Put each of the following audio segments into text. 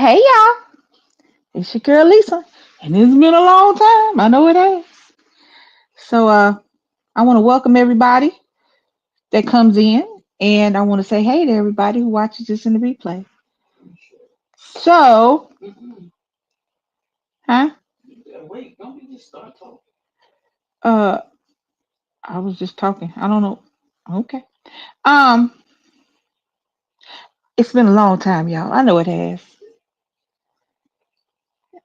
Hey y'all, it's your girl Lisa, and it's been a long time. I know it has. So I want to welcome everybody that comes in, and I want to say hey to everybody who watches this in the replay. So, huh? Uh, I was just talking. I don't know. Okay. Um, it's been a long time, y'all. I know it has,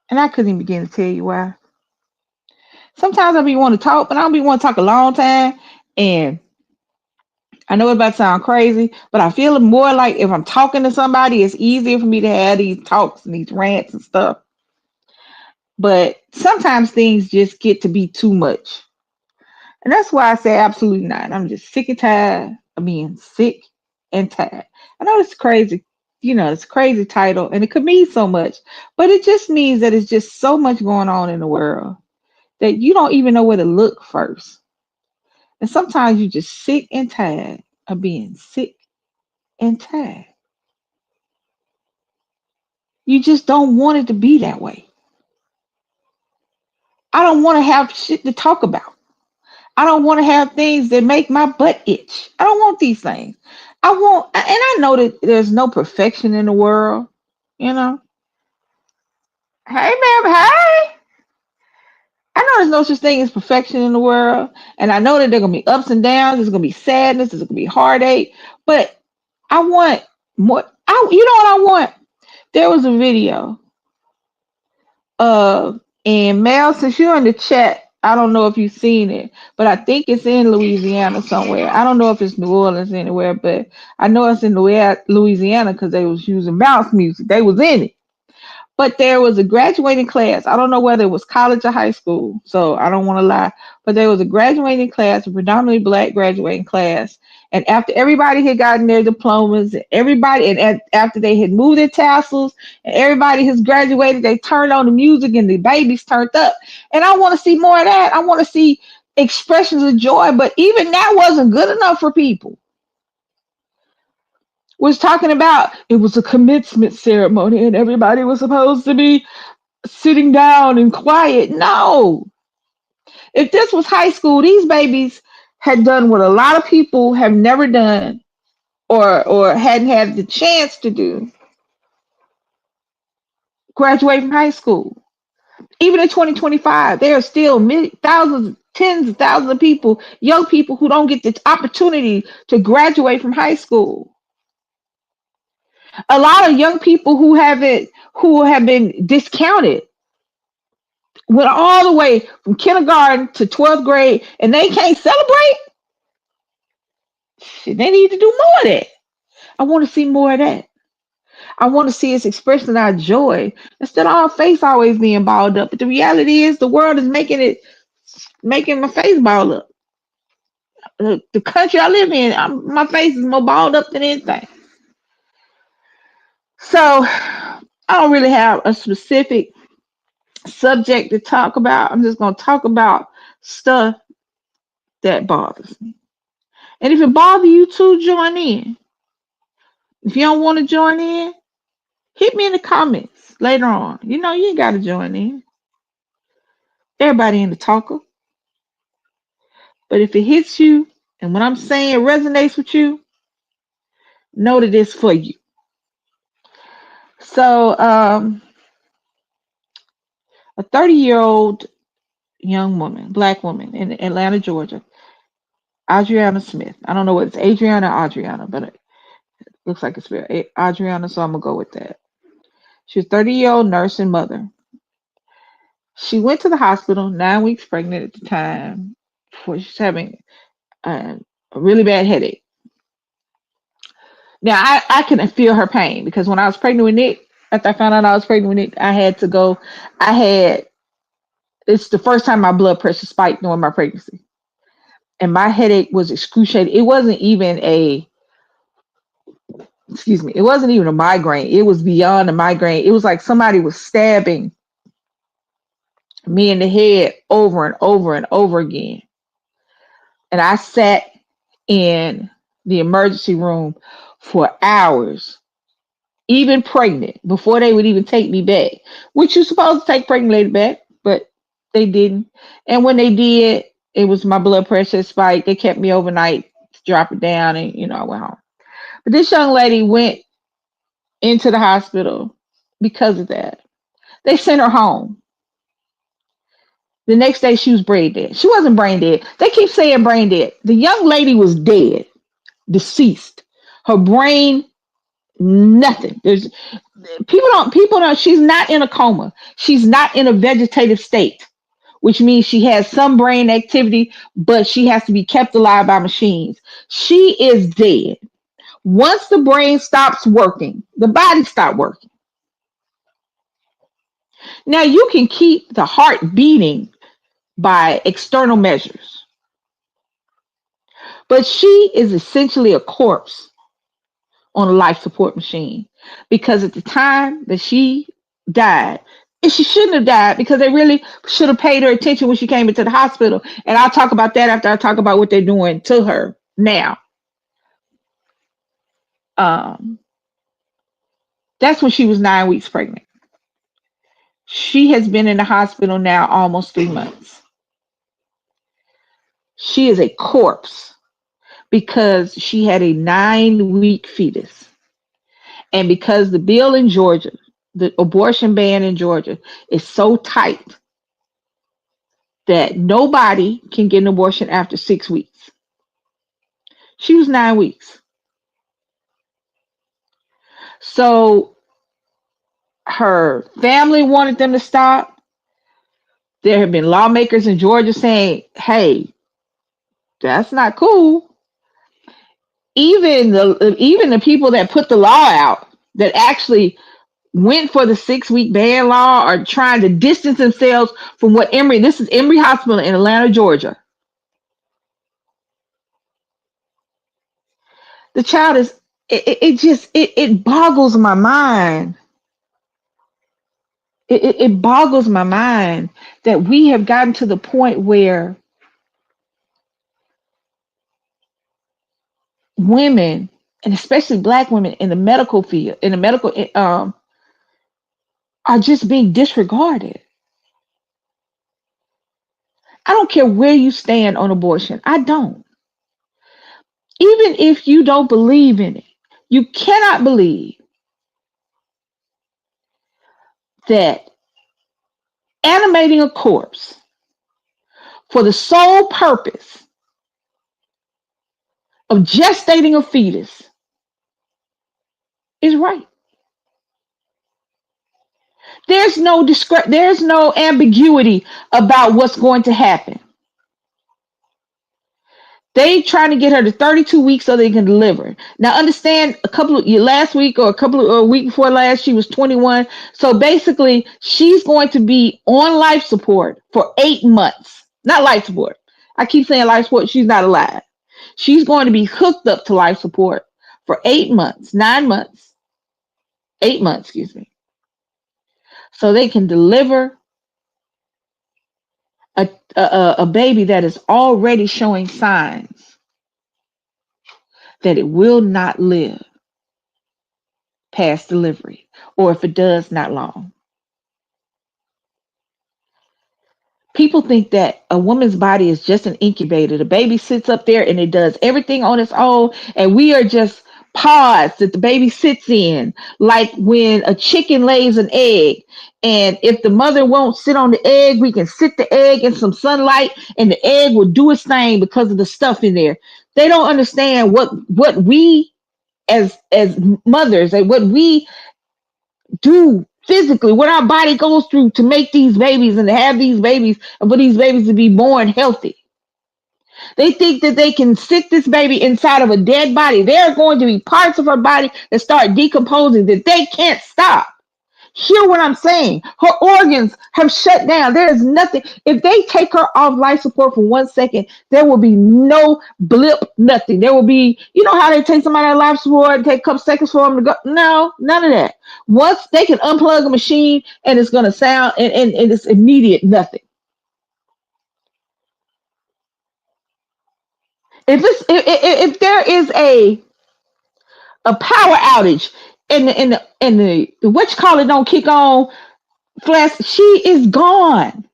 and I couldn't even begin to tell you why. Sometimes I be want to talk, but I don't be want to talk a long time, and I know it's about to sound crazy, but I feel more like if I'm talking to somebody, it's easier for me to have these talks and these rants and stuff. But sometimes things just get to be too much. And that's why I say absolutely not. I'm just sick and tired of being sick and tired. I know it's crazy, it's a crazy title and it could mean so much, but it just means that it's just so much going on in the world that you don't even know where to look first. And sometimes you're just sick and tired of being sick and tired. You just don't want it to be that way. I don't want to have shit to talk about. I don't want to have things that make my butt itch. I don't want these things. And I know that there's no perfection in the world, you know. Hey, ma'am, hey. I know there's no such thing as perfection in the world. And I know that there are going to be ups and downs. There's going to be sadness. There's going to be heartache. But I want more. You know what I want? There was a video and Mel, since you're in the chat, I don't know if you've seen it, but I think it's in Louisiana somewhere. I don't know if it's New Orleans anywhere, but I know it's in Louisiana because they was using mouse music. They was in it. But there was a graduating class. I don't know whether it was college or high school, so I don't want to lie. But there was a graduating class, a predominantly black graduating class. And after everybody had gotten their diplomas, after they had moved their tassels, and everybody has graduated, they turned on the music and the babies turned up. And I want to see more of that. I want to see expressions of joy. But even that wasn't good enough for people. Was talking about it was a commencement ceremony and everybody was supposed to be sitting down and quiet. No. If this was high school, these babies had done what a lot of people have never done or hadn't had the chance to do, graduate from high school. Even in 2025, there are still thousands, tens of thousands of people, young people who don't get the opportunity to graduate from high school. A lot of young people who have been discounted went all the way from kindergarten to 12th grade and they can't celebrate. Shit, they need to do more of that. I want to see more of that. I want to see us expressing our joy instead of our face always being balled up. But the reality is the world is making my face balled up. The country I live in, my face is more balled up than anything. So I don't really have a specific subject to talk about. I'm just going to talk about stuff that bothers me. And if it bothers you too, join in. If you don't want to join in, hit me in the comments later on. You ain't got to join in. Everybody in the talker. But if it hits you and what I'm saying resonates with you, know that it's for you. So, a 30-year-old young woman, black woman in Atlanta, Georgia, Adriana Smith. I don't know what it's Adriana or Adriana, but it looks like it's Adriana, so I'm going to go with that. She's a 30-year-old nurse and mother. She went to the hospital 9 weeks pregnant at the time for she's having a really bad headache. Now I can feel her pain because when I was pregnant with Nick, after I found out I was pregnant with Nick, I had to go. I had it's the first time my blood pressure spiked during my pregnancy, and my headache was excruciating. It wasn't even a excuse me. It wasn't even a migraine. It was beyond a migraine. It was like somebody was stabbing me in the head over and over and over again. And I sat in the emergency room for hours even pregnant, before they would even take me back. Which you supposed to take pregnant lady back, but they didn't. And when they did, it was my blood pressure spiked. They kept me overnight to drop it down, and I went home. But this young lady went into the hospital because of that. They sent her home. The next day she was brain dead. She wasn't brain dead. They keep saying brain dead. The young lady was dead, deceased. Her brain, nothing. There's people don't she's not in a coma. She's not in a vegetative state, which means she has some brain activity, but she has to be kept alive by machines. She is dead. Once the brain stops working, the body stops working. Now you can keep the heart beating by external measures, but she is essentially a corpse on a life support machine, because at the time that she died, and she shouldn't have died, because they really should have paid her attention when she came into the hospital. And I'll talk about that after I talk about what they're doing to her now. Um, that's when she was 9 weeks pregnant. She has been in the hospital now almost 3 months. She is a corpse because she had a 9 week fetus. And because the bill in Georgia, the abortion ban in Georgia, is so tight that nobody can get an abortion after 6 weeks. She was 9 weeks. So her family wanted them to stop. There have been lawmakers in Georgia saying, hey, that's not cool. Even the people that put the law out, that actually went for the 6 week ban law, are trying to distance themselves from what Emory, this is Emory Hospital in Atlanta, Georgia. The child is, it boggles my mind. It boggles my mind that we have gotten to the point where women, and especially black women in the medical field, in the medical, are just being disregarded. I don't care where you stand on abortion. I don't. Even if you don't believe in it, you cannot believe that animating a corpse for the sole purpose of gestating a fetus is right. There's no ambiguity about what's going to happen. They trying to get her to 32 weeks so they can deliver. Now understand, a couple of last week, or a couple of, or a week before last, she was 21. So basically she's going to be on life support for 8 months. Not life support. I keep saying life support. She's not alive. She's going to be hooked up to life support for 8 months, 9 months, 8 months, excuse me. So they can deliver a baby that is already showing signs that it will not live past delivery, or if it does, not long. People think that a woman's body is just an incubator. The baby sits up there and it does everything on its own, and we are just pods that the baby sits in, like when a chicken lays an egg. And if the mother won't sit on the egg, we can sit the egg in some sunlight and the egg will do its thing because of the stuff in there. They don't understand what we as mothers, and what we do physically, what our body goes through to make these babies and to have these babies, and for these babies to be born healthy. They think that they can sit this baby inside of a dead body. There are going to be parts of her body that start decomposing that they can't stop. Hear what I'm saying? Her organs have shut down. There is nothing. If they take her off life support for 1 second, there will be no blip, nothing. There will be, you know how they take somebody out life support and take a couple seconds for them to go? No, none of that. Once they can unplug a machine and it's going to sound, and it's immediate, nothing. If there is a power outage And the what you call it don't kick on. Flash, she is gone.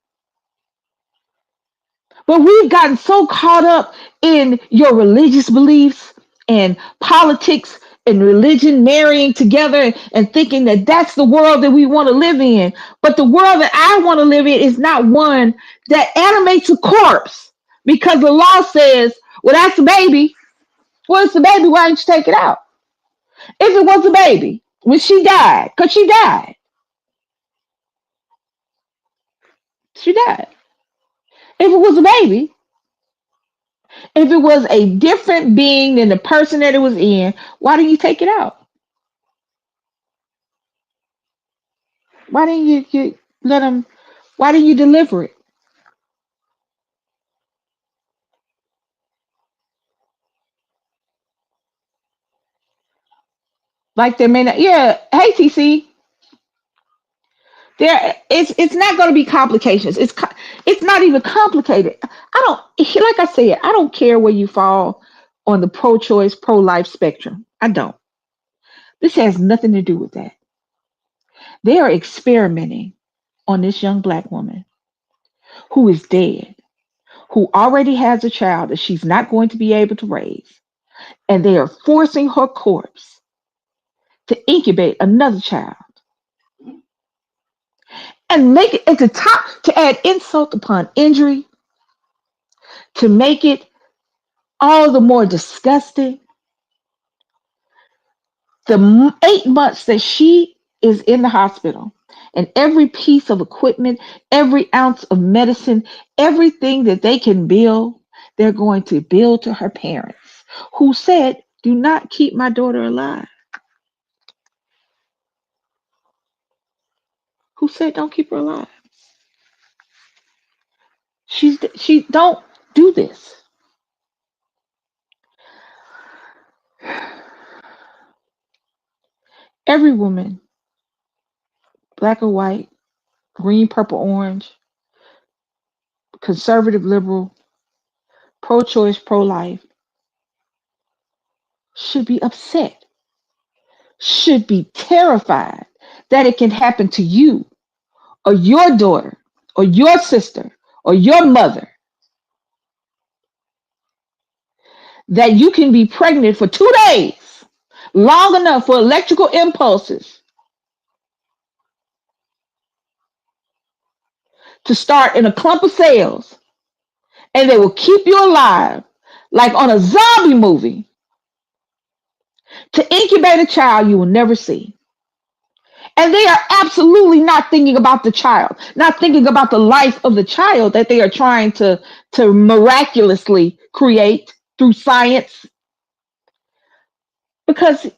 But we've gotten so caught up in your religious beliefs and politics and religion marrying together and thinking that that's the world that we want to live in. But the world that I want to live in is not one that animates a corpse because the law says, well, that's a baby. Well, it's a baby. Why didn't you take it out? If it was a baby, when she died, because she died. If it was a baby, if it was a different being than the person that it was in, why didn't you take it out? Why didn't you let them? Why didn't you deliver it? Like they may not. Yeah. Hey, TC. There. It's not going to be complications. It's not even complicated. I don't. Like I said, I don't care where you fall on the pro-choice, pro-life spectrum. I don't. This has nothing to do with that. They are experimenting on this young black woman who is dead, who already has a child that she's not going to be able to raise, and they are forcing her corpse to incubate another child and make it at the top to add insult upon injury, to make it all the more disgusting. The 8 months that she is in the hospital and every piece of equipment, every ounce of medicine, everything that they can bill, they're going to bill to her parents who said, do not keep my daughter alive. Who said don't keep her alive? She don't do this. Every woman, black or white, green, purple, orange, conservative, liberal, pro choice, pro life, should be upset, should be terrified that it can happen to you or your daughter or your sister or your mother, that you can be pregnant for 2 days, long enough for electrical impulses to start in a clump of cells, and they will keep you alive like on a zombie movie to incubate a child you will never see. And they are absolutely not thinking about the child, not thinking about the life of the child that they are trying to miraculously create through science, because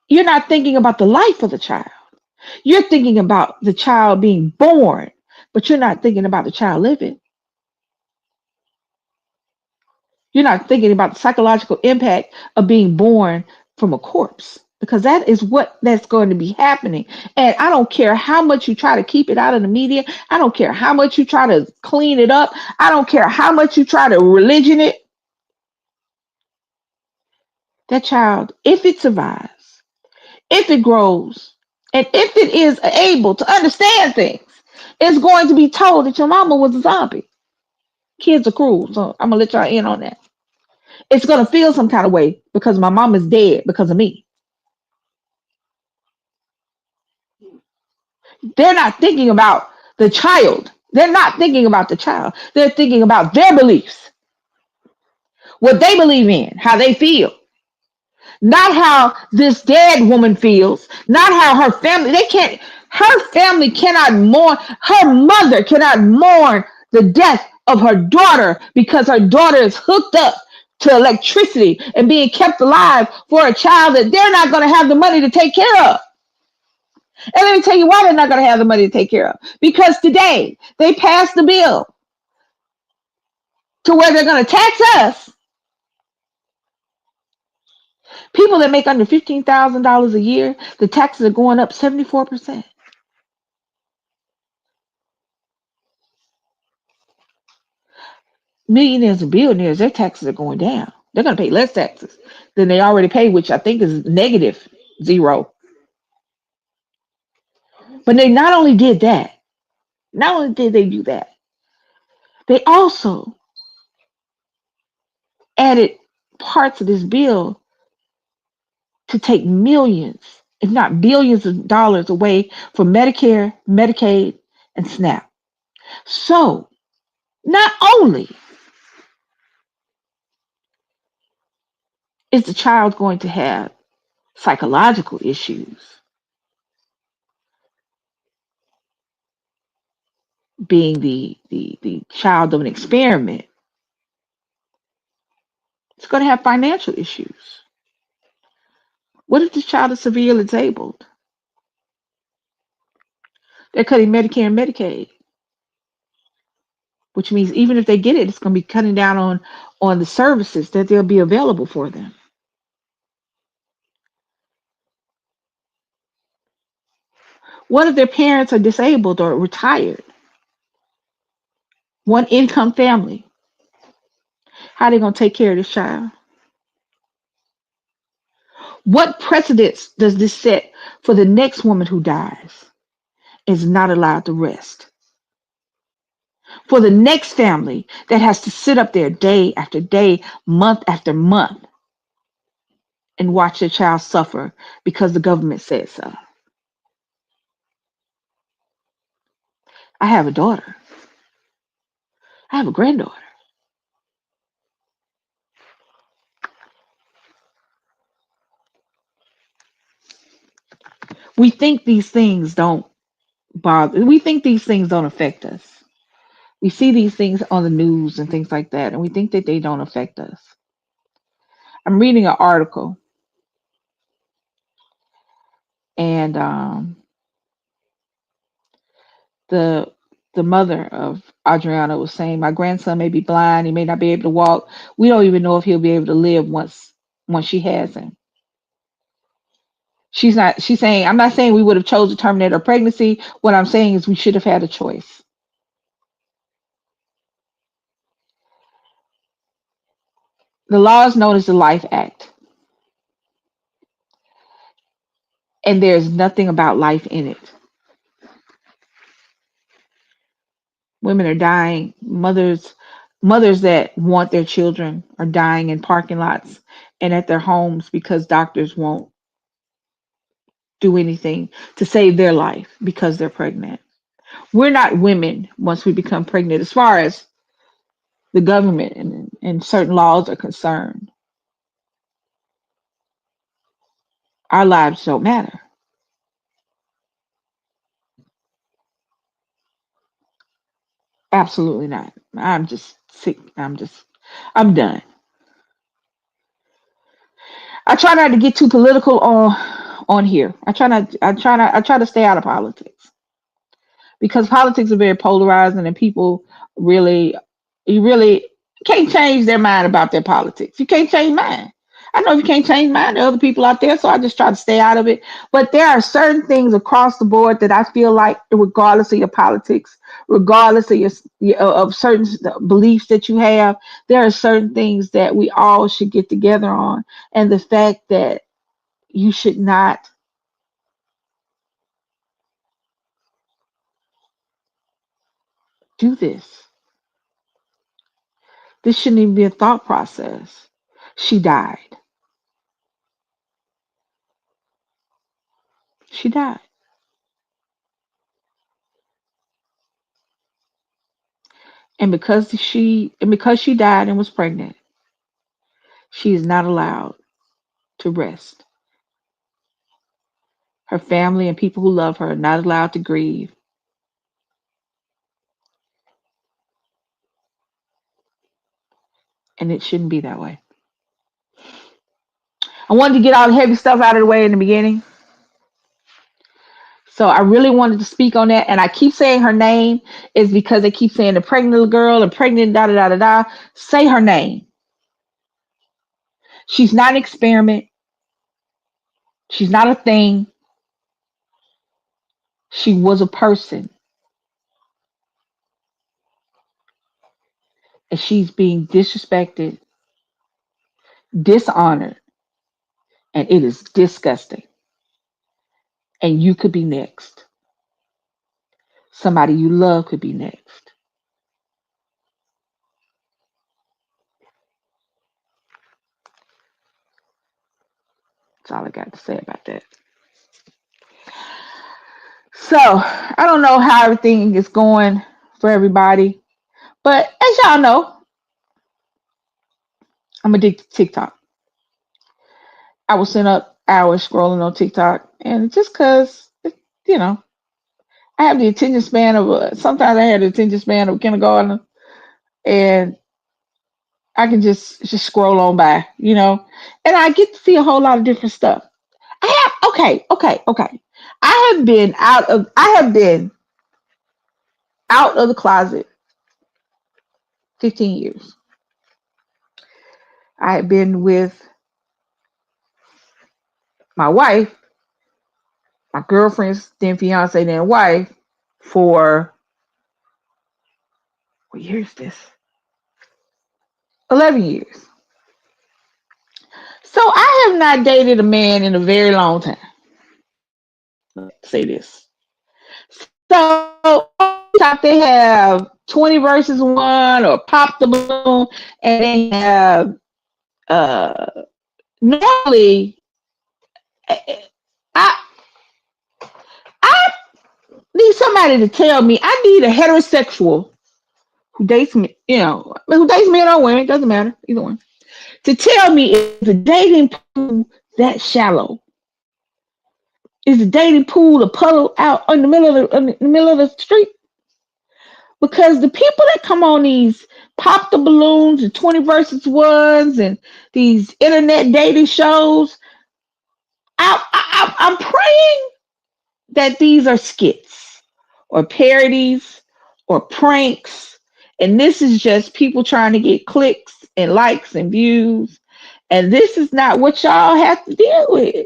you're not thinking about the life of the child. You're thinking about the child being born, but you're not thinking about the child living. You're not thinking about the psychological impact of being born from a corpse, because that is what that's going to be happening. And I don't care how much you try to keep it out of the media. I don't care how much you try to clean it up. I don't care how much you try to religion it. That child, if it survives, if it grows, and if it is able to understand things, is going to be told that your mama was a zombie. Kids are cruel, so I'm gonna let y'all in on that. It's gonna feel some kind of way because my mom is dead because of me. They're not thinking about the child. They're not thinking about the child. They're thinking about their beliefs, what they believe in, how they feel. Not how this dead woman feels, not how her family, her family cannot mourn, her mother cannot mourn the death of her daughter because her daughter is hooked up to electricity and being kept alive for a child that they're not going to have the money to take care of. And let me tell you why they're not going to have the money to take care of. Because today they passed the bill to where they're going to tax us, people that make under $15,000 a year. The taxes are going up 74%. Millionaires and billionaires, their taxes are going down. They're going to pay less taxes than they already pay, which I think is negative zero. But they not only did that, not only did they do that, they also added parts of this bill to take millions, if not billions of dollars away from Medicare, Medicaid, and SNAP. So not only is the child going to have psychological issues, being the child of an experiment, it's going to have financial issues. What if the child is severely disabled? They're cutting Medicare and Medicaid, which means even if they get it, it's going to be cutting down on the services that they'll be available for them. What if their parents are disabled or retired? One income family. How are they going to take care of this child? What precedence does this set for the next woman who dies and is not allowed to rest? For the next family that has to sit up there day after day, month after month, and watch their child suffer because the government said so. I have a daughter. I have a granddaughter. We think these things don't bother. We think these things don't affect us. We see these things on the news and things like that, and we think that they don't affect us. I'm reading an article, and the the mother of Adriana was saying, "My grandson may be blind. He may not be able to walk. We don't even know if he'll be able to live once she has him." She's not. She's saying, "I'm not saying we would have chosen to terminate her pregnancy. What I'm saying is we should have had a choice." The law is known as the Life Act, and there's nothing about life in it. Women are dying. Mothers that want their children are dying in parking lots and at their homes because doctors won't do anything to save their life because they're pregnant. We're not women once we become pregnant, as far as the government and certain laws are concerned. Our lives don't matter. Absolutely not. I'm just sick. I'm done. I try not to get too political on here. I try to stay out of politics because politics are very polarizing and people really you really can't change their mind about their politics. You can't change mine. I know you can't change mine. There are other people out there, so I just try to stay out of it. But there are certain things across the board that I feel like, regardless of your politics, regardless of of certain beliefs that you have, there are certain things that we all should get together on. And the fact that you should not do this. This shouldn't even be a thought process. She died. She died. And because she died and was pregnant, she is not allowed to rest. Her family and people who love her are not allowed to grieve, and it shouldn't be that way. I wanted to get all the heavy stuff out of the way in the beginning. So I really wanted to speak on that. And I keep saying her name is because they keep saying the pregnant little girl and pregnant da da da da da. Say her name. She's not an experiment. She's not a thing. She was a person. And she's being disrespected, dishonored, and it is disgusting. And you could be next. Somebody you love could be next. That's all I got to say about that. So I don't know how everything is going for everybody, but as y'all know, I'm addicted to TikTok. I will send up hours scrolling on TikTok, and just cause you know I have the attention span of sometimes I had the attention span of a kindergartner, and I can just scroll on by, and I get to see a whole lot of different stuff. I have okay. I have been out of the closet 15 years. I had been with my wife, my girlfriend's then fiance, then wife for what year is this? 11 years. So I have not dated a man in a very long time. Say this. So TikTok they have 20 verses one or pop the balloon, and they have uh normally I I need somebody to tell me. I need a heterosexual who dates me, who dates men or women, doesn't matter, either one, to tell me is the dating pool that shallow? Is the dating pool a puddle out in the middle of the street? Because the people that come on these pop the balloons and 20 versus ones and these internet dating shows, I'm praying that these are skits or parodies or pranks. And this is just people trying to get clicks and likes and views. And this is not what y'all have to deal with.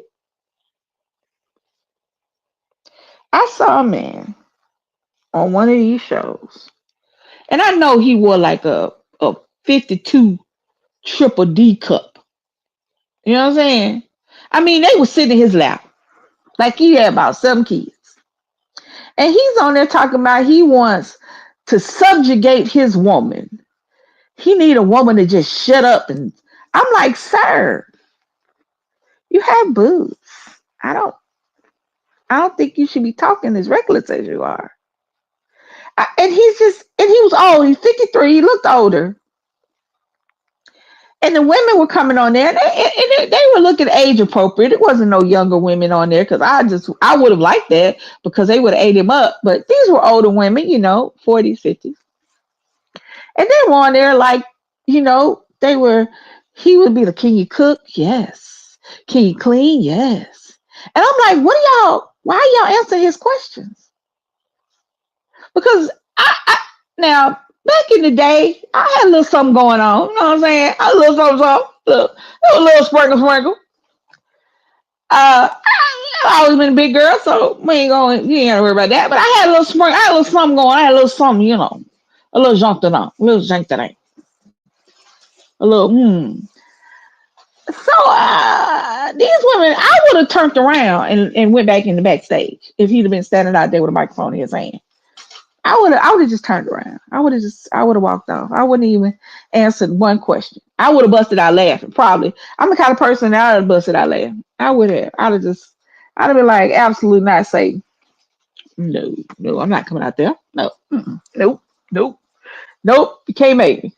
I saw a man on one of these shows, and I know he wore like a 52 triple D cup. You know what I'm saying? I mean, they were sitting in his lap like he had about 7 kids. And he's on there talking about he wants to subjugate his woman. He need a woman to just shut up. And I'm like, sir, you have boobs. I don't I don't think you should be talking as reckless as you are. And he was old. He's 53. He looked older. And the women were coming on there, and they were looking age appropriate. It wasn't no younger women on there because I would have liked that because they would have ate him up. But these were older women, 40s, 50s, and they were on there like, they were. He would be the, can you cook? Yes. Can you clean? Yes. And I'm like, what are y'all? Why are y'all answering his questions? Because I now back in the day, I had a little something going on. You know what I'm saying? A little something, something, a little sprinkle, sprinkle. I always been a big girl, so we ain't going. You ain't gotta worry about that. But I had a little sprinkle. I had a little something going. I had a little something, a little jonk, a little jank, a little. So these women, I would have turned around and went back in the backstage if he'd have been standing out there with a microphone in his hand. I would have just turned around. I would have walked off. I wouldn't even answered one question. I would have busted out laughing. Probably. I'm the kind of person that I would have busted out laughing. I would have. I'd have been like, absolutely not, Satan. No, no, I'm not coming out there. No, nope, nope, nope. You can't make me.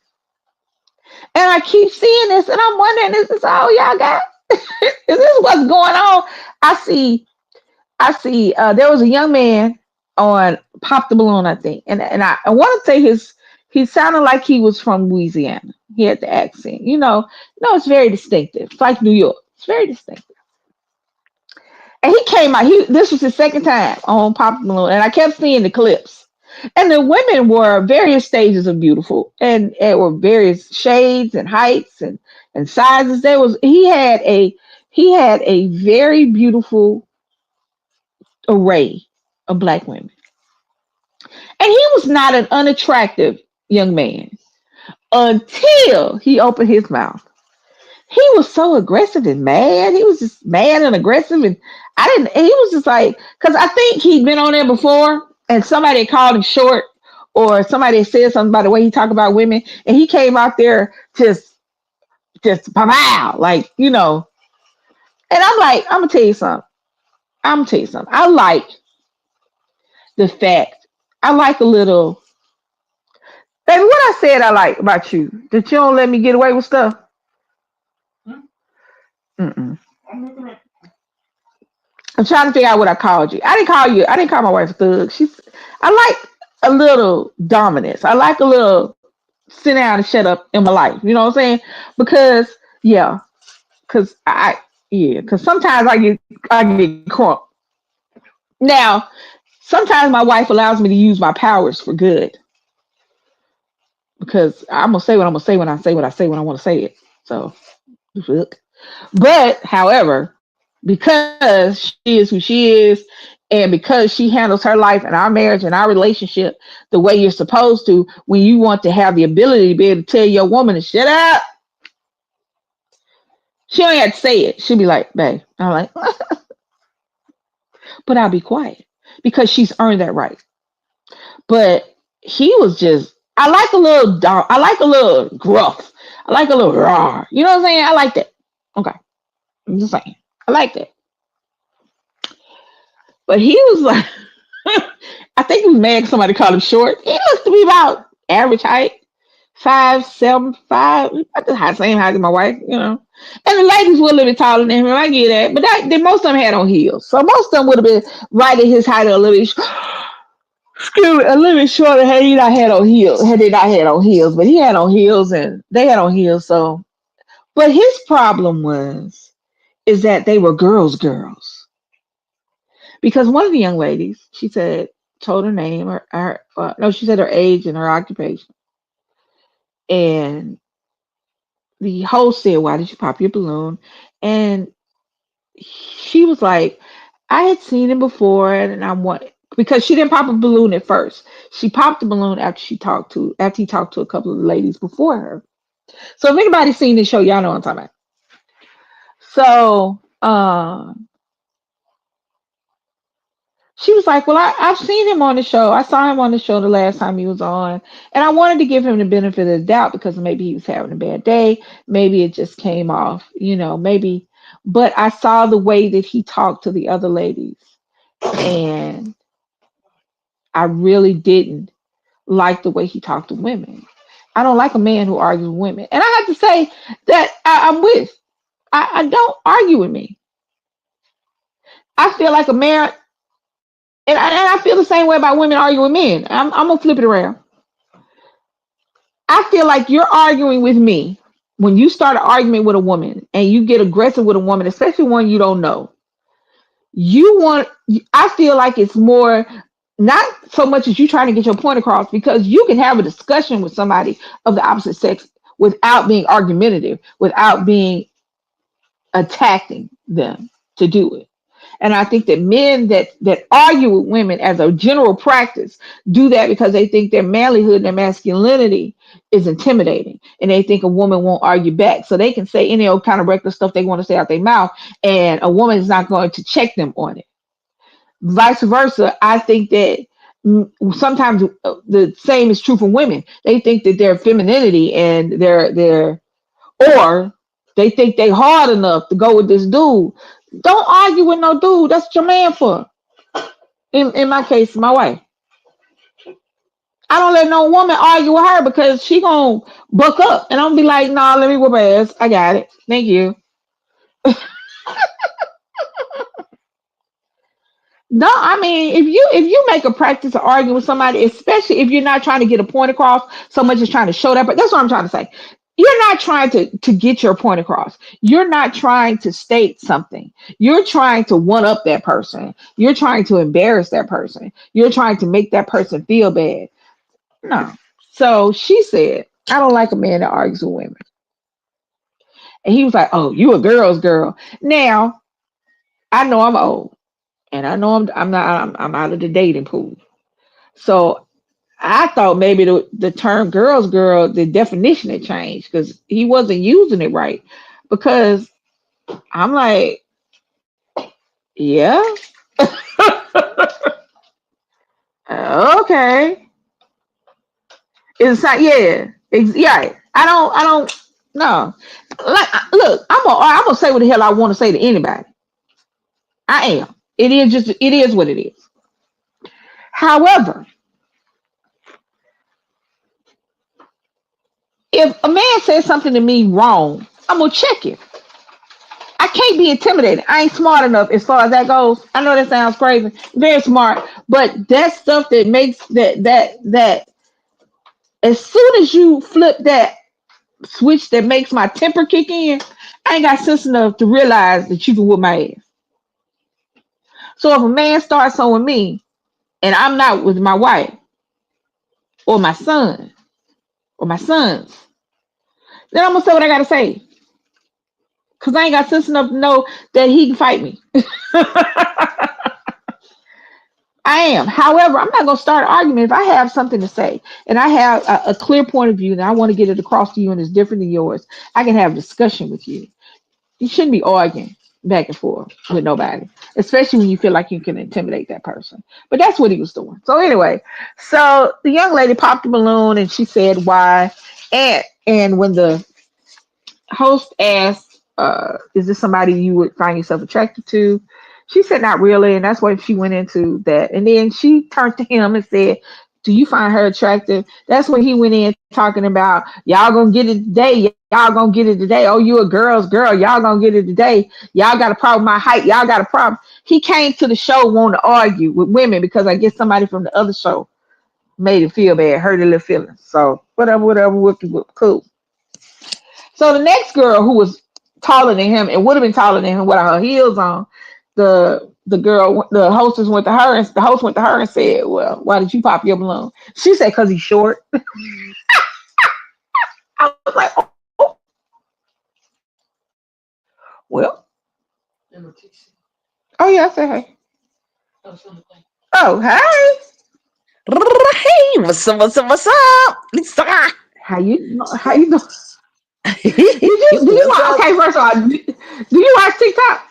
And I keep seeing this, and I'm wondering, is this all y'all got? Is this what's going on? I see there was a young man on Pop the Balloon, I think. And I want to say he sounded like he was from Louisiana. He had the accent. No, it's very distinctive. It's like New York. It's very distinctive. And he came out. This was his second time on Pop the Balloon, and I kept seeing the clips. And the women were various stages of beautiful, and it were various shades and heights and sizes. He had a very beautiful array of black women. And he was not an unattractive young man until he opened his mouth. He was so aggressive and mad. He was just mad and aggressive. And I didn't, he was just like, because I think he'd been on there before and somebody called him short, or somebody said something about the way he talked about women, and he came out there just pow, like, and I'm like, I'm gonna tell you something. I'm gonna tell you something. I like the fact. I like a little. Baby, what I said I like about you that you don't let me get away with stuff. Mm-mm. I'm trying to figure out what I called you. I didn't call you. I didn't call my wife a thug. She's. I like a little dominance. I like a little sit down and shut up in my life. You know what I'm saying? Because yeah, because yeah, because sometimes I get crunk. Now, sometimes my wife allows me to use my powers for good because I'm gonna say what I'm gonna say when I say what I say when I want to say it. So, look. But however, because she is who she is, and because she handles her life and our marriage and our relationship the way you're supposed to, when you want to have the ability to be able to tell your woman to shut up, she don't have to say it. She'll be like, babe. I'm like, but I'll be quiet because she's earned that right. But he was just, I like a little dark, I like a little gruff, I like a little raw. You know what I'm saying? I like that. Okay, I'm just saying, I like that. But he was like, I think he was mad 'cause somebody called him short. He looks to be about average height, 5'7", 5". About the same height as my wife, And the ladies were a little bit taller than him. I get that, but most of them had on heels, so most of them would have been right at his height or a little bit. Excuse me, a little bit shorter had he not had on heels. Had they not had on heels, but he had on heels and they had on heels. So, but his problem was is that they were girls, because one of the young ladies, she said, told her name or no, she said her age and her occupation, and the host said, "Why did you pop your balloon?" And she was like, "I had seen him before, and I want." Because she didn't pop a balloon at first. She popped the balloon after he talked to a couple of ladies before her. So if anybody's seen this show, y'all know what I'm talking about. So she was like, "Well, I've seen him on the show. I saw him on the show the last time he was on, and I wanted to give him the benefit of the doubt because maybe he was having a bad day. Maybe it just came off, maybe. But I saw the way that he talked to the other ladies, and I really didn't like the way he talked to women. I don't like a man who argues with women. And I have to say that I'm with. I don't argue with me. I feel like a man, and I feel the same way about women arguing with men. I'm going to flip it around. I feel like you're arguing with me when you start an argument with a woman and you get aggressive with a woman, especially one you don't know. You want, I feel like it's more not so much as you trying to get your point across, because you can have a discussion with somebody of the opposite sex without being argumentative, without being attacking them to do it. And I think that men that argue with women as a general practice do that because they think their manlyhood and their masculinity is intimidating, and they think a woman won't argue back, so they can say any old kind of reckless stuff they want to say out their mouth, and a woman is not going to check them on it. Vice versa, I think that sometimes the same is true for women. They think that their femininity and their or they think they hard enough to go with this dude. Don't argue with no dude. That's what your man for. In my case, my wife. I don't let no woman argue with her because she gonna buck up, and I'm gonna be like, nah, let me whoop her ass. I got it. Thank you. No, I mean, if you make a practice of arguing with somebody, especially if you're not trying to get a point across so much as trying to show that, but that's what I'm trying to say. You're not trying to get your point across. You're not trying to state something. You're trying to one up that person. You're trying to embarrass that person. You're trying to make that person feel bad. No. So she said, I don't like a man that argues with women. And he was like, "Oh, you a girl's girl." Now, I know I'm old, and I know I'm not I'm out of the dating pool. So I thought maybe the term girl's girl, the definition had changed because he wasn't using it right. Because I'm like, yeah. Okay, it's not. Yeah, yeah. I don't. No. Like, look, I'm gonna say what the hell I want to say to anybody. I am. It is just. It is what it is. However, if a man says something to me wrong, I'm gonna check it. I can't be intimidated. I ain't smart enough as far as that goes. I know that sounds crazy. Very smart, but that stuff that makes that as soon as you flip that switch that makes my temper kick in, I ain't got sense enough to realize that you can whoop my ass. So if a man starts on with me and I'm not with my wife or my son or my sons, then I'm gonna say what I gotta say. Cause I ain't got sense enough to know that he can fight me. I am. However, I'm not going to start an argument if I have something to say and I have a clear point of view and I want to get it across to you and it's different than yours. I can have a discussion with you. You shouldn't be arguing back and forth with nobody, especially when you feel like you can intimidate that person. But that's what he was doing. So anyway, so the young lady popped a balloon and she said why, and when the host asked, "Is this somebody you would find yourself attracted to?" She said, "Not really," and that's why she went into that. And then she turned to him and said, "Do you find her attractive?" That's when he went in talking about, "Y'all gonna get it today. Y'all gonna get it today. Oh, you a girl's girl. Y'all gonna get it today. Y'all got a problem with my height. Y'all got a problem." He came to the show wanting to argue with women because I guess somebody from the other show made him feel bad, hurt his little feelings. So whatever, whatever, cool. So the next girl who was taller than him and would have been taller than him with her heels on, the hostess went to her and the host went to her and said, "Well, why did you pop your balloon?" She said, "Cause he's short." I was like, "Oh, well, oh yeah." I said, "Hey, oh hey, Hey, what's up, Lisa? how you doing?" Do you What's watch? up? Okay, first of all, do you watch TikTok?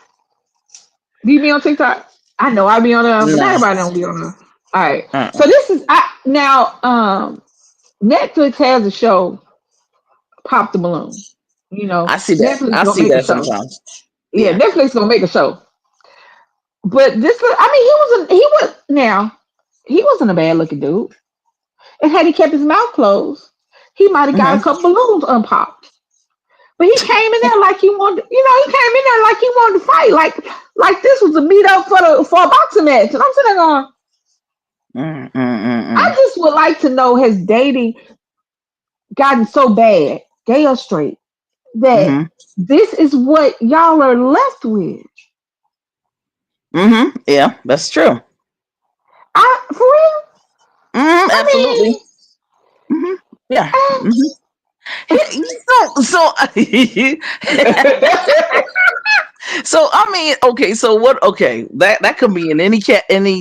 Do you be on TikTok? I know I be on there, but not No. everybody don't be on there. All right, so Uh-uh. this is I now. Netflix has a show, Pop the Balloon. You know, I see that. Netflix I gonna see make a that show. sometimes. Yeah, Yeah. Netflix gonna make a show. But this, I mean, he wasn't a bad looking dude. And had he kept his mouth closed, he might have got a Hmm. couple balloons unpopped. But he came in there like he wanted, he came in there like he wanted to fight, like this was a meet up for a boxing match. And I'm sitting there going, I Mm-mm-mm-mm. just would like to know, has dating gotten so bad, gay or straight, that Mm-hmm. this is what y'all are left with? Mm-hmm. Yeah, that's true. For real? Mm-hmm. I Absolutely. mean, Mm-hmm. Yeah. uh, Mm-hmm. So so I mean, okay, so what? Okay, that could be in any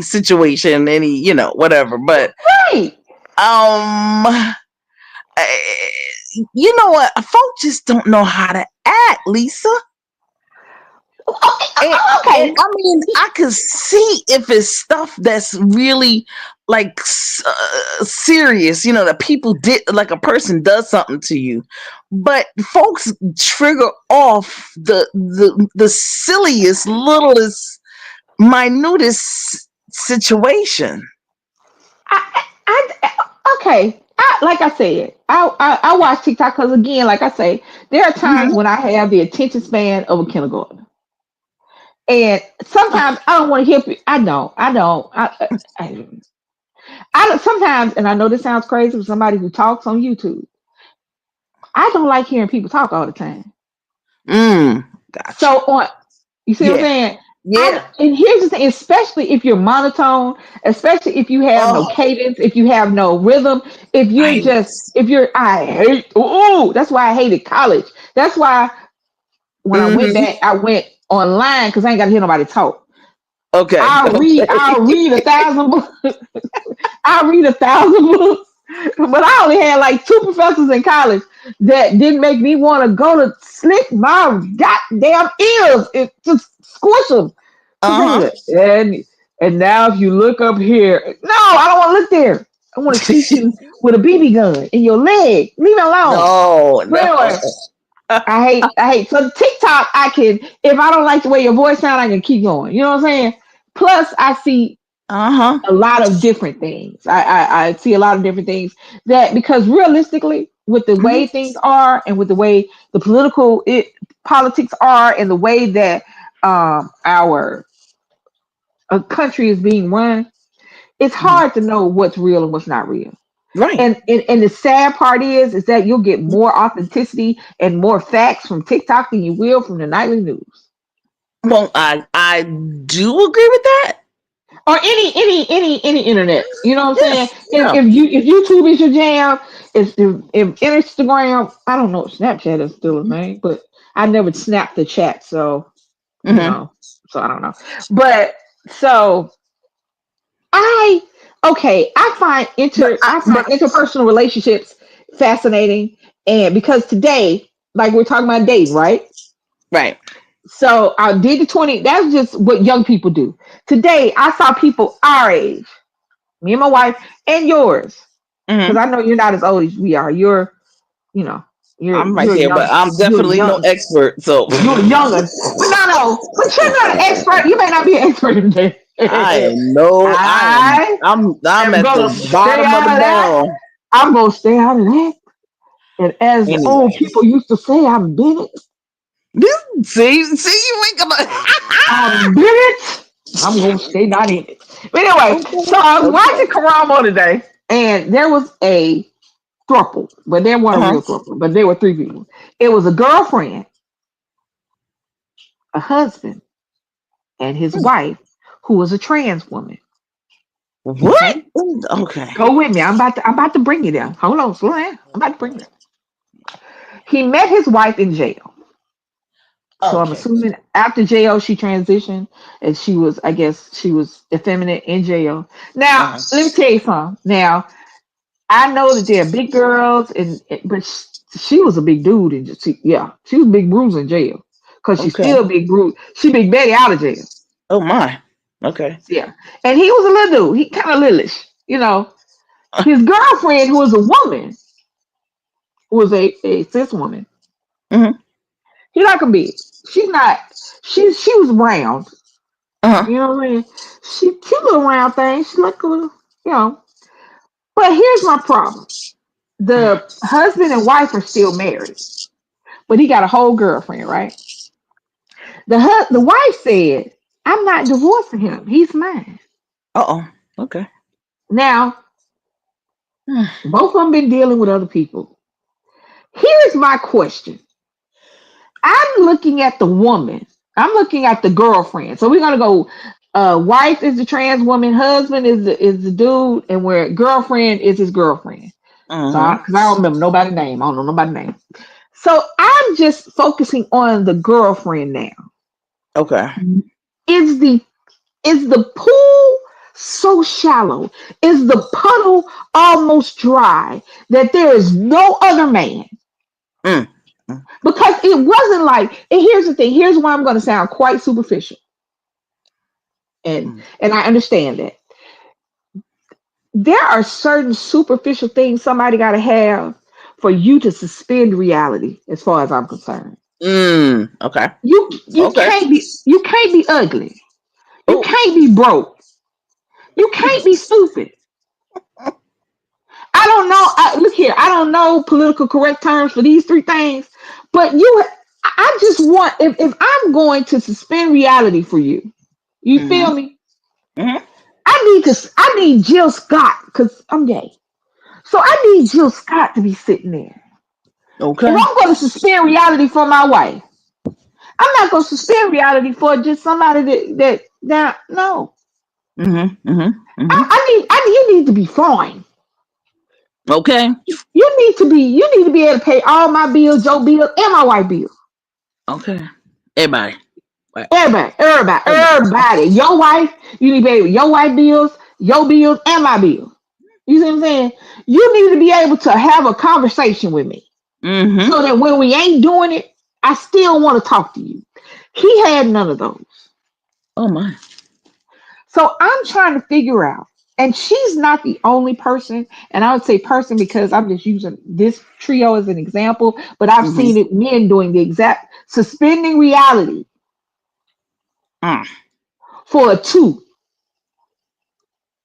situation, any whatever. But right. um, eh, you know what? Folk just don't know how to act, Lisa. Okay, And, and okay. I mean, I could see if it's stuff that's really like serious, that people did, like a person does something to you, but folks trigger off the silliest, littlest, minutest situation. Okay. Like I said, I watch TikTok because again, like I say, there are times Hmm. when I have the attention span of a kindergarten, and sometimes I don't want to hear. I don't. I don't sometimes, and I know this sounds crazy for somebody who talks on YouTube. I don't like hearing people talk all the time. Gotcha. So on, you see what I'm Yeah. saying? Yeah. And here's the thing, especially if you're monotone, especially if you have no Oh, cadence, if you have no rhythm, right. I hate, ooh, that's why I hated college. That's why when I went Hmm. back, I went online because I ain't got to hear nobody talk. Okay. I'll Okay. read 1,000 books. I'll read 1,000 books. But I only had like two professors in college that didn't make me want to go to slick my goddamn ears and just squish them. Because they Uh were huh. like, and now if you look up here, no, I don't want to look there. I want to shoot you with a BB gun in your leg. Leave me alone. No, But no. anyway, I hate. So TikTok, I can, if I don't like the way your voice sound, I can keep going. You know what I'm saying? Plus, I see Uh-huh. a lot of different things. I see a lot of different things that, because realistically, with the way Hmm. things are and with the way the politics are and the way that our country is being run, it's hard to know what's real and what's not real. Right. And the sad part is that you'll get more authenticity and more facts from TikTok than you will from the nightly news Well, I do agree with that. or any internet. You know what I'm saying? Yes. If Yeah. if YouTube is your jam, if Instagram, I don't know if Snapchat is still a thing, but I never snapped the chat, so you Hmm. know, so I don't know. But so I okay, I find But interpersonal relationships fascinating, and because today, like we're talking about dating, right? right. So I did the 20. That's just what young people do. Today, I saw people our age, me and my wife, and yours, because Hmm. I know you're not as old as we are. You know, I'm right you're there, but young. I'm You're definitely no young. expert. So You're younger. But no. But you're not an expert. You may not be an expert in this. I am no. I am. I I'm am at gonna the stay bottom of out the of that. barrel. I'm gonna stay out of that. And as the old Anyway, people used to say, I'm Bennett. this see you ain't gonna. I'm Bennett. I'm gonna stay not in it. But anyway, so Okay. I was watching Okay. Karamo today, and there was a throuple, but they weren't Uh a huh. real throuple, but there were three people. It was a girlfriend, a husband, and his wife, who was a trans woman. What? Okay, Okay. go with me. I'm about to bring you there. Hold on, slow down. I'm about to bring you there. He met his wife in jail. So I'm Okay. assuming after jail she transitioned and she was, I guess she was effeminate in jail. Now, Uh let me tell you something. Now, I know that they're big girls, but she was a big dude, and yeah, she was big bruise in jail because huh. she's Okay. still big bruise. She big Betty out of jail. Oh my. Okay. Yeah, and he was a little dude. He kind of littleish, you know. His girlfriend, who was a woman, was a cis woman. Mm-hmm. He like a big. She's not. She was round. Uh-huh. You know what I mean? She little round thing. She like a little, you know. But here's my problem: the husband and wife are still married, but he got a whole girlfriend, right? The wife said, "I'm not divorcing him. He's mine." Uh-oh. Okay. Now, both of them been dealing with other people. Here's my question: I'm looking at the woman. I'm looking at the girlfriend. So we're gonna go. Wife is the trans woman. Husband is the dude, and where girlfriend is his girlfriend. So, Uh-huh. because I don't remember nobody's name. I don't know nobody's name. So I'm just focusing on the girlfriend now. Okay. Is the is the pool so shallow? Is the puddle almost dry that there is no other man? Mm. Mm. Because it wasn't like, and here's the thing, here's why I'm gonna sound quite superficial. And I understand that. There are certain superficial things somebody gotta have for you to suspend reality, as far as I'm concerned. Okay. You Okay. can't be ugly. You Oh. can't be broke. You can't be stupid. I don't know. Look here. I don't know political correct terms for these three things, but I just want, if I'm going to suspend reality for you, you Mm-hmm. feel me? Mm-hmm. I need Jill Scott because I'm gay. So I need Jill Scott to be sitting there. If Okay. I'm going to suspend reality for my wife, I'm not going to suspend reality for just somebody that no. Mm-hmm. Mm-hmm. I, Mm-hmm. you need to be fine. Okay. You need to be able to pay all my bills, your bills, and my wife bills. Okay. Everybody. Right. Everybody. Everybody. Your wife, you need to pay your wife bills, your bills, and my bills. You see what I'm saying? You need to be able to have a conversation with me Mm-hmm. so that when we ain't doing it, I still want to talk to you. He had none of those. Oh my. So I'm trying to figure out. And she's not the only person, and I would say person because I'm just using this trio as an example, but I've Mm-hmm. seen it men doing the exact suspending reality Mm. for a 2,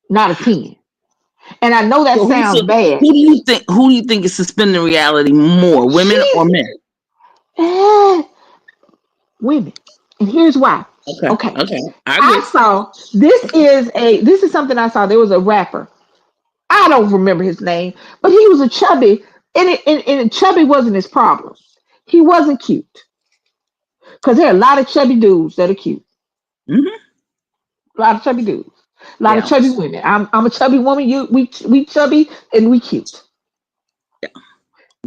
not a 10. And I know that So sounds bad. who do you think is suspending reality more, women or She's men? eh, women. And here's why. Okay. Okay. Okay. I I agree. saw this is something I saw. There was a rapper. I don't remember his name, but he was a chubby, and chubby wasn't his problem. He wasn't cute because there are a lot of chubby dudes that are cute. Mm-hmm. A lot of chubby dudes, a lot of Yeah. chubby women. I'm a chubby woman. We chubby and we cute.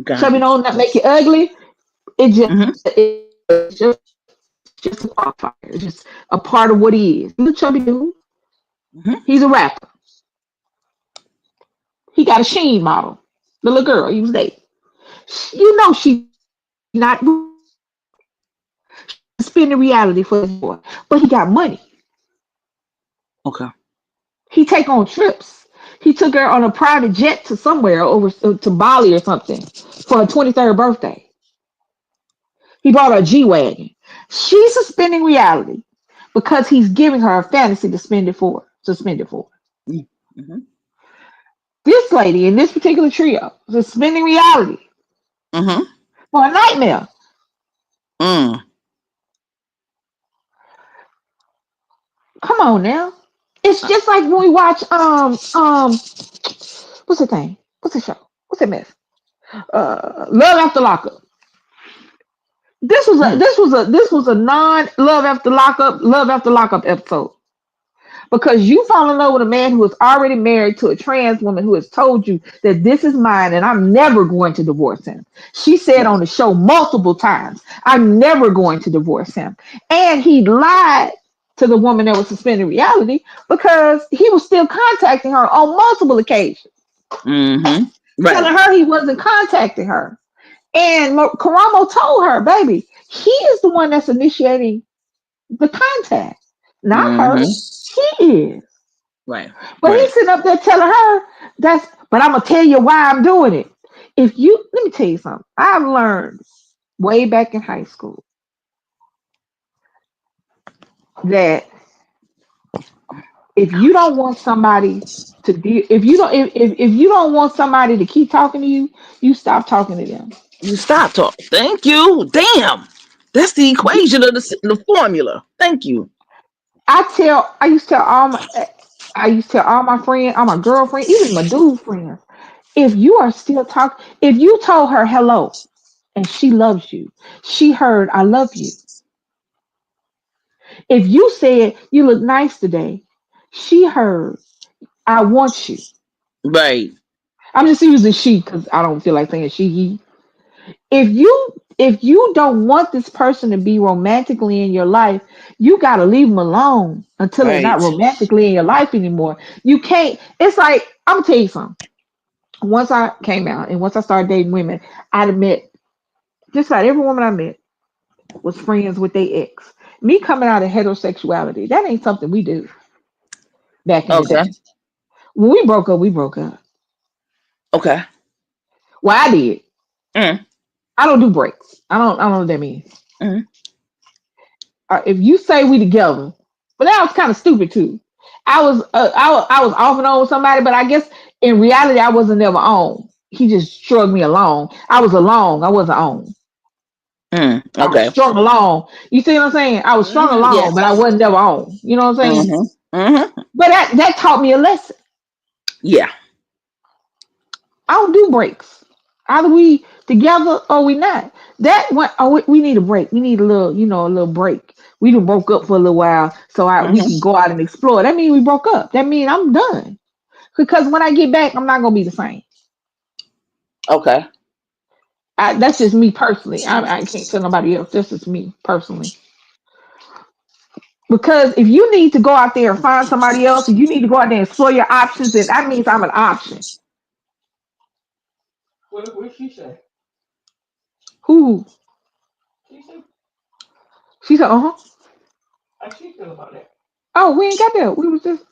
Got Chubby it. don't not make it ugly. Mm-hmm. It's just a qualifier. It's just a part of what he is. He's a chubby dude. Mm-hmm. He's a rapper. He got a Sheen model. The little girl he was dating. You know she's not spending reality for this boy, but he got money. Okay. He take on trips. He took her on a private jet to somewhere over to Bali or something for her 23rd birthday. He bought her a G wagon. She's suspending reality because he's giving her a fantasy to spend it for. To spend it for. Mm-hmm. This lady in this particular trio suspending reality Mm-hmm. for a nightmare. Mm. Come on now. It's just like when we watch what's the thing? What's the show? What's that mess? Love After Lockup. Mm. This was a non Love After Lockup episode. Because you fall in love with a man who is already married to a trans woman who has told you that this is mine and I'm never going to divorce him. She said on Right. the show multiple times, I'm never going to divorce him. And he lied to the woman that was suspending reality because he was still contacting her on multiple occasions, Mm-hmm. Right. telling her he wasn't contacting her. And Karamo told her, baby, he is the one that's initiating the contact, not her. Mm-hmm. He is. Right. But Right. he's sitting up there telling her but I'm gonna tell you why I'm doing it. If you let me tell you something, I've learned way back in high school that if you don't want somebody to be if you don't want somebody to keep talking to you, you stop talking to them. You stop talking. Thank you. Damn. That's the You, equation of the formula. Thank you. I used to tell I used to tell all my friends, all my girlfriends, even my dude friends, if you are still talking, if you told her hello and she loves you, she heard I love you. If you said you look nice today, she heard I want you. Right. I'm just using she because I don't feel like saying she he. If you don't want this person to be romantically in your life, you gotta leave them alone until they're not Right. romantically in your life anymore. You can't. It's like I'm gonna tell you something. Once I came out and once I started dating women, I'd admit just about every woman I met was friends with their ex. Me coming out of heterosexuality, that ain't something we do back in the Okay. day. When we broke up, we broke up. Okay. Well, I did. Mm. I don't do breaks. I don't know what that means. Mm. If you say we together, but that was kind of stupid too. I was off and on with somebody, but I guess in reality I wasn't never on. He just shrugged me along. I was alone. I wasn't on. Mm. I was Okay. strung along. You see what I'm saying? I was strung Mm. along, but I Yes. wasn't never on. You know what I'm saying? Mm-hmm. Mm-hmm. But that taught me a lesson. Yeah. I don't do breaks. Either we together or we not. That one, oh, we need a break. We need a little, a little break. We done broke up for a little while, so we can Mm-hmm. go out and explore. That means we broke up. That means I'm done. Because when I get back, I'm not gonna be the same. Okay. That's just me personally. I can't tell nobody else. This is me personally. Because if you need to go out there and find somebody else, and you need to go out there and explore your options, then that means I'm an option. What she say? Who? She said, she said, uh-huh. How she feel about that? Oh, we ain't got there. We was just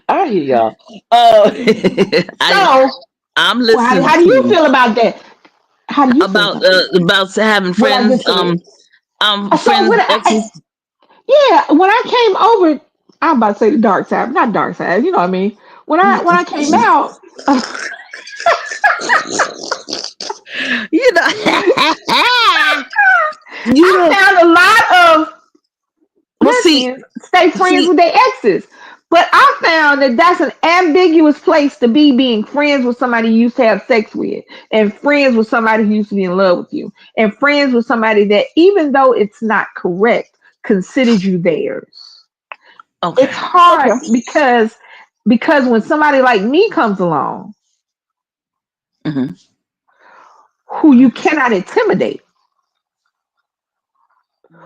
I hear y'all. I So, I'm well, listening how do to you you feel about that? How do you feel about that? about having What I friends. just said. So Friends exes. yeah, when I came over, I'm about to say the dark side, not dark side. You know what I mean? When I came out, You know, you I know. found a lot of Well, see, lesbians stay friends see. with their exes. But I found that that's an ambiguous place to be, being friends with somebody you used to have sex with, and friends with somebody who used to be in love with you, and friends with somebody that, even though it's not correct, considers you theirs. It's Okay, hard okay. because when somebody like me comes along, Hmm. who you cannot intimidate,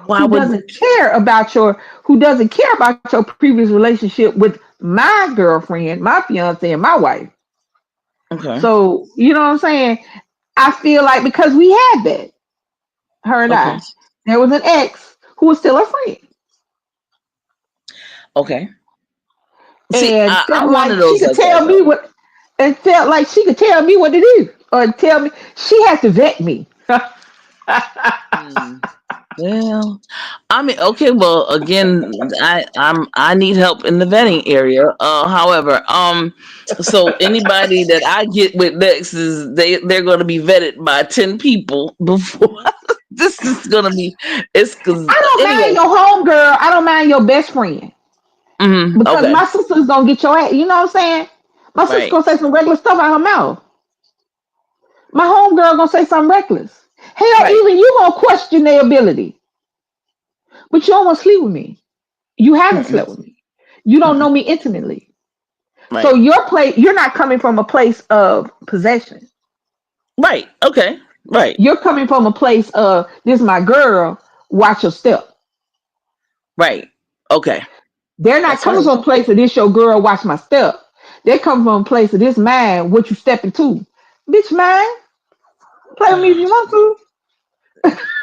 Why would? who doesn't care about your previous relationship with my girlfriend, my fiance, and my wife. Okay, So you know what I'm saying? I feel like because we had that, her and okay, I, there was an ex who was still a friend, okay. See, and felt I'm one of like she those could like that tell me though. what, and felt like she could tell me what to do, or tell me she had to vet me. Hmm. Well, I mean, okay. Well, again, I need help in the vetting area. However, so anybody that I get with next is they're going to be vetted by 10 people before this is going to be. It's because I don't mind anyway. your home girl. I don't mind your best friend. Because Okay. my sister's gonna get your ass. You know what I'm saying? My sister's Right. gonna say some regular stuff out her mouth. My homegirl gonna say something reckless. Hell, Right. even you gonna question their ability, but you don't want to sleep with me. You haven't Mm-mm, slept with me. You don't know mm-mm. me intimately. So Right. you're not coming from a place of possession. Right. Okay. Right. You're coming from a place of, this is my girl. Watch your step. Right. Okay. They're not That's coming right. from a place of, this your girl. Watch my step. They're coming from a place of, this man. What you stepping to, bitch, man. Play with me if you want to.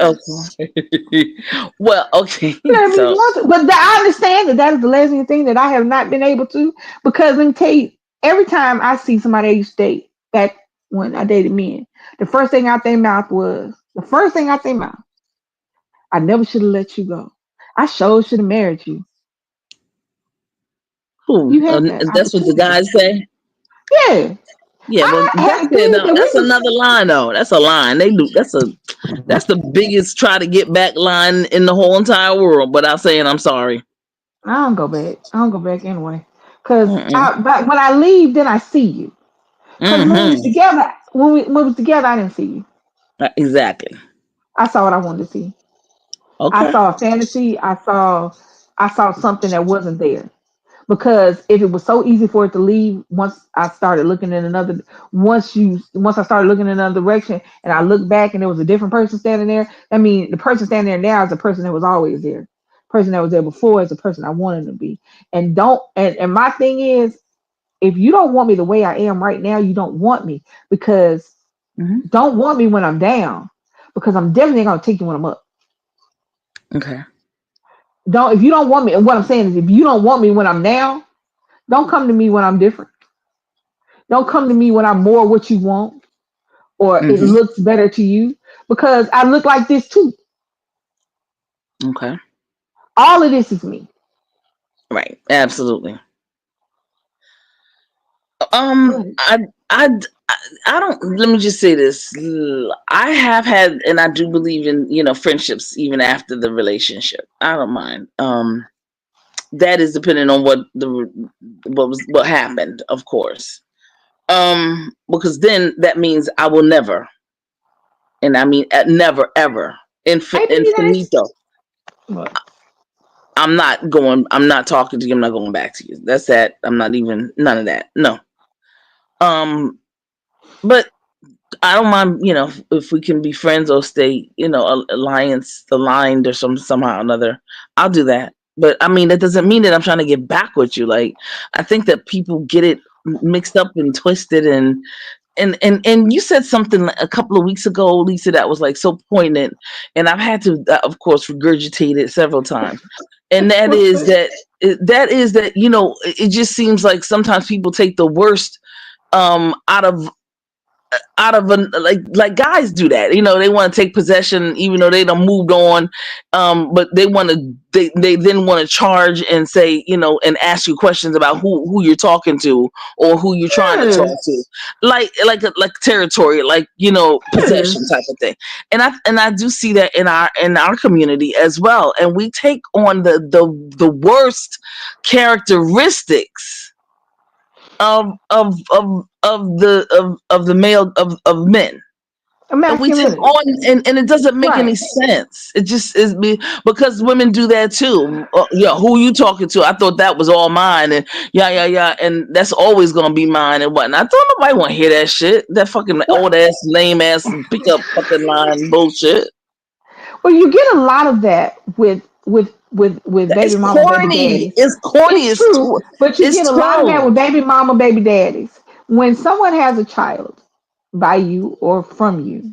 Okay. Well, okay. Play with me if you So. want to. But I understand that that is the lesbian thing that I have not been able to, because let me tell you, every time I see somebody I used to date back when I dated men, the first thing out their mouth, I never should have let you go. I sure should have married you. Who? You had that That's what the opportunity. guys say. Yeah. Yeah, well, I had things that we that's was, another line though. That's a line. They do. That's the biggest try to get back line in the whole entire world. Without saying I'm sorry. I don't go back. I don't go back anyway. Cause Mm-mm. but when I leave, then I see you. Cause when we was Mm-hmm. together, when we was together, I didn't see you. Exactly. I saw what I wanted to see. I Okay. saw a fantasy. I saw something that wasn't there. Because if it was so easy for it to leave, once I started looking in another direction, and I looked back and there was a different person standing there. I mean, the person standing there now is the person that was always there. The person that was there before is the person I wanted to be. And my thing is, if you don't want me the way I am right now, you don't want me, because Hmm. don't want me when I'm down, because I'm definitely gonna take you when I'm up. Okay. Don't If you don't want me, and what I'm saying is, if you don't want me when I'm down, don't come to me when I'm different. Don't come to me when I'm more what you want, or it Hmm. looks better to you, because I look like this too. Okay. All of this is me. Right. Absolutely. Go Um. ahead. I. I. I don't. Let me just say this. I have had, and I do believe in friendships even after the relationship. I don't mind. That is depending on what happened, of course. Because then that means I will never, and I mean never ever, Hey, be nice. infinito. What? I'm not going. I'm not talking to you. I'm not going back to you. That's that. I'm not even none of that. No. Um. But I don't mind. If we can be friends or stay, alliance aligned or somehow or another, I'll do that. But I mean, that doesn't mean that I'm trying to get back with you. Like, I think that people get it mixed up and twisted, and you said something a couple of weeks ago, Lisa, that was like so poignant, and I've had to, of course, regurgitate it several times. and that it just seems like sometimes people take the worst out of like guys do that. They want to take possession even though they done moved on. But they then want to charge and say, and ask you questions about who you're talking to or who you're trying to talk Yes, to, like territory, possession yes. type of thing. And I do see that in our community as well, and we take on the worst characteristics of the male of men, and we take Masculinity. on, and it doesn't make any Right. sense. It just is me, because women do that too. Yeah, who you talking to? I thought that was all mine, and yeah, and that's always gonna be mine and whatnot. I don't nobody want to hear that shit, that fucking Well, old ass lame ass pick up fucking line bullshit. well, you get a lot of that with baby It's mama, baby corny. daddies. It's corny. It's true, but you It's get a lot of that true. with baby mama, baby daddies. When someone has a child by you or from you,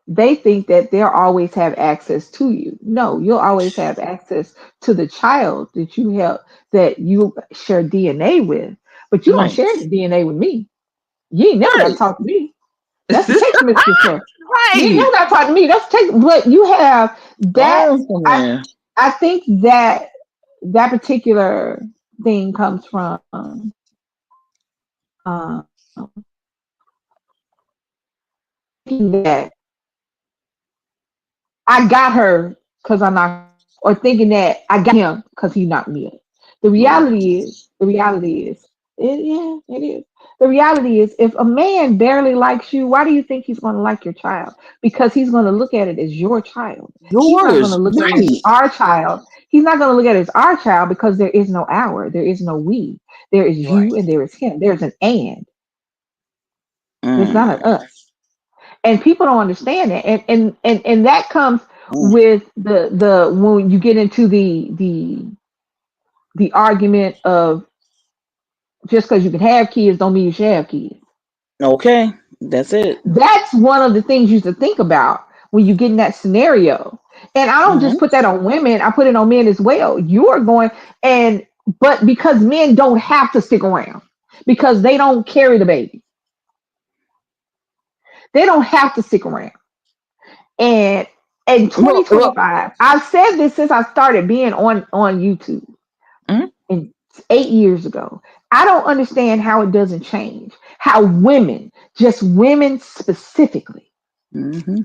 they think that they'll always have access to you. No, you'll always have access to the child that you help, that you share DNA with, but you don't Right. share the DNA with me. You ain't never got to Right. talk to me. That's the text message stuff. You ain't Right. never got to talk to me. That's text. But you have that. Oh I man. I think that that particular thing comes from thinking that I got her because I knocked her up, or thinking that I got him because he knocked me up. Right. The reality is, yeah, it is. The reality is, if a man barely likes you, why do you think he's going to like your child? Because he's going to look at it as your child. He's not going to Yours. look at it as Right. our child. He's not going to look at it as our child because there is no our, there is no we. There is you Right. and there is him. There's an and. There's not Mm. an us. And people don't understand that, and that comes Mm. with the when you get into the argument of just because you can have kids don't mean you should have kids. Okay. That's it. That's one of the things you should think about when you get in that scenario. And I don't just Hmm. put that on women, I put it on men as well. You are going, and but because men don't have to stick around, because they don't carry the baby, they don't have to stick around. And in Well. 2025, I've said this since I started being on YouTube Mm. and 8 years ago. I don't understand how it doesn't change. How women, just women specifically, Hmm.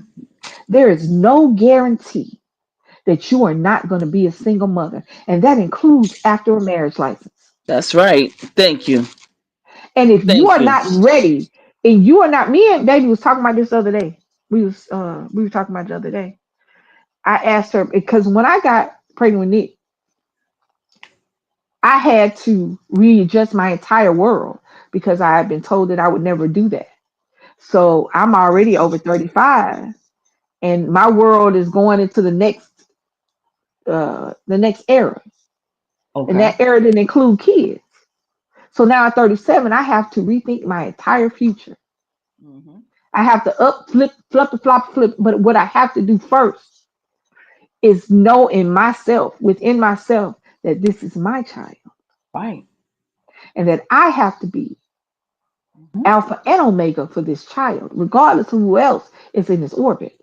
there is no guarantee that you are not going to be a single mother, and that includes after a marriage license. That's right. Thank you. And if you Thank are you. not ready, and you are not, me and baby was talking about this the other day. We were talking about it the other day. I asked her because when I got pregnant with Nick, I had to readjust my entire world because I had been told that I would never do that. So I'm already over 35, and my world is going into the next era. And Okay. that era didn't include kids. So now at 37, I have to rethink my entire future. Hmm. I have to up flip flip flop flip. But what I have to do first is know in myself, within myself, that this is my child Right. and that I have to be Hmm. Alpha and Omega for this child, regardless of who else is in his orbit.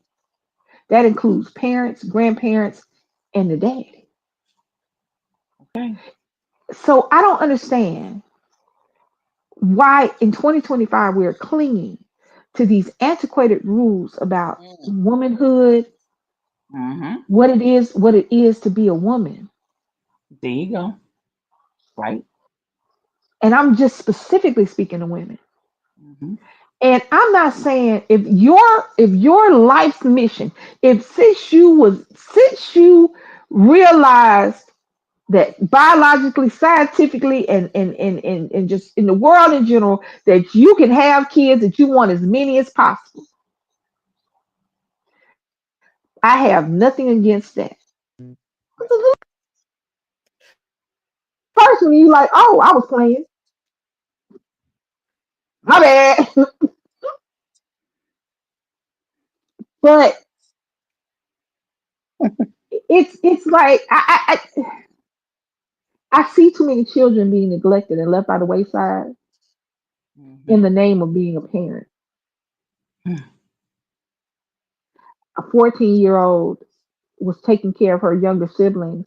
That includes parents, grandparents, and the daddy. Okay. So I don't understand why in 2025 we're clinging to these antiquated rules about womanhood, Hmm. what it is to be a woman. There you go. Right. And I'm just specifically speaking to women. Hmm. And I'm not saying if your life's mission, if since you realized that biologically, scientifically, and just in the world in general, that you can have kids, that you want as many as possible. I have nothing against that. Personally, you like, oh, I was playing. My bad. But It's like I see too many children being neglected and left by the wayside in Mhm. the name of being a parent. A 14-year-old was taking care of her younger siblings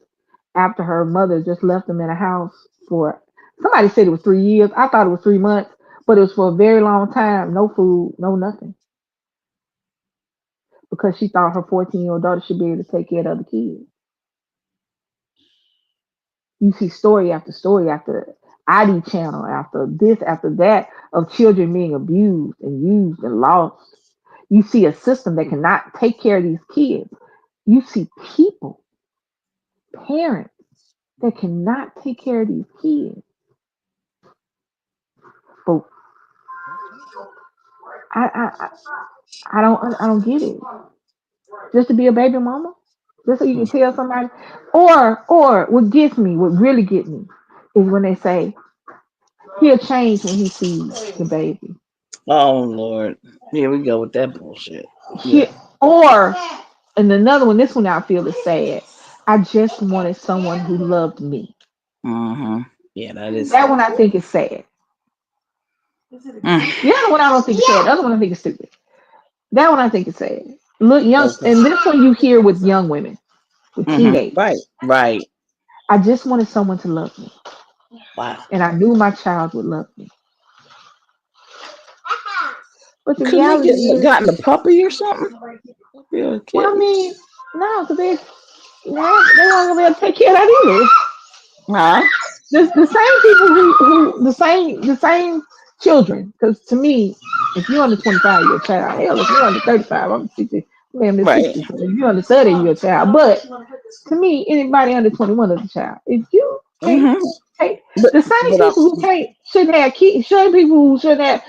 after her mother just left them in a house for, somebody said it was 3 years. I thought it was 3 months, but it was for a very long time. No food, no nothing, because she thought her 14-year-old daughter should be able to take care of the other kids. You see story after story after ID channel after this after that of children being abused and used and lost. You see a system that cannot take care of these kids. You see people, parents that cannot take care of these kids. But I I don't get it. Just to be a baby mama, just so you can tell somebody, or what gets me, what really gets me, is when they say he'll change when he sees the baby. Oh Lord, here we go with that bullshit. He, Yeah. or and another one, this one I feel is sad. I just wanted someone who loved me. Mm-hmm. Yeah, that is That sad. one I think is sad. Mm. The other one I don't think is sad. The other one I think is stupid. That one I think is sad. Look, young, Okay. and this one you hear with young women, with Mm-hmm. teenagers. Right. Right. I just wanted someone to love me, Wow. and I knew my child would love me. But the Couldn't they reality get is, gotten a puppy or something? Yeah, a well, I kitten. mean, no, because they weren't gonna be able to take care of that either. Huh? The same people who the same children. Because to me, if you're under 25, you're a child. Hell, if you're under 35, I'm 60. Man, I'm Right. 60. So if you're under 30, you're a child. But to me, anybody under 21 is a child. If you can't Mm-hmm. take But the same but people who can't shouldn't have kids, same people who shouldn't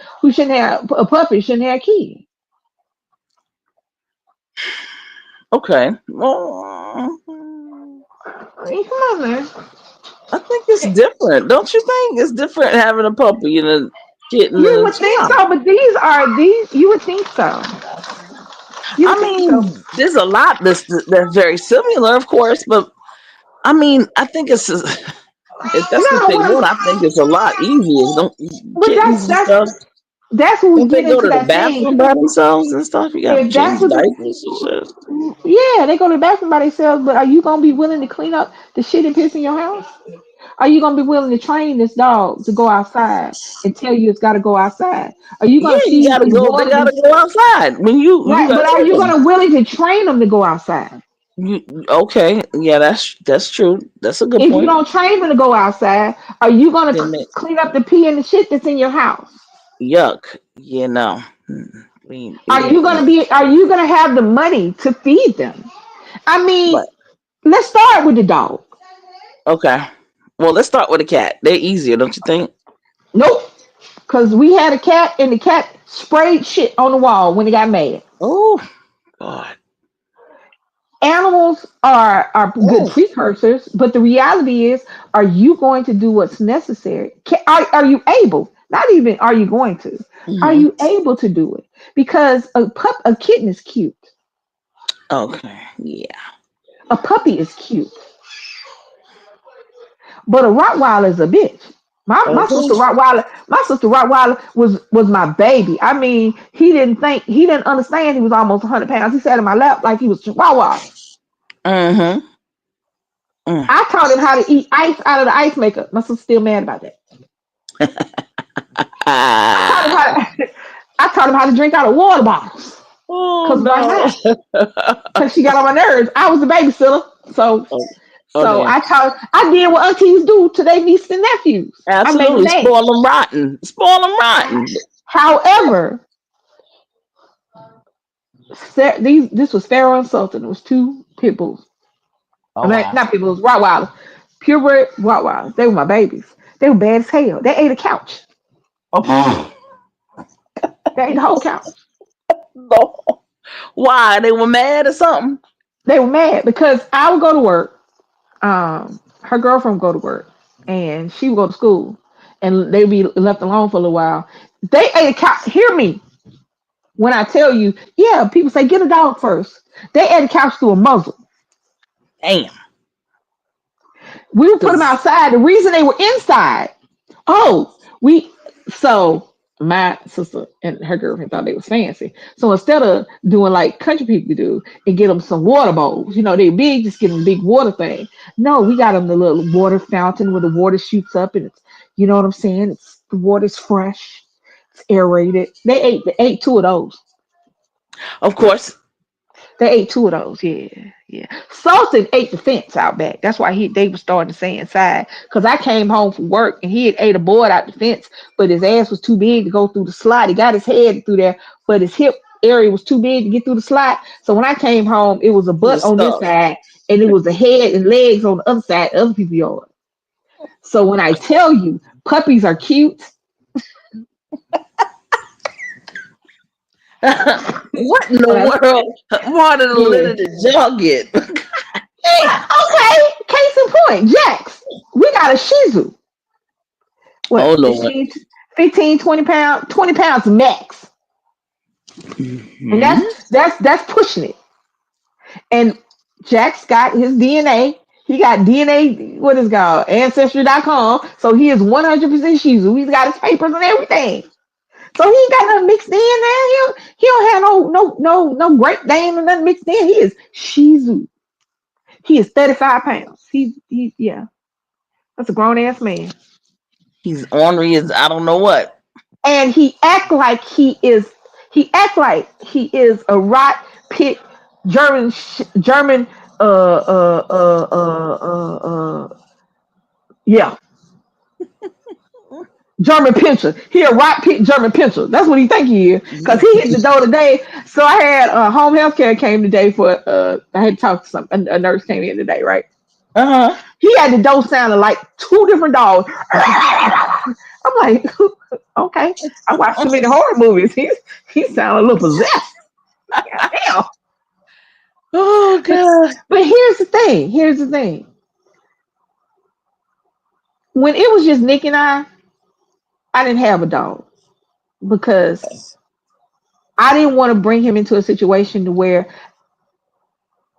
have a puppy shouldn't have kids. okay. Well, I mean, come on, man. I think it's different. Don't you think it's different having a puppy and a kitten You and a would think child? so, but these. You would think so. You would I think so. mean, there's a lot that's very similar, of course, but I mean, I think it's if that's what No, they want, I think it's a lot easier. Don't but kittens and stuff? that's when we Don't they get go into to the that thing. bathroom by themselves and stuff? You got to If change that's what diapers and shit. yeah, they go to the bathroom by themselves, but are you gonna be willing to clean up the shit and piss in your house? Are you gonna be willing to train this dog to go outside and tell you it's gotta go outside? Are you gonna Yeah, you feed gotta and go. They water gotta this? go outside when you Right, got but are you chickens. gonna willing to train them to go outside? Okay, yeah, that's true. That's a good If you point. don't train them to go outside, are you gonna Then clean up the pee and the shit that's in your house? yuck. Yeah, no. Clean Are eating. you gonna No. be? Are you gonna have the money to feed them? I mean, Right. let's start with the dog. Okay. Well, let's start with a cat. They're easier, don't you think? Nope. Because we had a cat and the cat sprayed shit on the wall when it got mad. Oh God. Animals are good Oh. precursors, but the reality is, are you going to do what's necessary? Are you able? Not even are you going to? Are Hmm. you able to do it? Because a kitten is cute. Okay. Yeah. A puppy is cute. But a Rottweiler is a bitch. My sister Okay. Rottweiler was my baby. I mean, he didn't understand he was almost 100 pounds. He sat in my lap like he was Chihuahua. Mm-hmm. Mm. I taught him how to eat ice out of the ice maker. My sister's still mad about that. I taught him Ah. how to I taught him how to drink out of water bottles. Oh Cause why no. not? Cause she got on my nerves. I was the babysitter. So Oh, oh so damn. I did what aunties do to their nieces and nephews. I made them Absolutely. dance. Spoil them rotten. Spoil them rotten. However, this was Pharaoh and Sultan. It was two pit bulls. I Oh mean, wow. not pit bulls, Rottweilers. Purebred Rottweilers. They were my babies. They were bad as hell. They ate a couch. Oh They ate the whole couch. no. Why? They were mad or something? They were mad because I would go to work. Her girlfriend would go to work, and she would go to school, and they'd be left alone for a little while. They ate a couch. Hear me when I tell you. Yeah, people say get a dog first. They ate a couch through a muzzle. Damn. We would put them Cause outside. The reason they were inside, oh, we so my sister and her girlfriend thought they was fancy. So instead of doing like country people do and get them some water bowls, they big, just get them a big water thing. No, we got them the little water fountain where the water shoots up and it's, you know what I'm saying? It's the water's fresh, it's aerated. They ate two of those. of course. They ate two of those. Yeah, yeah. Sultan ate the fence out back. That's why they was starting to stay inside. Cause I came home from work and he had ate a board out the fence, but his ass was too big to go through the slide. He got his head through there, but his hip area was too big to get through the slide. So when I came home, it was a He butt was on this stuck. side and it was the head and legs on the other side, other people's yard. So when I tell you puppies are cute, What in the when I world? What in the yeah. litter did y'all get? Okay, case in point, Jax. We got a Shih Tzu. Oh What, Lord. 20 pounds, 20 pounds max. And Hmm. that's pushing it. And Jack's got his DNA. He got DNA, what is it called? Ancestry.com. So he is 100% Shih Tzu. He's got his papers and everything. So he ain't got nothing mixed in there. He don't have no Great Dane or nothing mixed in. He is Shih Tzu. He is 35 pounds. He yeah. That's a grown ass man. He's ornery as I don't know what. And he act like he is a rot pit German yeah, German pincher. He a rot pit German pincher. That's what he think he is. Cause he hit the door today. So I had home health care came today for I had to talk to a nurse came in today, right? Uh-huh. He had the door sounding like two different dogs. I'm like, okay. I watched too many horror movies. He sounded a little possessed. Damn. Oh But God. but here's the thing. Here's the thing. When it was just Nick and I didn't have a dog because I didn't want to bring him into a situation to where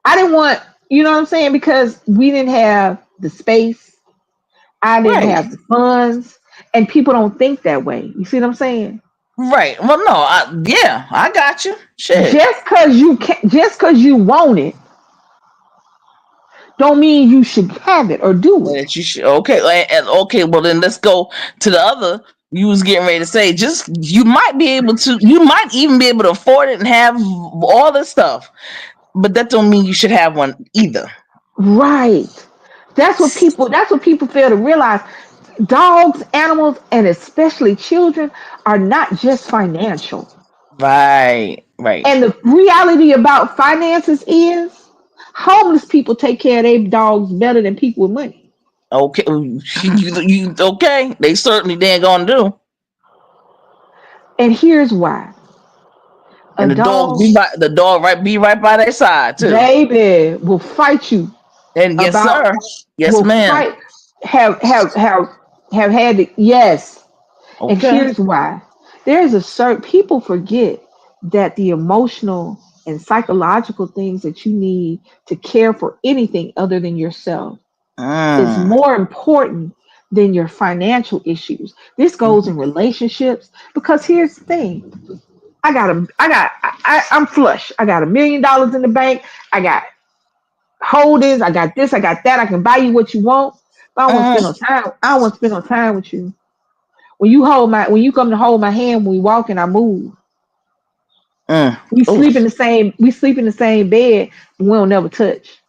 I didn't want, you know what I'm saying? Because we didn't have the space, I didn't Right. have the funds, and people don't think that way. You see what I'm saying? Right. Well, no. Yeah, I got you. Shit. Just cause you want it, don't mean you should have it or do it. That you should. Okay. And okay. Well, then let's go to the other. You was getting ready to say just you might be able to. You might even be able to afford it and have all this stuff, but that don't mean you should have one either. Right. That's what people fail to realize. Dogs, animals, and especially children are not just financial. Right. Right. And the reality about finances is homeless people take care of their dogs better than people with money. Okay. You okay? They certainly didn't gonna do. And here's why. A And the dogs dog, be by the dog right be right by their side too. baby, will fight you And yes, about sir. Yes, will ma'am. fight have had the yes. And Okay. here's why. There's a certain people forget that the emotional and psychological things that you need to care for anything other than yourself is Mm. more important than your financial issues. This goes Mhm. in relationships because here's the thing. I'm flush. I got $1 million in the bank. I got holdings. I got this. I got that. I can buy you what you want. But I don't want to spend no Mm. time. I don't want to spend no time with you. When you come to hold my hand when we walk and I move, Mm. we Oof. sleep in the same bed, but we don't never touch.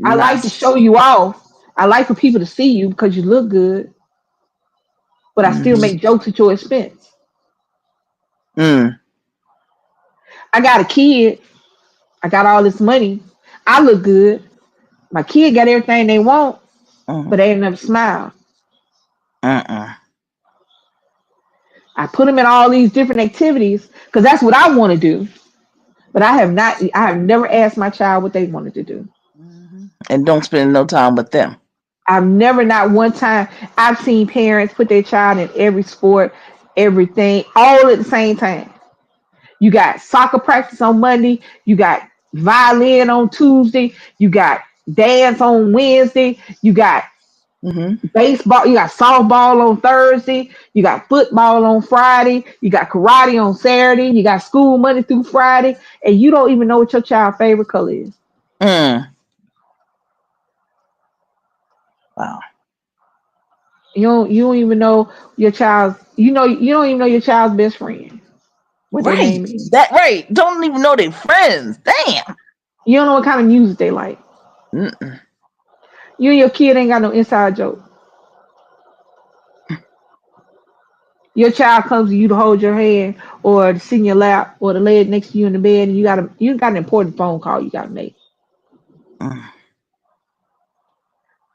I like to show Nice. you off. I like for people to see you because you look good, but I still Mhm. make jokes at your expense. Mm. I got a kid. I got all this money. I look good. My kid got everything they want, but Mhm. they ain't never smile. Mm-mm. I put them in all these different activities because that's what I want to do. But I have not. I have never asked my child what they wanted to do. Mhm. And don't spend no time with them. I've never, not one time, I've seen parents put their child in every sport, everything, all at the same time. You got soccer practice on Monday. You got violin on Tuesday, you got dance on Wednesday, you got Mm-hmm. baseball, you got softball on Thursday, you got football on Friday, you got karate on Saturday, you got school Monday through Friday, and you don't even know what your child's favorite color is. Mm. Wow. You don't even know your child's you don't even know your child's best friend, what their Right. name is. That right. Don't even know they friends. Damn. You don't know what kind of music they like. Mm-mm. You and your kid ain't got no inside joke. Your child comes to you to hold your hand or to sit in your lap or to lay it next to you in the bed and you got an important phone call you gotta make. Mm.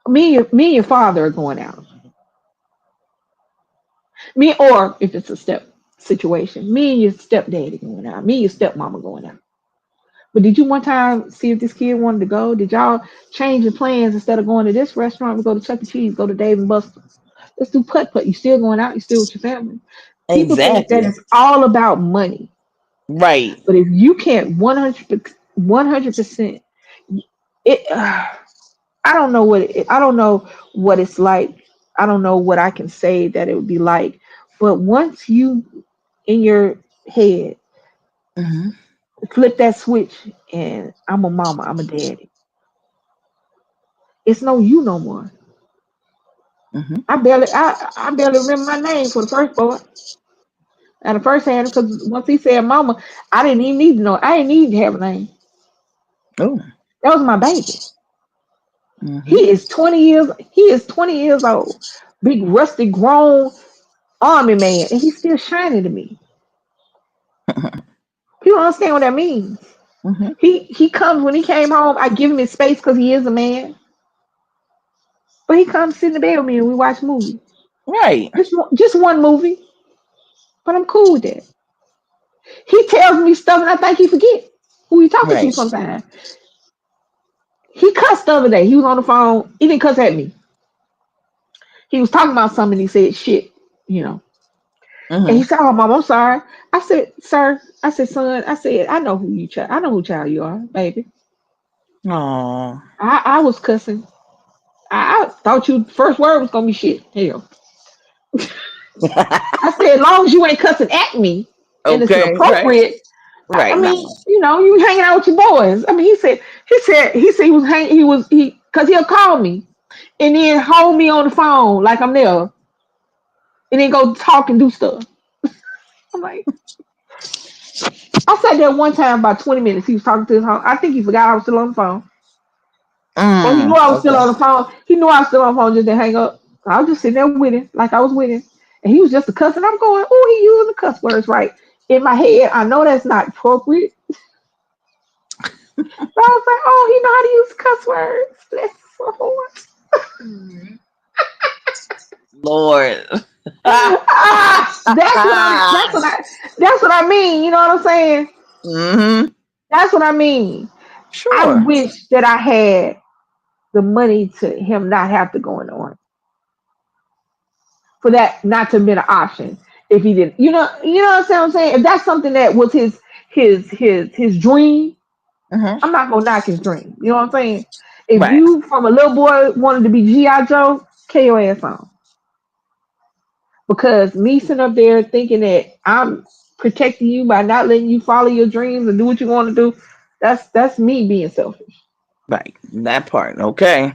Me and your father are going out. Me or if it's a step situation, me and your stepdaddy going out. Me and your stepmama going out. But did you one time see if this kid wanted to go? Did y'all change your plans instead of going to this restaurant? We go to Chuck E. Cheese, go to Dave and Buster's. Let's do putt putt. You still going out? You still with your family? People think that Exactly. it's all about money. Right. But if you can't 100%, it I don't know I don't know what it's like. I don't know what I can say that it would be like. But once you in your head Mm-hmm. flip that switch and I'm a mama, I'm a daddy. It's no you no more. Mm-hmm. I barely remember my name for the first boy. And the first hand because once he said mama, I didn't even need to know. I didn't need to have a name. Oh. That was my baby. Mm-hmm. He is 20 years old. Big rusty grown army man. And he's still shining to me. You don't understand what that means. Mm-hmm. He comes when he came home, I give him his space because he is a man. But he comes sit in the bed with me and we watch movies. Right. Just one movie. But I'm cool with that. He tells me stuff and I think he forget who he talking to Right. sometimes. He cussed the other day. He was on the phone. He didn't cuss at me. He was talking about something and he said shit, you know. And he Mm-hmm. said, "Oh, mom, I'm sorry." I said, "Sir," I said, "Son," I said, I know who child you are, baby." Oh. I was cussing. I thought you first word was gonna be shit. Hell, I said, as long as you ain't cussing at me and it's Okay. Right. inappropriate. I Right. mean, No. you hanging out with your boys. I mean, he said he was hanging. Because he'll call me and then hold me on the phone like I'm there, and then go talk and do stuff. I'm like, I sat there one time about 20 minutes. He was talking to his home. I think he forgot I was still on the phone. Or he knew I was still Okay. on the phone. He knew I was still on the phone, just didn't hang up. I was just sitting there with him, like I was with him. And he was just a cussing. I'm going, oh, he using the cuss words right. In my head, I know that's not appropriate. But I was like, oh, he know how to use cuss words. That's Lord. that's what I mean. You know what I'm saying? Mm-hmm. That's what I mean. I Sure. wish that I had the money to him not have to go in the army. For that not to have been an option if he didn't. What I'm saying? If that's something that was his dream, Mm-hmm. I'm not gonna knock his dream. You know what I'm saying? If Right. you from a little boy wanted to be G.I. Joe, kill your ass on. Because me sitting up there thinking that I'm protecting you by not letting you follow your dreams and do what you want to do, that's me being selfish. Right. That part. Okay.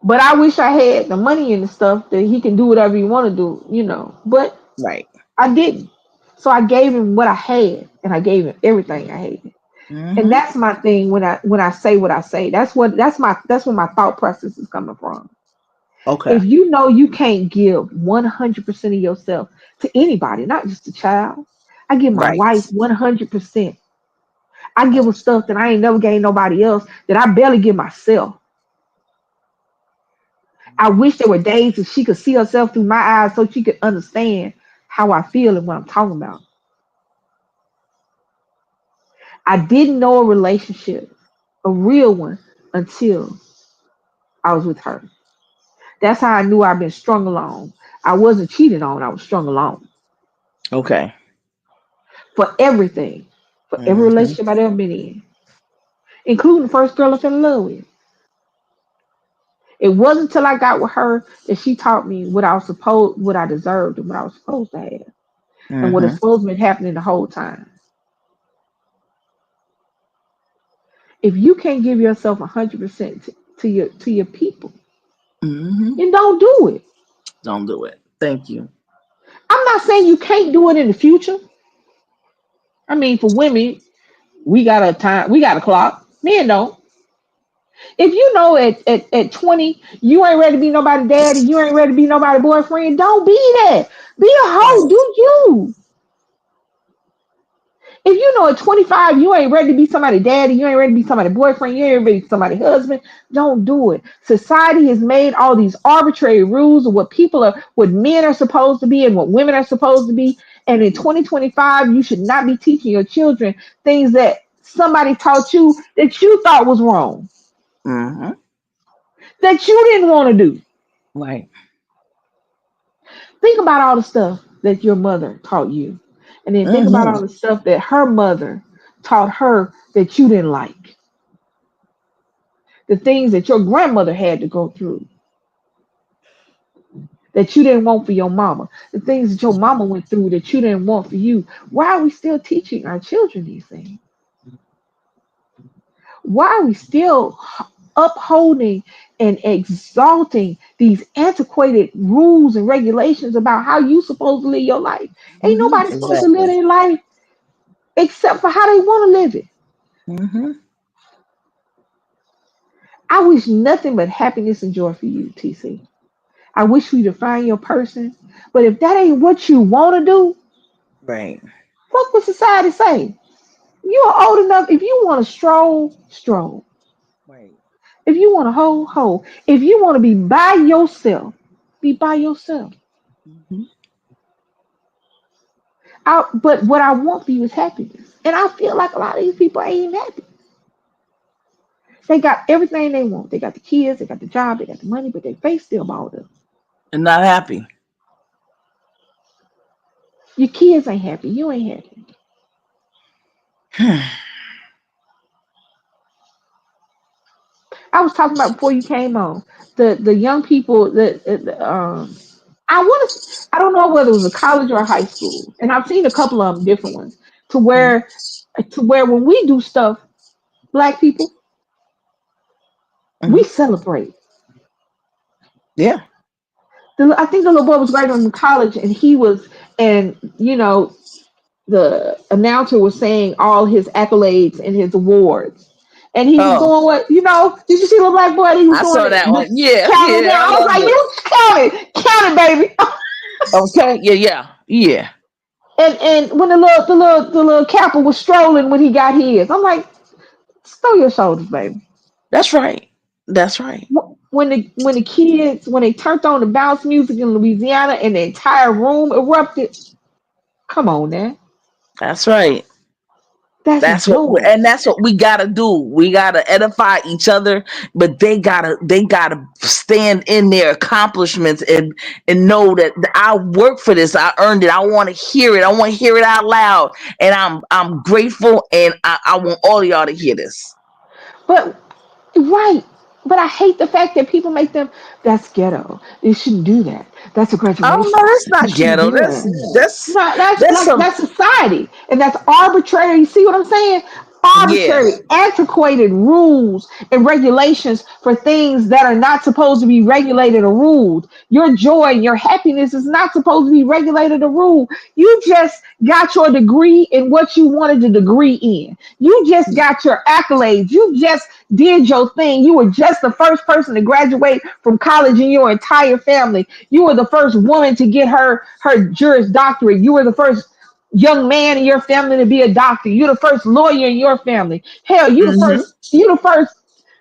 But I wish I had the money and the stuff that he can do whatever he want to do. But Right. I didn't. So I gave him what I had, and I gave him everything I had. And Mm-hmm. that's my thing when I say what I say. That's where my thought process is coming from. Okay. If you know you can't give 100% of yourself to anybody, not just a child, I give my Right. wife 100%. I give her stuff that I ain't never gave nobody else that I barely give myself. I wish there were days that she could see herself through my eyes so she could understand how I feel and what I'm talking about. I didn't know a relationship, a real one, until I was with her. That's how I knew I've been strung along. I wasn't cheated on, I was strung along Okay. for everything, for every Mm-hmm. relationship I've ever been in. including the first girl I fell in love with. It wasn't until I got with her that she taught me what I deserved, and what I was supposed to have, and what is Mm-hmm. supposed to be happening the whole time. If you can't give yourself 100% to your people, Mm-hmm. then don't do it. Don't do it. Thank you. I'm not saying you can't do it in the future. I mean, for women, we got a clock. Men don't. If you know at 20 you ain't ready to be nobody daddy, you ain't ready to be nobody boyfriend, don't be that. Be a hoe, Right. do you. If you know at 25 you ain't ready to be somebody daddy, you ain't ready to be somebody boyfriend, you ain't ready to be somebody husband, don't do it. Society has made all these arbitrary rules of what men are supposed to be and what women are supposed to be. And in 2025, you should not be teaching your children things that somebody taught you that you thought was wrong, Mm-hmm. that you didn't want to do. Right. Think about all the stuff that your mother taught you. And then think about Mm-hmm. all the stuff that her mother taught her that you didn't like. The things that your grandmother had to go through that you didn't want for your mama. The things that your mama went through that you didn't want for you. Why are we still teaching our children these things? Why are we still upholding and exalting these antiquated rules and regulations about how you supposed to live your life? Ain't Mm-hmm. nobody supposed to live Exactly. their life except for how they want to live it. Mm-hmm. I wish nothing but happiness and joy for you, TC. I wish we define your person. But if that ain't what you want to do, Right. what would society say? You're old enough. If you want to stroll, stroll. Right. If you want to hold, hold. If you want to be by yourself, be by yourself. Mm-hmm. But what I want for you is happiness. And I feel like a lot of these people ain't even happy. They got everything they want. They got the kids, they got the job, they got the money, but their face still balled up. And not happy. Your kids ain't happy. You ain't happy. I was talking about before you came on the young people that I want to. I don't know whether it was a college or a high school, and I've seen a couple of them different ones to where when we do stuff, black people, we Mm-hmm. celebrate. Yeah. I think the little boy was graduating from college, and he was, and the announcer was saying all his accolades and his awards. And he was Oh, doing what, did you see the black boy? He was I doing saw it, that one. Yeah, counting yeah, down. I I was loved like, it. you count it, baby. Okay, yeah, yeah, yeah. And when the little capper was strolling when he got his, I'm like, throw your shoulders, baby. That's right. That's right. When the kids when they turned on the bounce music in Louisiana and the entire room erupted, come on now, That's right. that's joy. That's what we gotta do. We gotta edify each other, but they gotta stand in their accomplishments and know that I work for this. I earned it. I want to hear it. I want to hear it out loud, and I'm grateful, and I want all of y'all to hear this. But right. But I hate the fact that people make them, that's ghetto. You shouldn't do that. That's a Oh graduation. no, that's You not shouldn't ghetto. do That's that. that's No, that's that's like some that's society. And that's arbitrary. You see what I'm saying? yeah. Arbitrary, antiquated rules and regulations for things that are not supposed to be regulated or ruled. Your joy and your happiness is not supposed to be regulated or ruled. You just got your degree in what you wanted the degree in. You just got your accolades. You just did your thing. You were just the first person to graduate from college in your entire family. You were the first woman to get her Juris Doctorate. You were the first young man in your family to be a doctor. You're the first lawyer in your family. Hell, Mm-hmm. you the first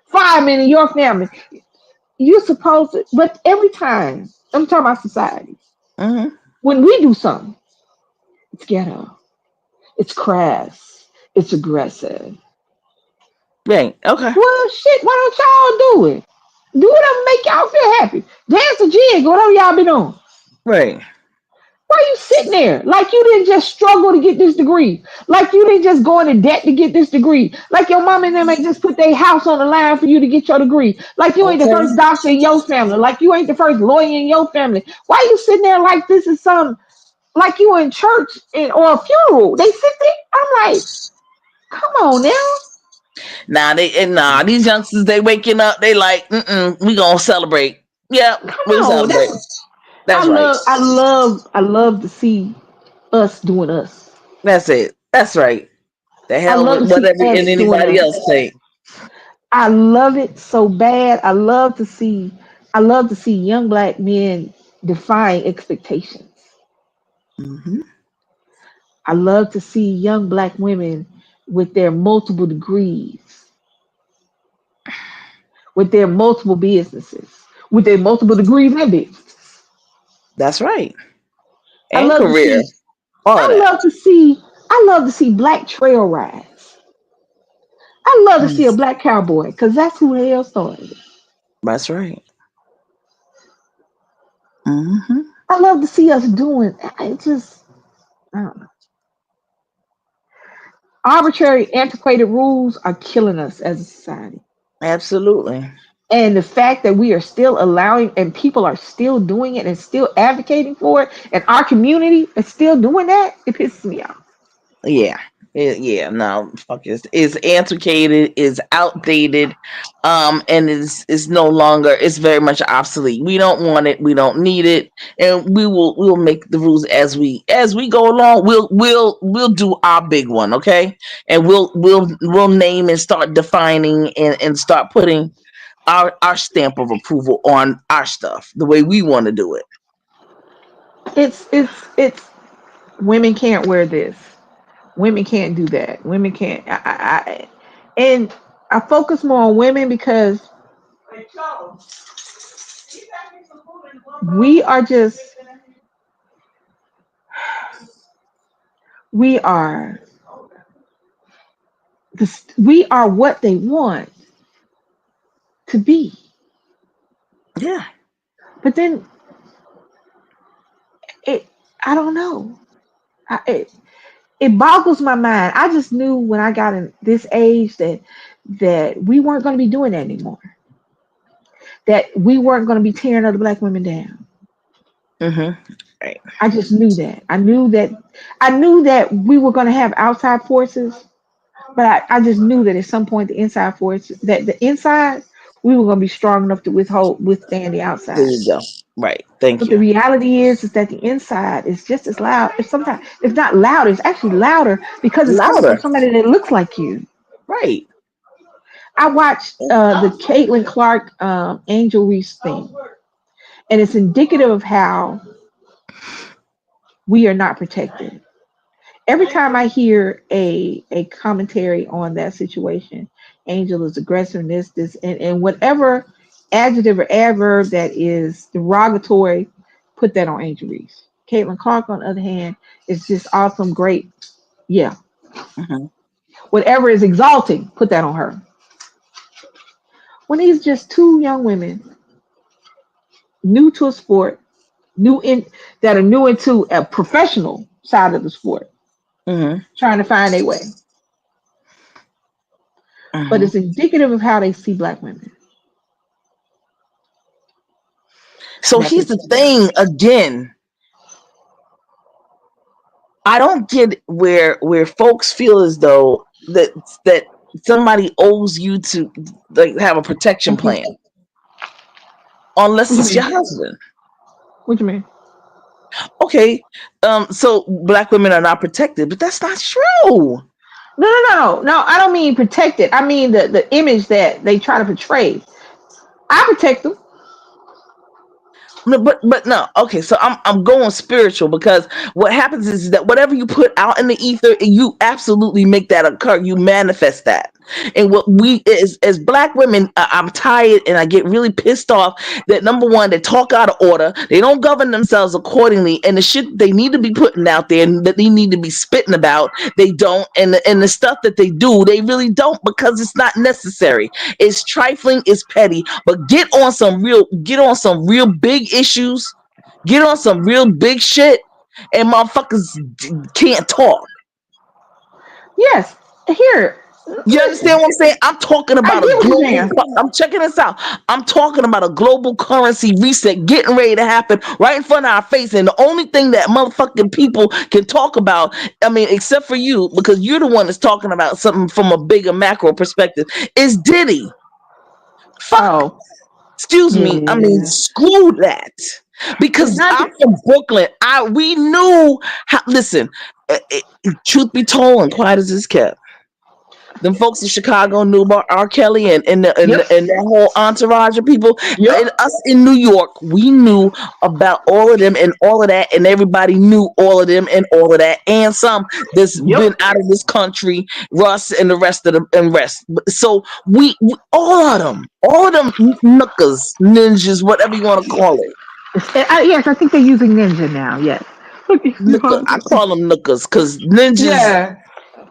fireman in your family. You're supposed to, but every time I'm talking about society, Mm-hmm. when we do something, it's ghetto, it's crass, it's aggressive. Right. Okay. Well, shit, why don't y'all do it? Do whatever make y'all feel happy. Dance a jig, whatever y'all be doing. Right. Why you sitting there? Like you didn't just struggle to get this degree. Like you didn't just go into debt to get this degree. Like your mom and them ain't just put their house on the line for you to get your degree. Like you ain't the Okay. first doctor in your family. Like you ain't the first lawyer in your family. Why you sitting there like this is some like you in church or a funeral? They sit there. I'm like, come on now. Nah, these youngsters, they waking up, they like, we gonna celebrate. Yep, Come we on. celebrate. That's right. I love to see us doing us. That's it. That's right. The I hell love with to see whatever and us doing anybody else us. think. I love it so bad. I love to see young black men defying expectations. Hmm. I love to see young black women with their multiple degrees, with their multiple businesses, with their multiple degrees and business. That's right. I And love to career. see All of I that. love to see I love to see black trail rides. I love to see a Mm. black cowboy because that's who the hell started it. That's right. Hmm. I love to see us doing it just I don't know. Arbitrary, antiquated rules are killing us as a society. Absolutely. And the fact that we are still allowing and people are still doing it and still advocating for it, and our community is still doing that, it pisses me off. Yeah. Yeah, no, fuck it. It's antiquated, it's outdated, and is no longer. It's very much obsolete. We don't want it. We don't need it, and we will make the rules as we go along. We'll do our big one, okay? And we'll name and start defining and start putting our stamp of approval on our stuff the way we want to do it. It's women can't wear this. Women can't do that. Women can't. And I focus more on women because we are just we are we are what they want to be. Yeah. But then it I don't know. It it boggles my mind. I just knew when I got in this age that we weren't going to be doing that anymore. That we weren't going to be tearing other black women down. Hmm. Right. I just knew that. I knew that we were going to have outside forces, but I just knew that at some point the inside forces that the inside we were going to be strong enough to withstand the There outside. you go. Right. Thank But the you. reality is that the inside is just as loud. If sometimes it's not louder, it's actually louder because it's coming from Louder. somebody that looks like you. Right. I watched the Caitlin Clark Angel Reese thing, and it's indicative of how we are not protected. Every time I hear a commentary on that situation, Angel is aggressive, this, and whatever adjective or adverb that is derogatory, put that on Angel Reese. Caitlin Clark, on the other hand, is just awesome, great. Yeah. Hmm. Whatever is exalting, put that on her. When these just two young women new to a sport, new in that are new into a professional side of the sport, Hmm. trying to find their way. But Hmm. it's indicative of how they see black women. So And that here's the pisses me off. thing again. I don't get where folks feel as though that somebody owes you to like have a protection Thank you. plan unless What you it's your mean? husband. What you mean? Okay, so black women are not protected, but that's not true. No, no, no, no. I don't mean protected. I mean the image that they try to portray. I protect them. No, but no. Okay, so I'm going spiritual because what happens is that whatever you put out in the ether, you absolutely make that occur. You manifest that. And what we as black women, I'm tired and I get really pissed off that number one, they talk out of order, they don't govern themselves accordingly, and the shit they need to be putting out there and that they need to be spitting about, they don't, and the stuff that they do, they really don't because it's not necessary. It's trifling, it's petty, but get on some real big issues, get on some real big shit. and motherfuckers can't talk. Yes. Here, You listen. understand what I'm saying? I'm talking I about a get what you're global. saying. I'm checking this out. I'm talking about a global currency reset getting ready to happen right in front of our face. And the only thing that motherfucking people can talk about, I mean, except for you, because you're the one that's talking about something from a bigger macro perspective, is Diddy. Fuck. Oh, Excuse me. I mean, yeah. screw that. Because Not I'm that, from Brooklyn. We knew how. Listen, truth be told, and quiet as it's kept, them folks in Chicago knew about R. Kelly yep. and that whole entourage of people. Yep. And us in New York, we knew about all of them and all of that, and everybody knew all of them and all of that, and some that's been Yep. out of this country, Russ and the rest of the and rest. So we all of them nookers, ninjas, whatever you want to call it. Yes, I think they're using Ninja now. Yes. Nooker, I call them nookers because ninjas. Yeah.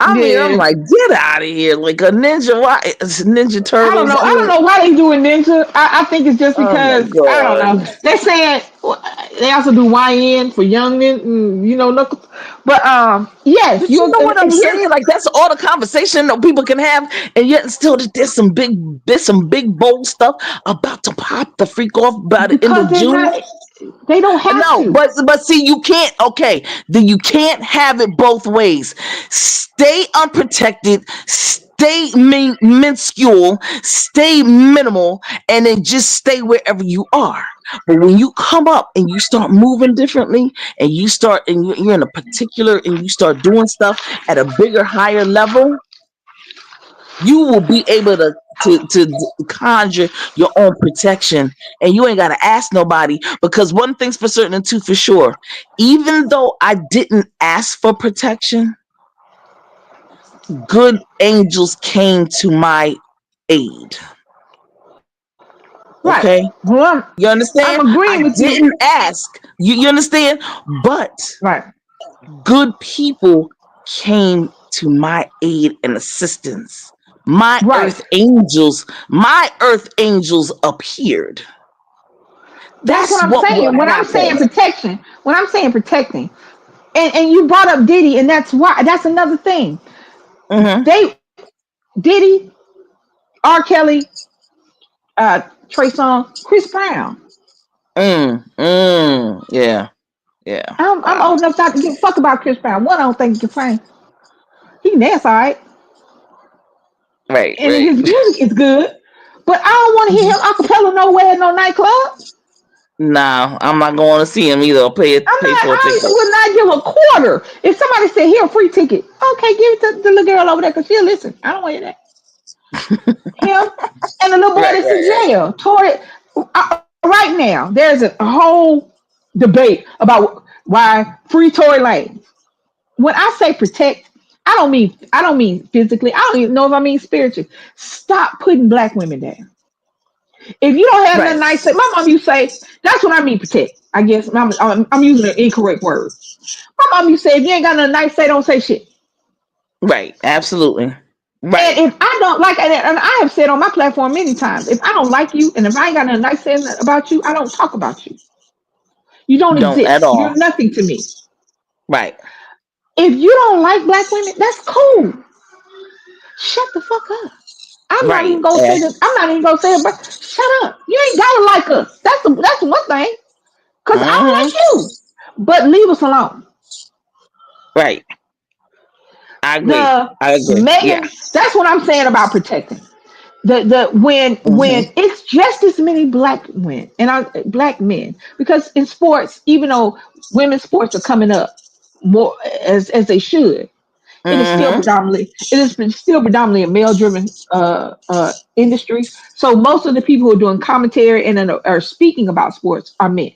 I mean, I'm Yeah. like, get out of here, like a ninja. Why? Ninja I don't Turtles. know. I I don't mean, know why they doing Ninja. I think it's just oh my because I don't know. god. They're saying they also do YN for young men, knuckles. But yes, But you you know and, what I'm and here. saying? Like that's all the conversation that people can have, and yet still there's some big bold stuff about to pop the freak off by the end Because of they're June. not. They don't have No, to. but see, you can't. Okay, then you can't have it both ways. Stay unprotected. Stay minuscule. Stay minimal, and then just stay wherever you are. But when you come up and you start moving differently, and you start and you're in a particular, and you start doing stuff at a bigger, higher level, you will be able to conjure your own protection, and you ain't got to ask nobody, because one thing's for certain and two for sure, even though I didn't ask for protection, good angels came to my aid. Right. Okay, Well, you I'm understand? agreeing I with you. didn't ask. You understand? But Right. good people came to my aid and assistance. Right. My earth angels appeared. That's what That's I'm what saying. When I'm saying happened. protection, when I'm saying protecting, and you brought up Diddy, and that's another thing. Hmm. They Diddy, R. Kelly, Trey Songz, Chris Brown. Yeah. Yeah. I'm Wow. old enough not to give a fuck about Chris Brown. One, I don't think he can sing. He can dance all right, Right. and Right. his music is good. But I don't want to hear him a cappella nowhere in no nightclub. No, I'm not going to see him either. Or pay for a I ticket. would not give a quarter. If somebody said, here, a free ticket, okay, give it to the little girl over there because she'll listen. I don't want to hear that. Him and the little boy Right. that's in Right. jail. Tory, right now, there's a whole debate about why free Tory Lane. When I say protect, I don't mean physically. I don't even know if I mean spiritually. Stop putting black women down. If you don't have Right. nothing nice to say, my mom used to say, that's what I mean protect. I guess I'm using an incorrect word. My mom used to say, if you ain't got nothing nice to say, don't say shit. Right. Absolutely. And Right. if I don't like it, and I have said on my platform many times, if I don't like you and if I ain't got nothing nice saying about you, I don't talk about you. You don't Don't at exist. You're all. nothing to me. Right. If you don't like black women, that's cool. Shut the fuck up. I'm not Right. even gonna say that. I'm not even gonna say it, but shut up. You ain't gotta like us. That's one thing. Cause I don't Hmm. like you. But leave us alone. Right. I agree. The I agree. Yeah. Megan, that's what I'm saying about protecting. The when Hmm. it's just as many black women and black men, because in sports, even though women's sports are coming up more as they should, Hmm. it is still predominantly a male driven industry. So most of the people who are doing commentary and are speaking about sports are men.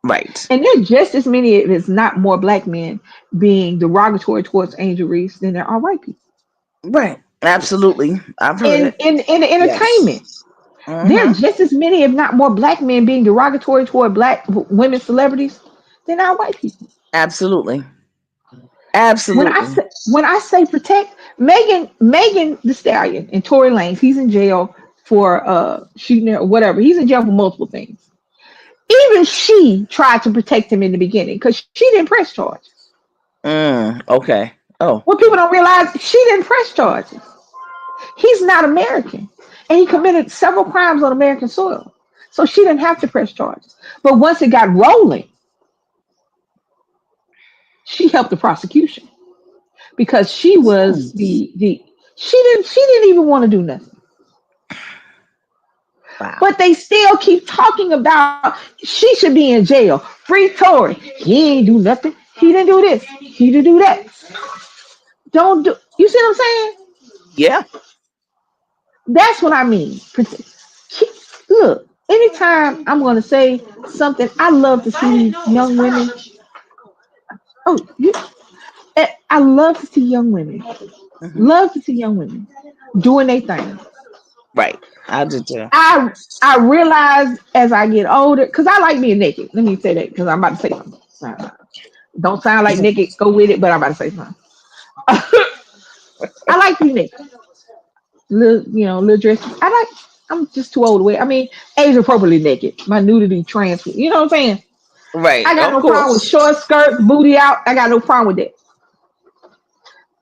Right. And there are just as many, if it's not more, black men being derogatory towards Angel Reese than there are white people. Right. Absolutely. I've heard In it. in the Yes. entertainment, there are Hmm. just as many, if not more, black men being derogatory toward black women celebrities than are white people. Absolutely. When I Absolutely. say when I say protect, Megan the Stallion and Tory Lanez, he's in jail for shooting or whatever. He's in jail for multiple things. Even she tried to protect him in the beginning because she didn't press charges. Okay. Oh. What people don't realize, she didn't press charges. He's not American, and he committed several crimes on American soil, so she didn't have to press charges. But once it got rolling, she helped the prosecution because she Hmm. was the she didn't even want to do nothing. Wow. But they still keep talking about she should be in jail. Free Tory. He ain't do nothing. He didn't do this. He didn't do that. Don't do. You see what I'm saying? Yeah. That's what I mean. Look, anytime I'm going to say something, I love to see young women. Oh, I love to see young women. Hmm. Love to see young women doing their thing. Right. I do too. I I realize as I get older, because I like being naked. Let me say that because I'm about to say something. Don't sound like naked. Go with it, but I'm about to say something. I like being naked. Little dress. I like. I'm just too old to wear. I mean, age appropriately naked. My nudity transfer. You know what I'm saying? Right. I got Of no problem with course. short skirts, booty out. I got no problem with that.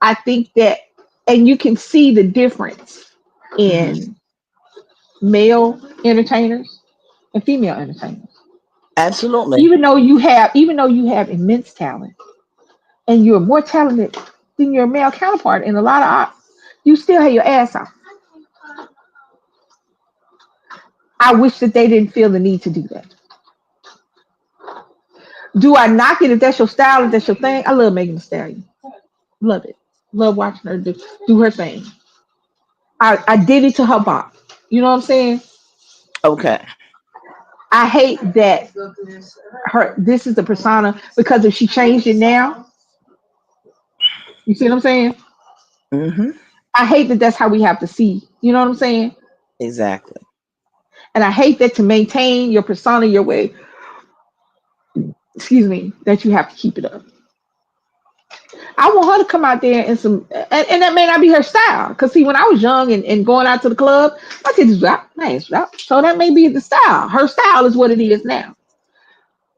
I think that, and you can see the difference Hmm. in male entertainers and female entertainers. Absolutely. Even though you have immense talent and you're more talented than your male counterpart in a lot of art, you still have your ass off. I wish that they didn't feel the need to do that. Do I knock it if that's your style, if that's your thing? I love Megan Thee Stallion. Love it. Love watching her do her thing. I did it to her bop. You know what I'm saying? Okay. I hate that her this is the persona because if she changed it now, you see what I'm saying? Hmm. I hate that that's how we have to see. You know what I'm saying? Exactly. And I hate that to maintain your persona your way, excuse me, that you have to keep it up. I want her to come out there and and that may not be her style. Cause see, when I was young and going out to the club, my titties was out, my ass was out. So that may be the style. Her style is what it is now.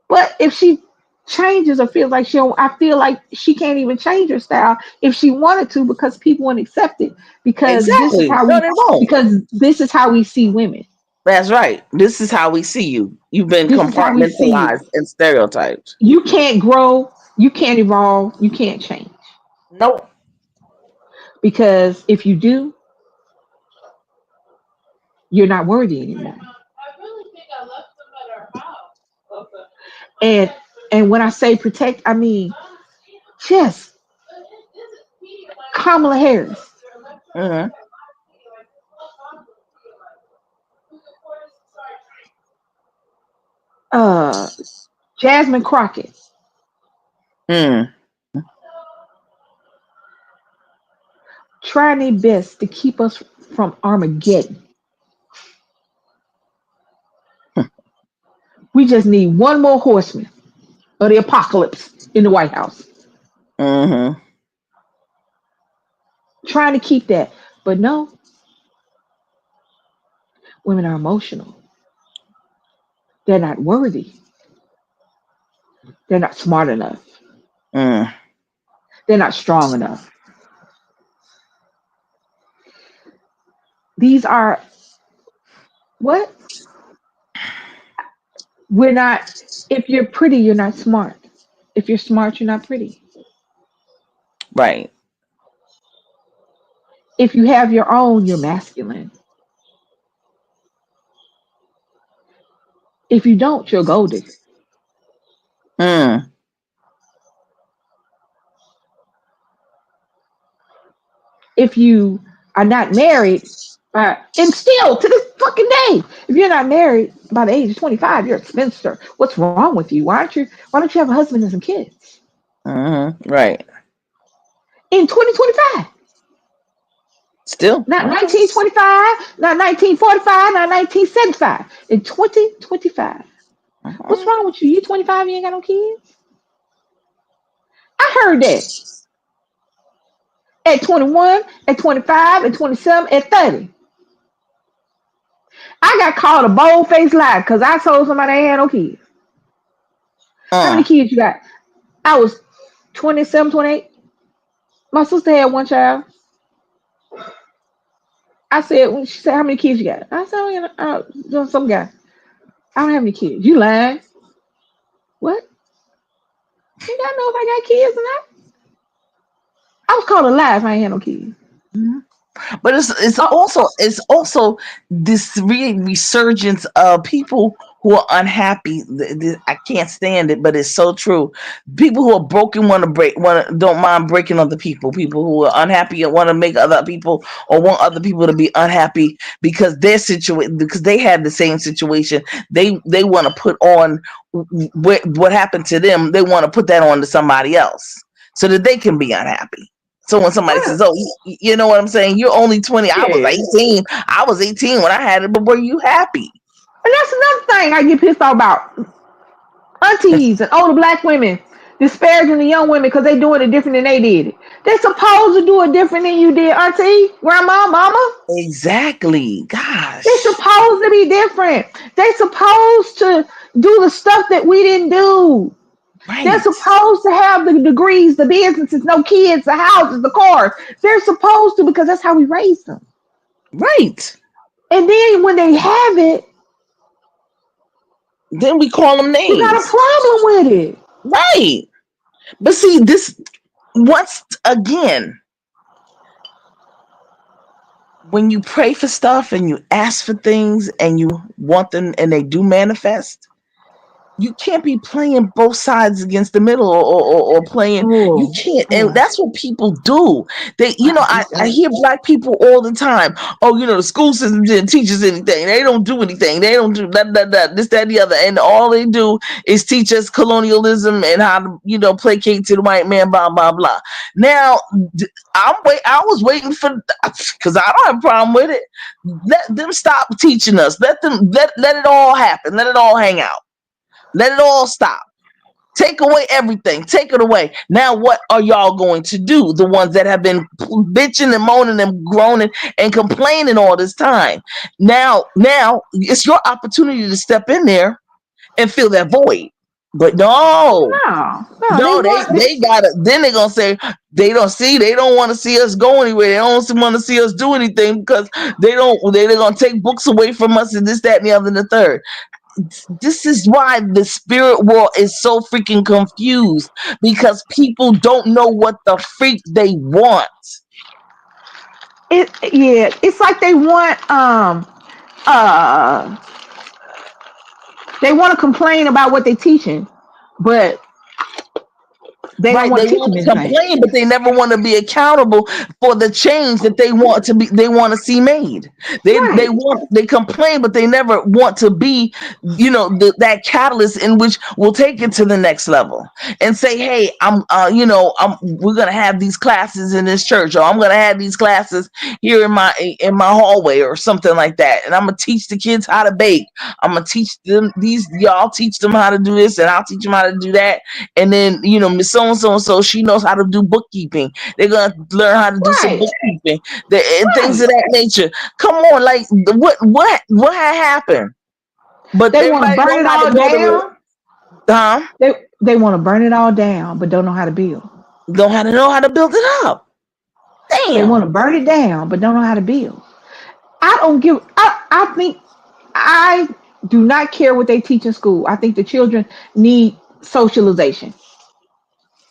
But if she changes or feels like I feel like she can't even change her style if she wanted to because people won't accept it because Exactly. No, they won't. this is how we see women. That's right. This is how we see you. You've been This is how we see you. compartmentalized and stereotyped. You can't grow, you can't evolve, you can't change. Nope. Because if you do, you're not worthy anymore. And and when I say protect, I mean just Kamala Harris, Hmm. uh, Jasmine Crockett, Mm. trying their best to keep us from Armageddon. We just need one more horseman of the apocalypse in the White House, Hmm. trying to keep that. But no, women are emotional. They're not worthy. They're not smart enough. Mm. They're not strong enough. These are what? We're not, if you're pretty, you're not smart. If you're smart, you're not pretty. Right. If you have your own, you're masculine. If you don't, you're gold digger. Mm. If you are not married, and still to this fucking day, if you're not married by the age of 25, you're a spinster. What's wrong with you? Why don't you have a husband and some kids Right. in 2025? Still. Not Okay. 1925, not 1945, not 1975. In 2025. What's Mhm. wrong with you? You 25, you ain't got no kids? I heard that at 21, at 25, at 27, at 30. I got called a bold faced lie because I told somebody I ain't had no kids. How many Uh, kids you got? I was 27, 28. My sister had one child. I said, when she said, how many kids you got? I said, oh, some guy. I don't have any kids. You lying. What? You gotta know if I got kids or not. I was called a lie if I ain't had no kids. mhm. But Oh, it's also this resurgence of people who are unhappy. I can't stand it, but it's so true. People who are broken don't mind breaking other people. People who are unhappy and want to make other people or want other people to be unhappy because their situation because they had the same situation. They want to put on what happened to them. They want to put that on to somebody else so that they can be unhappy. So when somebody what? says, "Oh, you know what I'm saying? You're only 20. I was Yeah. 18. I was 18 when I had it, but were you happy?" And that's another thing I get pissed off about. Aunties and older black women disparaging the young women because they doing it different than they did it. They supposed to do it different than you did, auntie, grandma, mama. Exactly. They Gosh. supposed to be different. They supposed to do the stuff that we didn't do. They're Right. supposed to have the degrees, the businesses, no kids, the houses, the cars. They're supposed to because that's how we raised them. Right. And then when they have it, Then we call them you got a names. problem with it. Right. But see, this once again, when you pray for stuff and you ask for things and you want them and they do manifest, you can't be playing both sides against the middle or playing you Oh, can't, and oh, that's what people do. They, it's I that. hear black people all the time. Oh, the school system didn't teach us anything, they don't do anything, they don't do that, this, that, and the other, and all they do is teach us colonialism and how to placate to the white man, blah blah blah. Now I was waiting for, because I don't have a problem with it. Let them stop teaching us, let it all happen, let it all hang out, let it all stop. Take away everything. Take it away. Now, what are y'all going to do? The ones that have been bitching and moaning and groaning and complaining all this time. Now it's your opportunity to step in there and fill that void. But no, No, no, they no, want they, they gotta. Then they're gonna say they don't see. They don't want to see us go anywhere. They don't want to see us do anything because they don't. They're gonna take books away from us and this, that, and the other, and the third. This is why the spirit world is so freaking confused, because people don't know what the freak they want. it. Yeah, it's like uh they want to complain about what they're teaching, but they don't Right, want they to teach want them to anything. complain, but they never want to be accountable for the change that they want to be. They want to see made. Right, They complain, but they never want to be, that catalyst in which will take it to the next level and say, "Hey, we're gonna have these classes in this church, or I'm gonna have these classes here in my hallway, or something like that, and I'm gonna teach the kids how to bake. I'm gonna teach them these. Y'all teach them how to do this, and I'll teach them how to do that." And then, Miss So and so and so, she knows how to do bookkeeping. They're gonna learn how to do some right, bookkeeping, and things right. of that nature. Come on, like what had happened? But They want to everybody burn know it how to all build down. huh? They want to burn it all down, but don't know how to build. Don't how to know how to build it up. They Damn. want to burn it down, but don't know how to build. I don't give. I think I do not care what they teach in school. I think the children need socialization.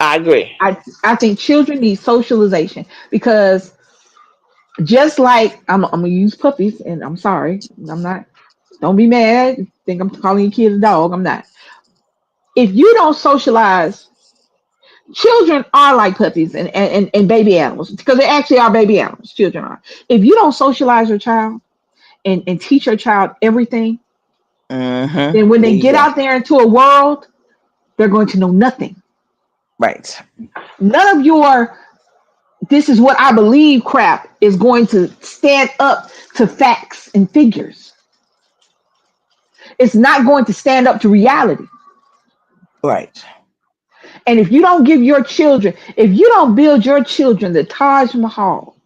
I agree. I think children need socialization because just like I'm gonna use puppies, and I'm sorry, I'm not. Don't be mad. Think I'm calling your kid a dog. I'm not. If you don't socialize, children are like puppies and baby animals because they actually are baby animals. Children are. If you don't socialize your child and teach your child everything, Mm-hmm. then when There they you get go. out there into a world, they're going to know nothing. Right. None of your this is what I believe crap is going to stand up to facts and figures. It's not going to stand up to reality. Right. And if you don't give your children, if you don't build your children the Taj Mahal,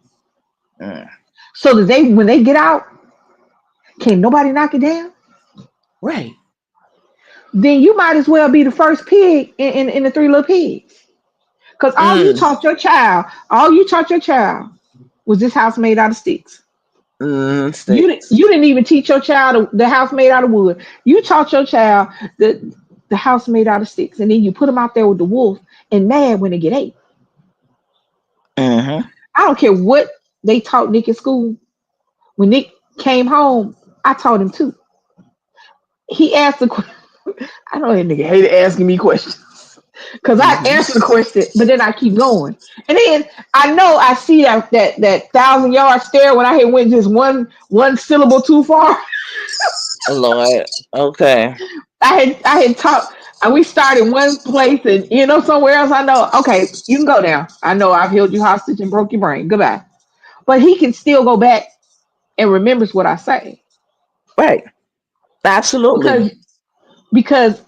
Mm. so that when they get out, Can nobody knock it down? Right. Then you might as well be the first pig in the three little pigs. Because Mm. all you taught your child was this house made out of sticks. Sticks. You didn't even teach your child the house made out of wood. You taught your child the house made out of sticks, and then you put them out there with the wolf and mad when they get ate. Mm-hmm. I don't care what they taught Nick in school. When Nick came home, I taught him too. He asked the question. I know that nigga hated asking me questions. Cause I answer the Mm-hmm. question, but then I keep going. And then I know I see that 1,000 yard stare when I had went just one syllable too far. Lord. Okay. I had talked and we started one place and somewhere else I know, okay, you can go now. I know I've held you hostage and broke your brain. Goodbye. But he can still go back and remembers what I say. Right. Absolutely. Because because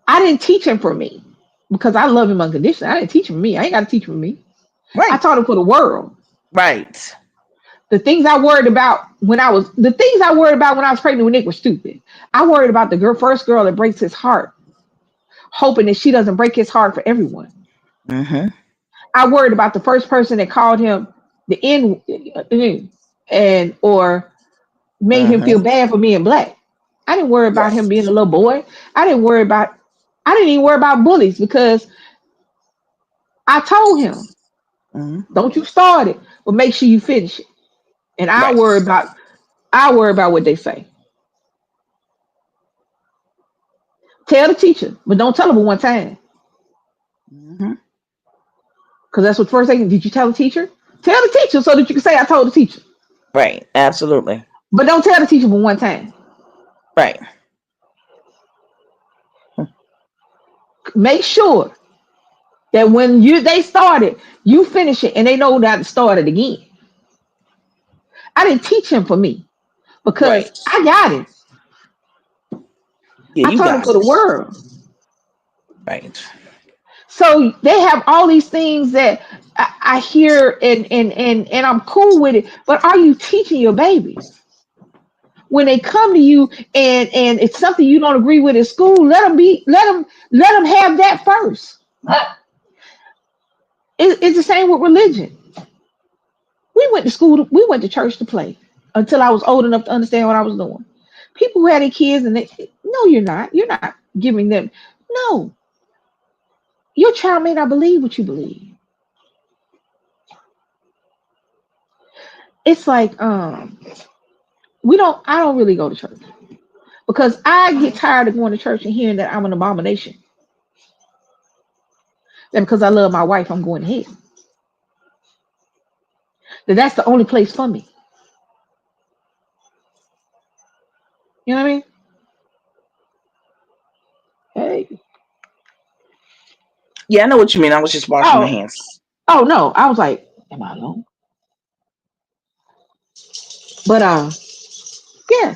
I didn't teach him for me. Because I love him unconditionally. I didn't teach him for me. I ain't gotta teach him for me. I Right. taught him for the world. Right. The things I worried about when I was pregnant with Nick were stupid. I worried about the first girl that breaks his heart, hoping that she doesn't break his heart for everyone. Mm-hmm. I worried about the first person that called him the and or made him feel Mm-hmm. bad for being black. I didn't worry about him Yes. being a little boy. I didn't worry about I didn't even worry about bullies because I told him, Mm-hmm. don't you start it, but make sure you finish it. And Right. I worry about what they say. Tell the teacher, but don't tell them one time. Mm-hmm. Because that's what first thing. Did you tell the teacher? Tell the teacher so that you can say I told the teacher. Right. Absolutely. But don't tell the teacher but one time. Right. Make sure that when they started, you finish it and they know not to start it again. I didn't teach him for me because Right. I got him. Yeah, I you taught him got for the it. world. Right. So they have all these things that I hear and I'm cool with it. But are you teaching your babies? When they come to you and it's something you don't agree with at school, let them have that first. It's the same with religion. We went to church to play until I was old enough to understand what I was doing. People who had their kids and no, you're not giving them. No, your child may not believe what you believe. It's like I don't really go to church because I get tired of going to church and hearing that I'm an abomination. That because I love my wife, I'm going to hell. That's the only place for me. You know what I mean? Hey. Yeah, I know what you mean. I was just washing my Oh, hands. oh no. I was like, am I alone? But yeah,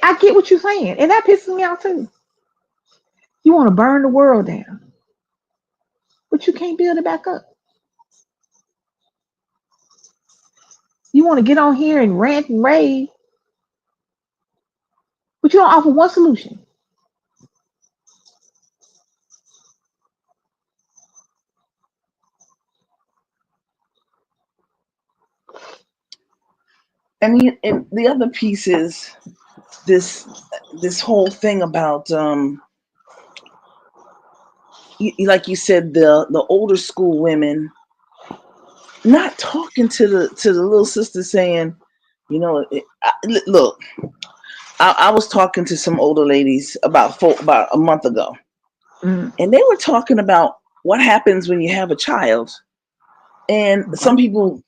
I get what you're saying, and that pisses me off too. You want to burn the world down, but you can't build it back up. You want to get on here and rant and rave, but you don't offer one solution. And the other piece is this this whole thing about like you said, the older school women not talking to the little sister, saying, look, I was talking to some older ladies about a month ago, Mm, and they were talking about what happens when you have a child. And some okay. people,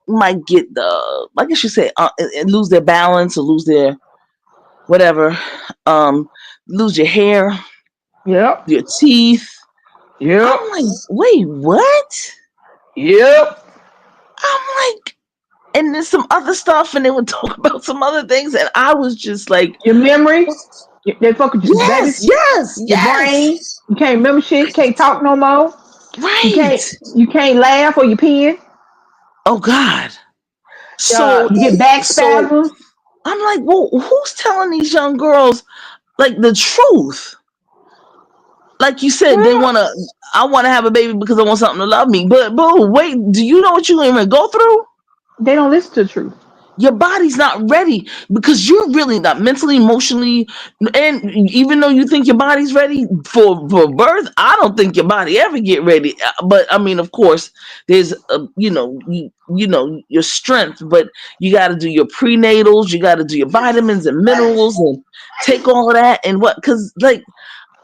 might get the, I guess you say, and lose their balance or lose their whatever, um, lose your hair, Yep. your teeth. Yep. I'm like, wait, what? Yep. I'm like, and there's some other stuff, and they would talk about some other things, and I was just like, Your memory. They fuck with your baby. yes, yes, Your brain. yes, You can't remember shit. Can't talk no more. You right. can't. You can't laugh or you pen. Oh God, So You get back so spasms. I'm like, well, who's telling these young girls like the truth? Like you said, they Well, want to. I want to have a baby because I want something to love me. But wait, do you know what you even go through? they don't listen to the truth. Your body's not ready because you're really not mentally, emotionally, and even though you think your body's ready for birth, I don't think your body ever get ready. But I mean, of course, there's your strength, but you got to do your prenatals, you got to do your vitamins and minerals, and take all of that and what because like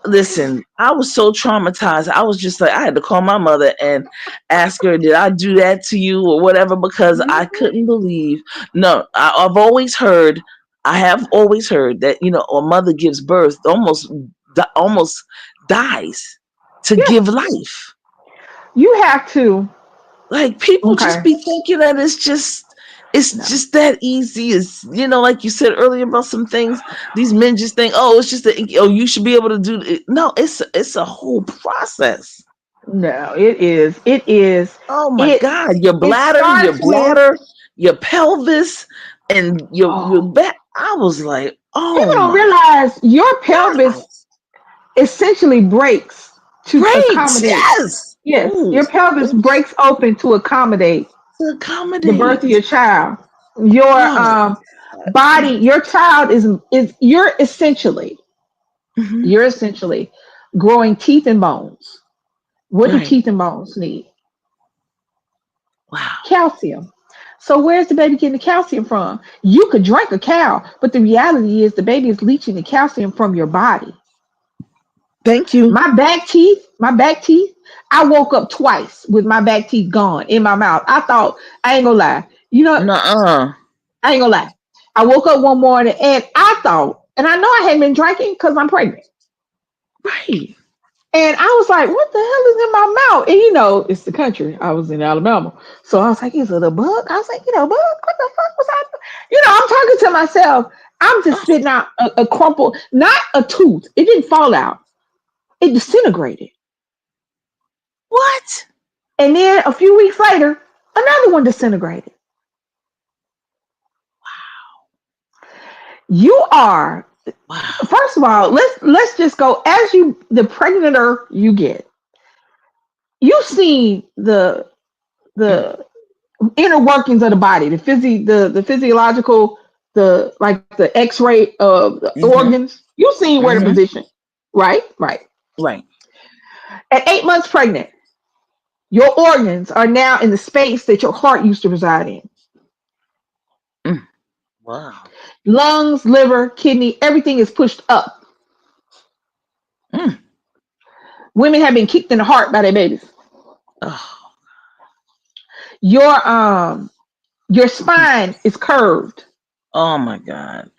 listen, I was so traumatized. I was just like, I had to call my mother and ask her, did I do that to you or whatever? Because I Mhm. couldn't believe. No, I have always heard that, a mother gives birth, almost dies to Yeah, give life. you have to. Like people just Okay, be thinking that it's no, just that easy. It's like you said earlier about some things. These men just think, oh, it's just you should be able to do it. No, it's a whole process. no. It is. It is. Oh my It. God, your It bladder, starts with. your pelvis, and your Oh, back. I was like, people oh don't my realize your God, pelvis essentially breaks to breaks, accommodate. yes, Yes, ooh, your pelvis breaks open to accommodate to the birth of accommodate. your child. Your Oh, body, your child is hmm, you're essentially growing teeth and bones. What do right, teeth and bones need? wow. Calcium. So where's the baby getting the calcium from? You could drink a cow, but the reality is the baby is leaching the calcium from your body. Thank you. My back teeth, I woke up twice with my back teeth gone in my mouth. I thought, I ain't gonna lie. You know, Nuh-uh. I ain't gonna lie. I woke up one morning and I thought, and I know I hadn't been drinking because I'm pregnant. Right. And I was like, what the hell is in my mouth? And it's the country. I was in Alabama. So I was like, is it a bug? I was like, bug? What the fuck was I? I'm talking to myself. I'm just Oh, spitting out a crumple, not a tooth. It didn't fall out. It disintegrated. what? And then a few weeks later, another one disintegrated. You are, Wow. first of all, let's just go as the pregnanter you get. You've seen the inner workings of the body, the physiological, the like the X-ray of the Mm-hmm. organs. You've seen where to Mm-hmm. position, right? Right. Right. At 8 months pregnant, your organs are now in the space that your heart used to reside in. Mm. Wow. Lungs, liver, kidney, everything is pushed up. Mm. Women have been kicked in the heart by their babies. Oh. Your your spine is curved Oh my God.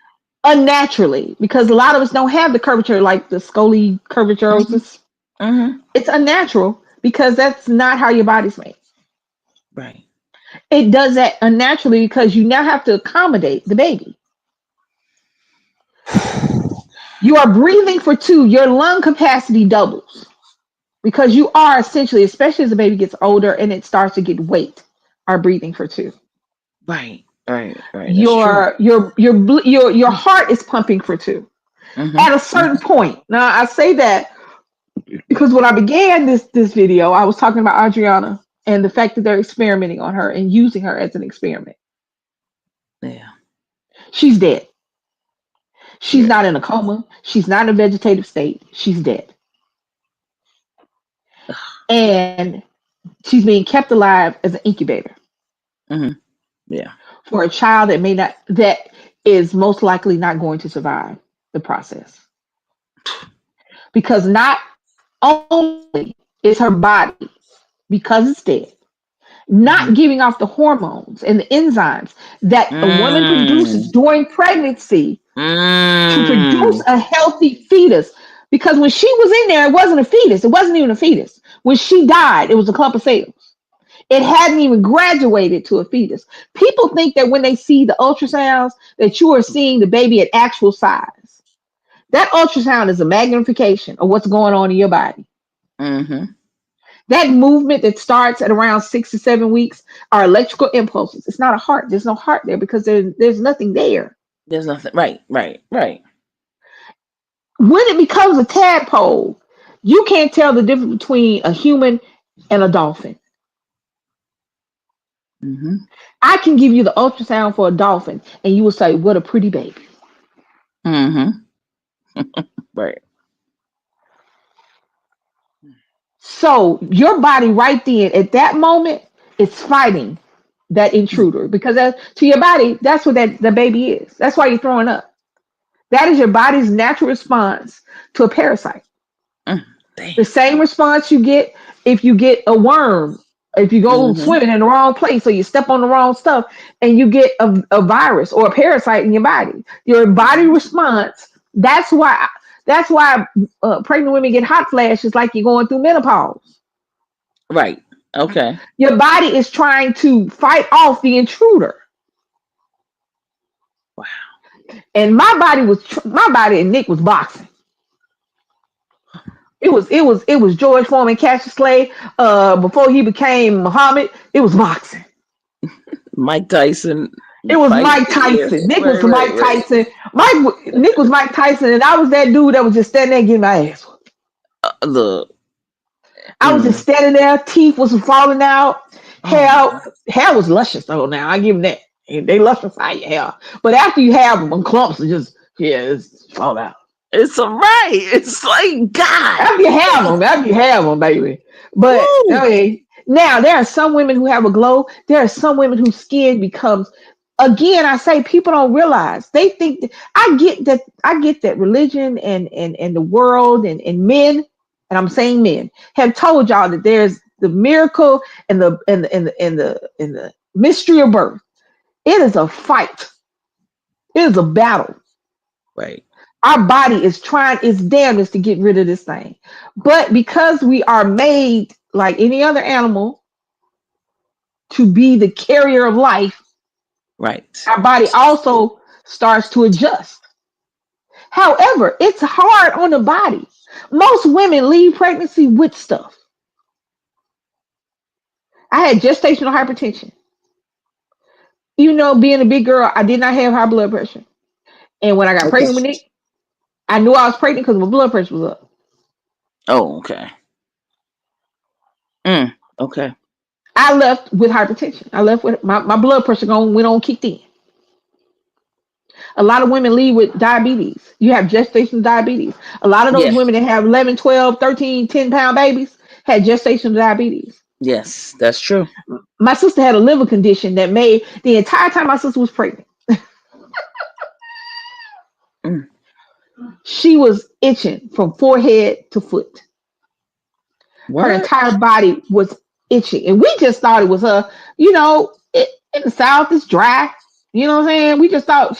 unnaturally because a lot of us don't have the curvature like the Mm-hmm. curvaturosis. Mm-hmm. It's unnatural because that's not how your body's made. Right. It does that unnaturally because you now have to accommodate the baby. You are breathing for two, your lung capacity doubles because you are essentially, especially as the baby gets older and it starts to get weight, are breathing for two. Right. Right. Right. That's true. Your heart is pumping for two Mm-hmm. at a certain Mm-hmm. point. Now I say that because when I began this video, I was talking about Adriana and the fact that they're experimenting on her and using her as an experiment. Yeah. She's dead. She's Yeah. not in a coma. She's not in a vegetative state. She's dead. And she's being kept alive as an incubator Mm-hmm. Yeah. for a child that is most likely not going to survive the process. Because not only is her body, because it's dead, not Mm-hmm. giving off the hormones and the enzymes that a woman produces Mm. during pregnancy to produce Mm. a healthy fetus. Because when she was in there, it wasn't a fetus. It wasn't even a fetus. When she died, it was a clump of cells. It hadn't even graduated to a fetus. People think that when they see the ultrasounds, that you are seeing the baby at actual size. That ultrasound is a magnification of what's going on in your body. Mm-hmm. That movement that starts at around 6 to 7 weeks are electrical impulses. It's not a heart. There's no heart there because there's nothing there. There's nothing. Right, right, right. When it becomes a tadpole, you can't tell the difference between a human and a dolphin. Mm-hmm. I can give you the ultrasound for a dolphin, and you will say, "What a pretty baby." Mm-hmm. Right. So your body right then at that moment is fighting that intruder because to your body, that's what the baby is. That's why you're throwing up. That is your body's natural response to a parasite. Mm. Damn. The same response you get if you get a worm, if you go Mm-hmm. swimming in the wrong place or you step on the wrong stuff and you get a virus or a parasite in your body. Your body Mm-hmm. response, that's why pregnant women get hot flashes like you're going through menopause. Right. Okay. Your body is trying to fight off the intruder. Wow. And my body and Nick was boxing. It was George Foreman Cassius Clay. Before he became Muhammad, it was boxing. Mike Tyson It was fighting. Mike Yeah. Tyson. Nick Right. was Right. Mike Right. Tyson. Nick was Mike Tyson, and I was that dude that was just standing there getting my ass whooped. Look. I was just Mm. standing there. Teeth was falling out. Oh Hair, my. hair was luscious though. Now I give them that. They luscious out your hair, but after you have them, clumps are just it's fall out. It's all right. It's like God. After you have them, baby. But Woo. okay, now there are some women who have a glow. There are some women whose skin becomes. Again, I say people don't realize. They think that, I get that. I get that religion and the world and men, and I'm saying men have told y'all that there's the miracle and the mystery of birth. It is a fight. It is a battle. Right. Our body is trying its damnedest to get rid of this thing. But because we are made like any other animal to be the carrier of life, Right. our body also starts to adjust. However, it's hard on the body. Most women leave pregnancy with stuff. I had gestational hypertension. Even though being a big girl, I did not have high blood pressure. And when I got Okay. pregnant with Nick, I knew I was pregnant because my blood pressure was up. Oh. Okay. Mm. Okay. I left with hypertension. I left with my blood pressure went on kicked in. A lot of women leave with diabetes. You have gestational diabetes. A lot of those Yes. women that have 11, 12, 13, 10-pound babies had gestational diabetes. Yes. That's true. My sister had a liver condition that made the entire time my sister was pregnant, Mm. she was itching from forehead to foot. Her What? entire body was itching. And we just thought it was her. In the South, it's dry. You know what I'm saying? We just thought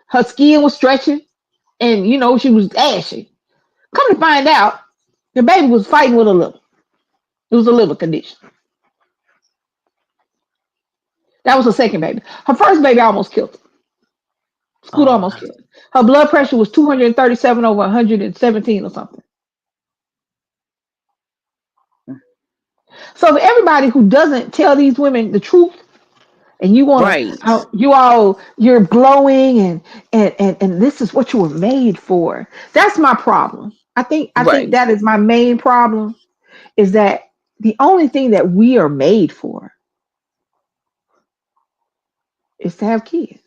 her skin was stretching and, she was ashy. Come to find out, the baby was fighting with a liver. It was a liver condition. That was her second baby. Her first baby almost killed her. Scoot Oh almost my. killed her. Her blood pressure was 237 over 117 or something. So for everybody who doesn't tell these women the truth, and you want Right. to, you're glowing, and this is what you were made for. That's my problem. I think Right. that is my main problem. Is that the only thing that we are made for is to have kids.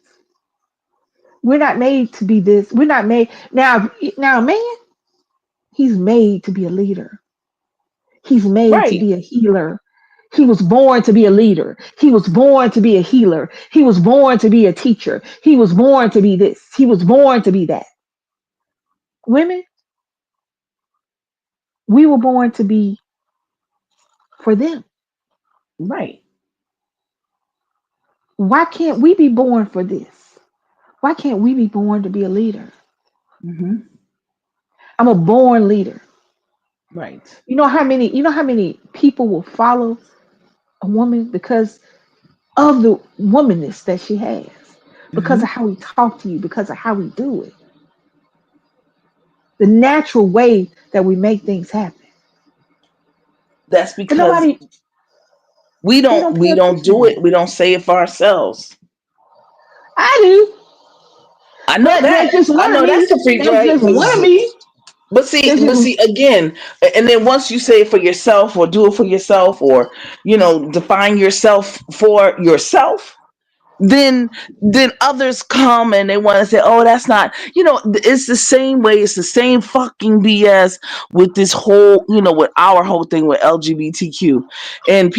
We're not made to be this. We're not made now. Now, man, he's made to be a leader. He's made to Right. be a healer. He was born to be a leader. He was born to be a healer. He was born to be a teacher. He was born to be this. He was born to be that. Women, we were born to be for them. Right. Why can't we be born for this? Why can't we be born to be a leader? Mm-hmm. I'm a born leader. Right. You know how many people will follow a woman because of the womanness that she has, because of Mm-hmm. how we talk to you, because of how we do it, the natural way that we make things happen. That's But because nobody, we they don't don't pay we don't attention to do that. it. We don't say it for ourselves. I do, I know but that. that's just I one of know that's me. the freak, That's right? just one of me. That's But just see again, and then once you say it for yourself, or do it for yourself, or define yourself for yourself, then others come and they want to say, oh, that's not, it's the same way, it's the same fucking BS with this whole, with our whole thing with LGBTQ. And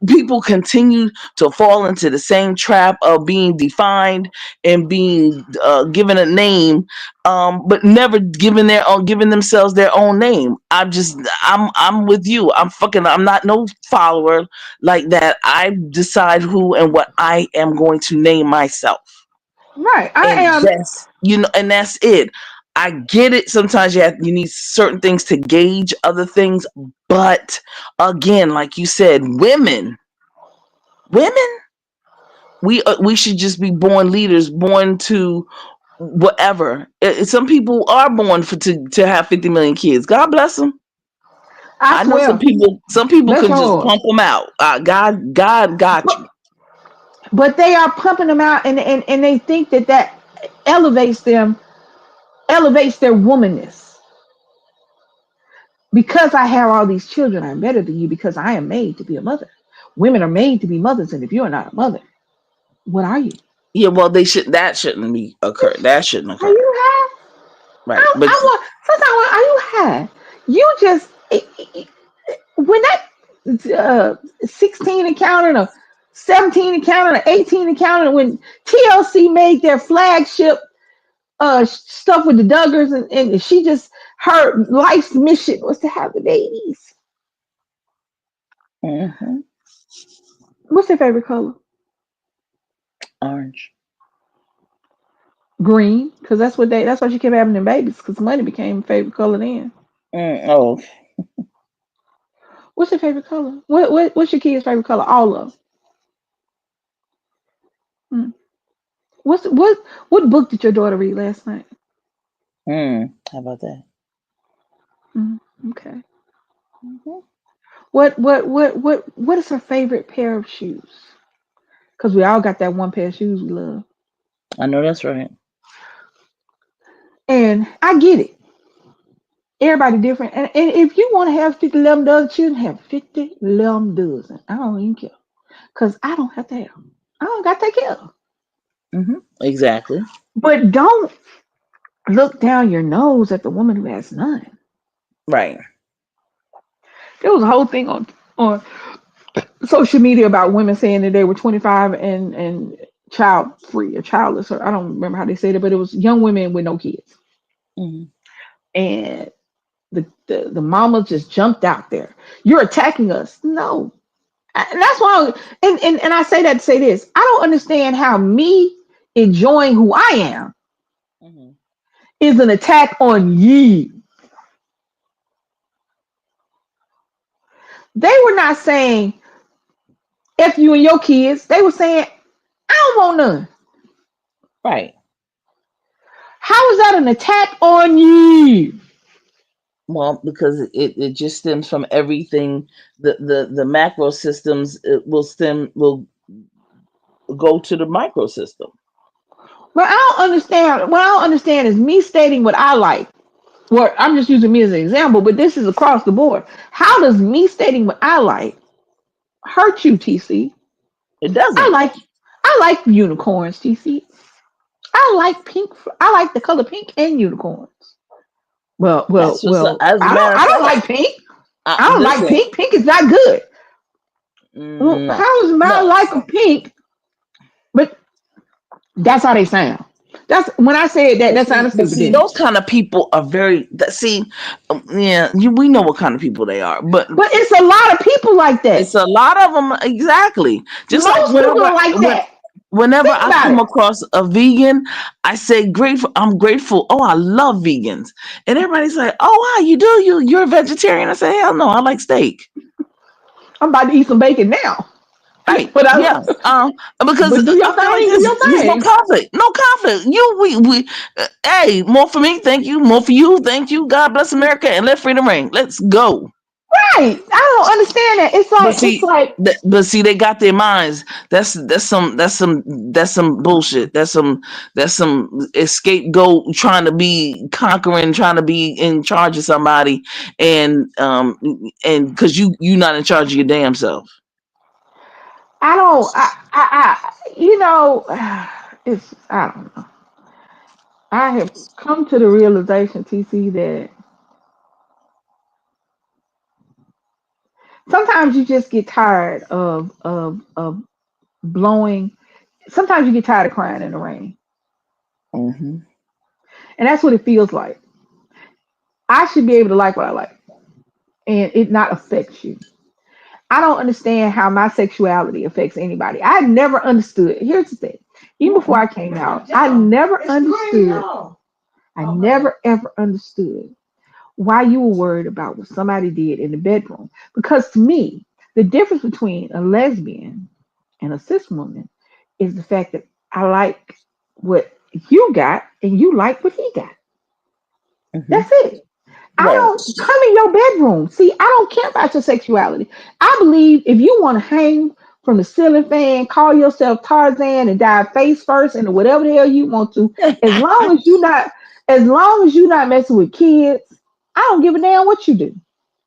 people continue to fall into the same trap of being defined and being given a name, but never giving themselves their own name. I'm with you. I'm not no follower like that. I decide who and what I am going to name myself. right. I And am. that's it. I get it. Sometimes you need certain things to gauge other things, but again, like you said, women, we should just be born leaders, born to whatever. Some people are born to have 50 million kids. God bless them. I I know some swear. people. Some people Bless can your just heart. pump them out. God got you. But they are pumping them out, and they think that elevates them, elevates their womanness. Because I have all these children, I'm better than you because I am made to be a mother. Women are made to be mothers, and if you are not a mother, what are you? Yeah, well, they should. That shouldn't be occur. That shouldn't Are occur. you high? Right. But I want. Sometimes, are you high? You just when that 16 and counting, or 17 and counting, or 18 and counting, when TLC made their flagship stuff with the Duggars, and she just, her life's mission was to have the babies. mhm, What's your favorite color? orange. Green, because that's why she kept having them babies, because money became favorite color then. Oh, What's your favorite color? What's your kid's favorite color? All of them. What book did your daughter read last night? how about that? Mm, okay. Mhm. What is her favorite pair of shoes? Because we all got that one pair of shoes we love. I know that's right. And I get it. Everybody different. And if you want to have 50, 11 dozen children, have 50, 11 dozen. I don't even care. Because I don't have to have them. I don't got to take care of them. Exactly. But don't look down your nose at the woman who has none. Right. There was a whole thing on social media about women saying that they were 25 and child free or childless, or I don't remember how they said it, but it was young women with no kids. Hmm. And the mama just jumped out there. You're attacking us. No. And that's why and I say that to say this. I don't understand how me enjoying who I am Hmm. is an attack on ye. They were not saying F you and your kids. They were saying, I don't want none. Right. How is that an attack on you? Well, because it just stems from everything. The macro systems, it will go to the micro system. But I don't understand. What I don't understand is me stating what I like. Well, I'm just using me as an example, but this is across the board. How does me stating what I like hurt you, TC? It I doesn't. like I like unicorns, TC. I like pink. I like the color pink and unicorns. Well, well, That's what's up. well. As a I matter don't. of I don't fact, like pink. I don't like listen. pink. Pink is not good. Well, No, how is my no. like of pink? But that's how they sound. That's when I said that. That sounded But stupid, see, didn't it? those kind of people are very. See, yeah, we know what kind of people they are, but But it's a lot of people like it's that. a lot of them. Exactly. Just like Most people are like that. whenever Think I about come it. across a vegan, I say grateful. I'm grateful. Oh, I love vegans, and everybody's like, "Oh, wow, you do? You're a vegetarian?" I say, "Hell no, I like steak." I'm about to eat some bacon now. Right? but I, Yeah. Because but do I your feel like thing. Do your there's no thing. conflict. No conflict. We. Hey, more for me. Thank you. More for you. Thank you. God bless America and let freedom ring. Let's go. Right. I don't understand that. But It's see, like they got their minds. That's some bullshit. That's some scapegoat trying to be conquering, trying to be in charge of somebody, and because you not in charge of your damn self. I don't you know, it's I don't know. I have come to the realization, TC, that sometimes you just get tired of blowing. Sometimes you get tired of crying in the rain, Hmm. and that's what it feels like. I should be able to like what I like, and it not affects you. I don't understand how my sexuality affects anybody. I never understood. Here's the thing. Even before I came out, I never understood. I never ever understood why you were worried about what somebody did in the bedroom. Because to me, the difference between a lesbian and a cis woman is the fact that I like what you got and you like what he got. Hmm. That's it. I Right. don't come in your bedroom. See, I don't care about your sexuality. I believe if you want to hang from the ceiling fan, call yourself Tarzan and dive face first and whatever the hell you want to, as long as you're not messing with kids, I don't give a damn what you do.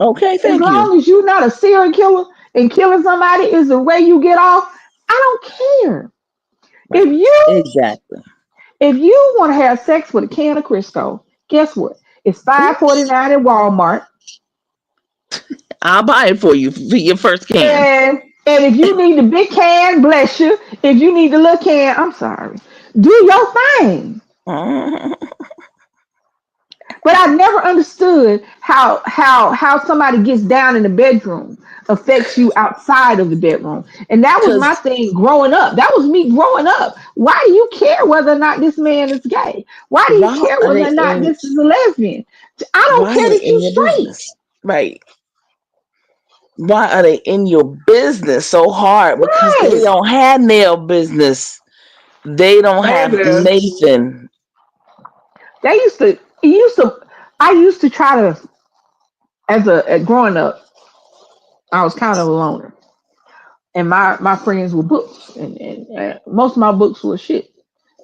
Okay. As Thank you. long as you're not a serial killer and killing somebody is the way you get off, I don't care. If Right. you Exactly. if you want to have sex with a can of Crisco, guess what? It's $5.49 at Walmart. I'll buy it for you for your first can. And if you need the big can, bless you. If you need the little can, I'm sorry. Do your thing. Mhm. But I never understood how somebody gets down in the bedroom affects you outside of the bedroom. And that was my Cause thing growing up. That was me growing up. Why do you care whether or not this man is gay? Why do you why care are whether they or not in? this is a lesbian? I don't Why are care they that in you your straight. business? Right. Why are they in your business so hard? Because they Right. don't have nail business. They don't have Baby. Nathan. They used to I used to try to growing up, I was kind of a loner. And my friends were books, and most of my books were shit,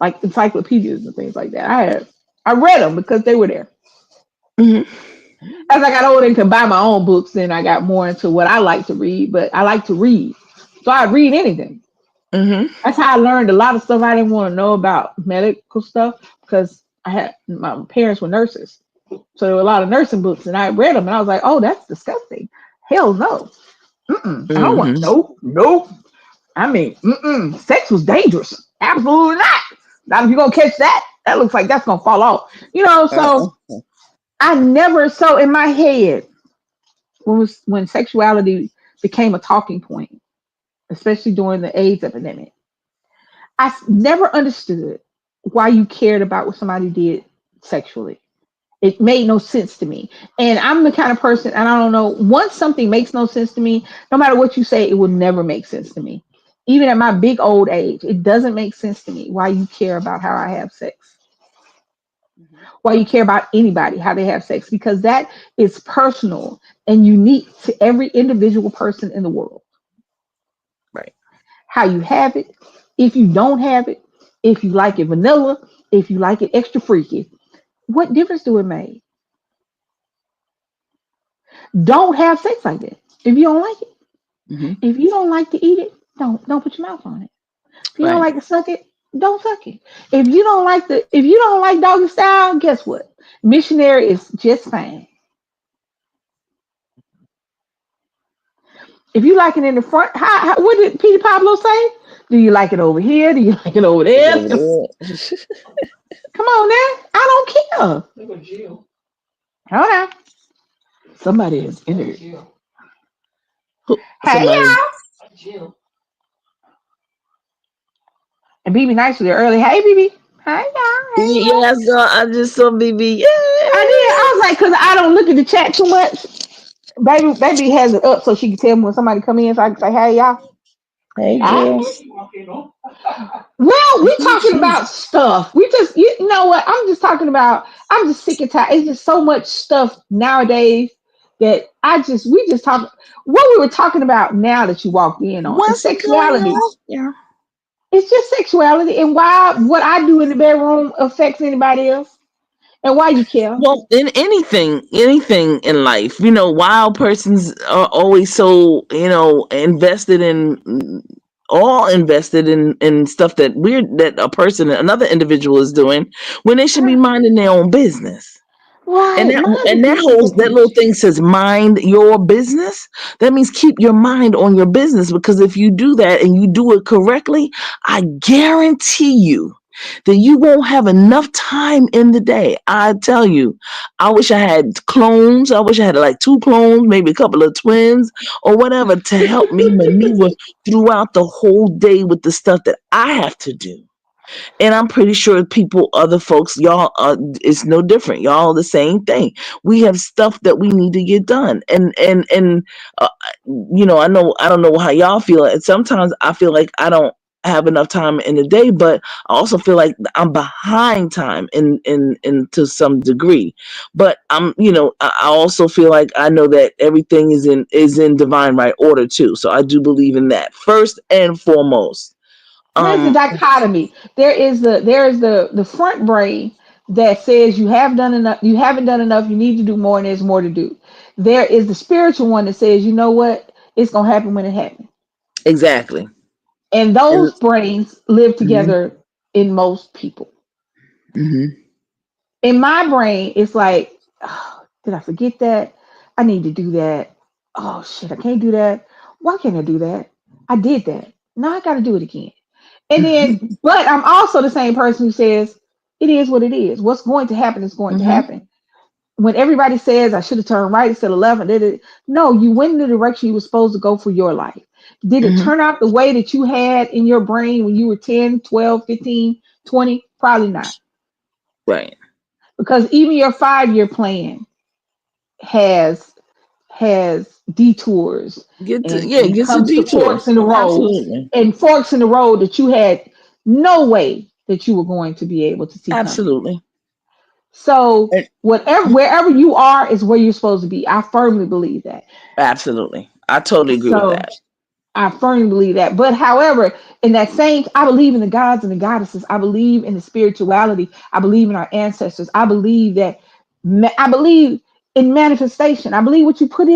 like encyclopedias and things like that. I read them because they were there. Hmm. As I got older and could buy my own books, then I got more into what I like to read. But I like to read, so I read anything. Hmm. That's how I learned a lot of stuff I didn't want to know about medical stuff because I had my parents were nurses, so there were a lot of nursing books, and I read them, and I was like, oh, that's disgusting. Hell no. Mm-mm. I don't want. Hmm. Nope. Nope. I mean, sex was dangerous. Absolutely not. Not if you're gonna catch that. That looks like that's gonna fall off. So Uh-uh. I never. So in my head, when sexuality became a talking point, especially during the AIDS epidemic, never understood why you cared about what somebody did sexually. It made no sense to me. And I'm the kind of person, and I don't know, once something makes no sense to me, no matter what you say, it will never make sense to me. Even at my big old age, it doesn't make sense to me why you care about how I have sex, Hmm. why you care about anybody, how they have sex, because that is personal and unique to every individual person in the world. Right. How you have it, if you don't have it, if you like it vanilla, if you like it extra freaky, what difference do it make? Don't have sex like that if you don't like it. Hmm. If you don't like to eat it, don't put your mouth on it. If you don't Right. like to suck it, don't suck it. If you don't like doggy style, guess what? Missionary is just fine. If you like it in the front, what did Peter Pablo say? Do you like it over here? Do you like it over It's there? over there. Come on now. I don't care. Hold on. Somebody is in it. Hey Somebody. y'all. And BB nice with it early. Hey BB. Hey y'all. Hey y'all. Yes, girl. I just saw BB. I did. I Yay! was like, because I don't look at the chat too much. Baby has it up so she can tell me when somebody come in, so I can say, "Hey, y'all." Hey, All girl. right. Well, we talking about stuff. You know what? I'm just talking about. I'm just sick and tired. It's just so much stuff nowadays that we just talked what we were talking about now that you walked in on is What's going sexuality. on? Yeah. It's just sexuality and why what I do in the bedroom affects anybody else and why you care. Well, in anything in life, wild persons are always so, invested in, all invested in stuff that a person, another individual is doing when they should be Right. minding their own business. And Right. that Mind the and that business whole of that people. little thing says mind your business. That means keep your mind on your business, because if you do that and you do it correctly, I guarantee you that you won't have enough time in the day. I tell you, I wish I had clones. I wish I had like two clones, maybe a couple of twins or whatever, to help me maneuver throughout the whole day with the stuff that I have to do. And I'm pretty sure other folks, y'all, it's no different. Y'all the same thing. We have stuff that we need to get done, and uh, I don't know how y'all feel. And sometimes I feel like I don't have enough time in the day, but I also feel like I'm behind time in to some degree. But I also feel like I know that everything is in divine right order too. So I do believe in that first and foremost. There's a Um, dichotomy. There is the front brain that says you have done enough, you haven't done enough, you need to do more, and there's more to do. There is the spiritual one that says, you know what, it's gonna happen when it happens. exactly. And And those brains live mhm, together in most people. mhm, In my brain, it's like, oh, did I forget that? I need to do that. Oh shit, I can't do that. Why can't I do that? I did that. Now I got to do it again. And then, mhm, but I'm also the same person who says it is what it is. What's going to happen is going to mhm, happen. When everybody says I should have turned right instead of left, no, you went in the direction you were supposed to go for your life. Did it mhm. turn out the way that you had in your brain when you were 10, 12, 15, 20? Probably not. Right. Because even your 5 year plan has detours and Get some comes to detours. forks in the road Absolutely. and forks in the road that you had no way that you were going to be able to see coming. Absolutely. So And- wherever you are is where you're supposed to be. I firmly believe that. Absolutely. I totally agree with So that. I firmly believe that. But however, in that same, I believe in the gods and the goddesses. I believe in the spirituality. I believe in our ancestors. I believe that. I believe in manifestation. I believe what you put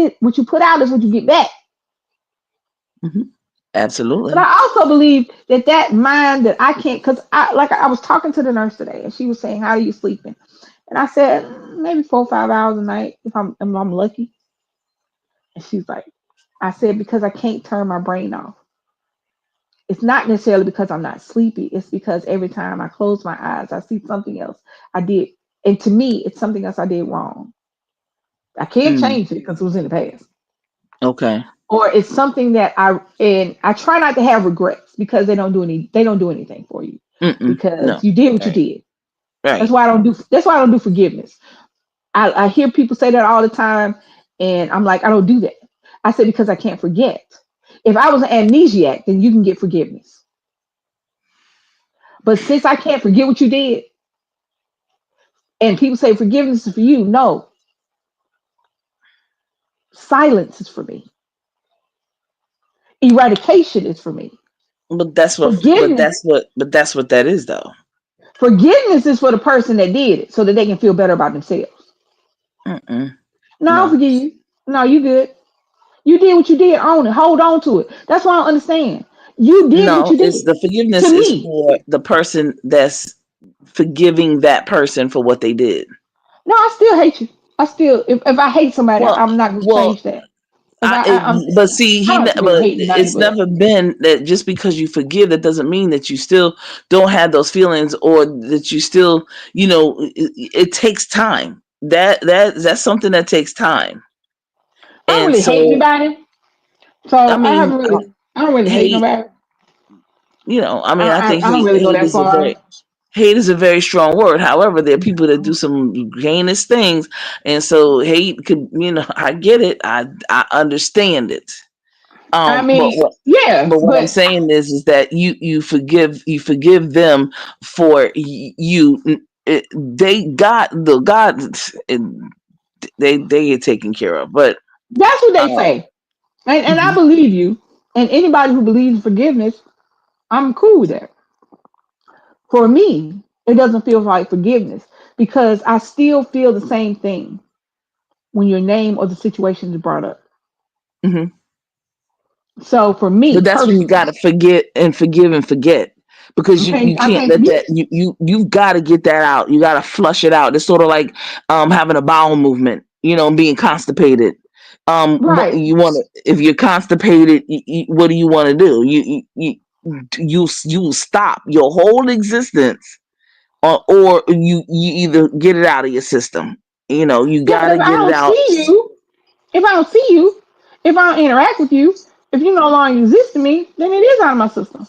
out is what you get back. Mhm. But Absolutely. I also believe that that mind that I can't, because I was talking to the nurse today, and she was saying, "How are you sleeping?" And I said, maybe 4 or 5 hours a night if I'm lucky. And she's like, I said, because I can't turn my brain off. It's not necessarily because I'm not sleepy. It's because every time I close my eyes, I see something else I did. And to me, it's something else I did wrong. I can't Mm. change it because it was in the past. Okay. Or it's something that I try not to have regrets because they don't do anything for you Mm-mm. because No. you did what you Right. did. Right. That's why I don't do forgiveness. I hear people say that all the time, and I'm like, I don't do that. I say because I can't forget. If I was an amnesiac, then you can get forgiveness. But since I can't forget what you did, and people say forgiveness is for you, no, silence is for me. Eradication is for me. But that's what. But Forgiveness, that's what. But that's what that is, though. forgiveness is for the person that did it, so that they can feel better about themselves. Mm-mm. No, I don't No. forgive you. No, you good. You did what you did. Own it. Hold on to it. That's why I don't understand. You did what No. you It's did the forgiveness to is me. for the person that's forgiving that person for what they did. No, I still hate you. If I hate somebody, Well. I'm not gonna Well. change that. If I'm, But see, I don't really but hate anybody, it's but never been that just because you forgive, that doesn't mean that you still don't have those feelings, or that you still, it takes time. That's something that takes time. I don't And really hate so, anybody. I So mean, I don't really hate hate, nobody. I think I don't really go that far. hate is a very strong word. However, there are people that do some heinous things, and so hate could, I get it. I understand it. I But mean, yeah, what I'm but saying is that you forgive them for you. They God the God. they get taken care of. But That's what they um, say. And I mhm, believe you. And anybody who believes in forgiveness, I'm cool with that. For me, it doesn't feel like forgiveness because I still feel the same thing when your name or the situation is brought up. mhm. So for me But that's when you personally, got to forget and forgive and forget, because you I can't can't let forget that, it. you've got to get that out. You got to flush it out. It's sort of like having a bowel movement, being constipated. Right. You want to, if you're constipated, what do you want to do? You will stop your whole existence, or you either get it out of your system. You Yeah, got but to if I get it don't out. see you, if I don't see you, if I don't interact with you, if you no longer exist to me, then it is out of my system.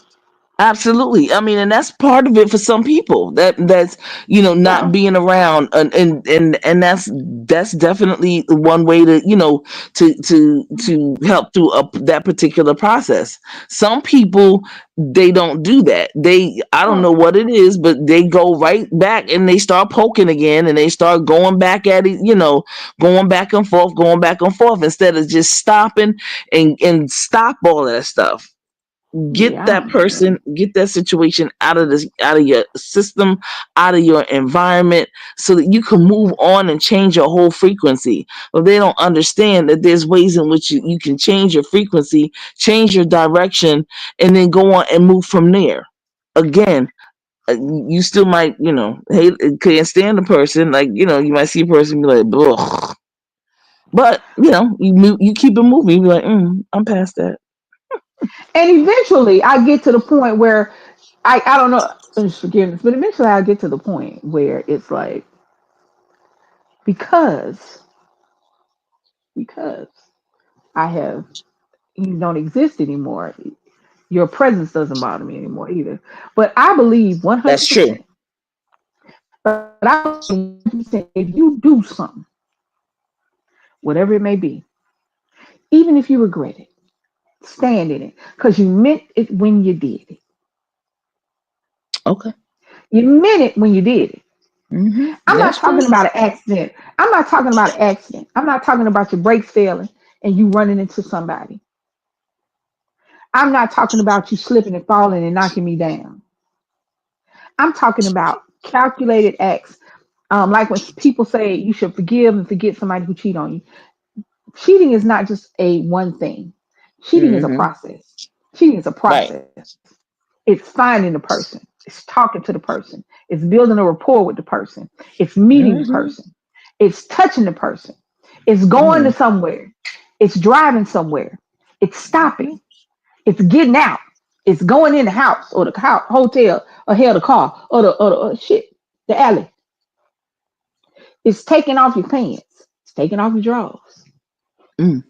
Absolutely. I mean, and that's part of it for some people. That's not Yeah. being around, and that's definitely one way to to help through that particular process. Some people, they don't do that. I don't Right. know what it is, but they go right back and they start poking again, and they start going back at it. Going back and forth instead of just stopping and stop all that stuff. Get Yeah, I that don't do that. person, get that situation out of your system, out of your environment, so that you can move on and change your whole frequency. But they don't understand that there's ways in which you can change your frequency, change your direction, and then go on and move from there. Again, you still might, hate, can't stand the person. Like, you might see a person and be like, ugh. But, you keep it moving. You be like, I'm past that. And eventually I get to the point where I don't know it's forgiveness, but eventually I get to the point where it's like because because I have you don't exist anymore, your presence doesn't bother me anymore either. But I believe That's true. 100%, but I believe 100% if you do something, whatever it may be, even if you regret it, stand in it because you meant it when you did it. Okay. You meant it when you did it. I'm not That's true. talking about an accident. I'm not talking about an accident. I'm not talking about your brakes failing and you running into somebody. I'm not talking about you slipping and falling and knocking me down. I'm talking about calculated acts. Like when people say you should forgive and forget somebody who cheat on you. Cheating is not just a one thing. Cheating is a Hmm. process. Cheating is a Right. process. It's finding the person. It's talking to the person. It's building a rapport with the person. It's meeting the Hmm. person. It's touching the person. It's going to Hmm. somewhere. It's driving somewhere. It's Hmm. stopping. It's getting out. It's going in the house or the hotel or hell the car or shit the alley. It's taking off your pants. It's taking off your drawers. Mm.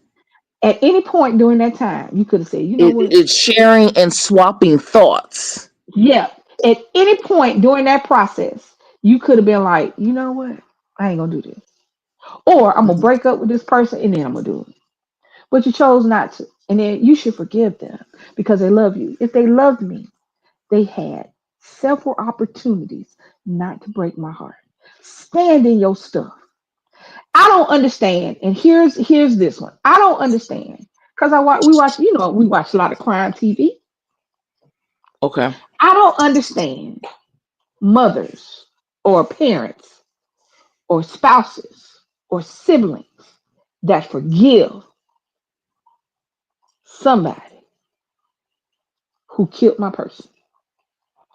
At any point during that time, you could have said, you know what? It's sharing and swapping thoughts. Yeah. At any point during that process, you could have been like, you know what? I ain't gonna do this. Or I'm gonna Mhm. break up with this person and then I'm gonna do it. But you chose not to. And then you should forgive them because they love you. If they loved me, they had several opportunities not to break my heart. Stand in your stuff. I don't understand. And here's this one. I don't understand. Because we watch, we watch a lot of crime TV. Okay. I don't understand mothers or parents or spouses or siblings that forgive somebody who killed my person.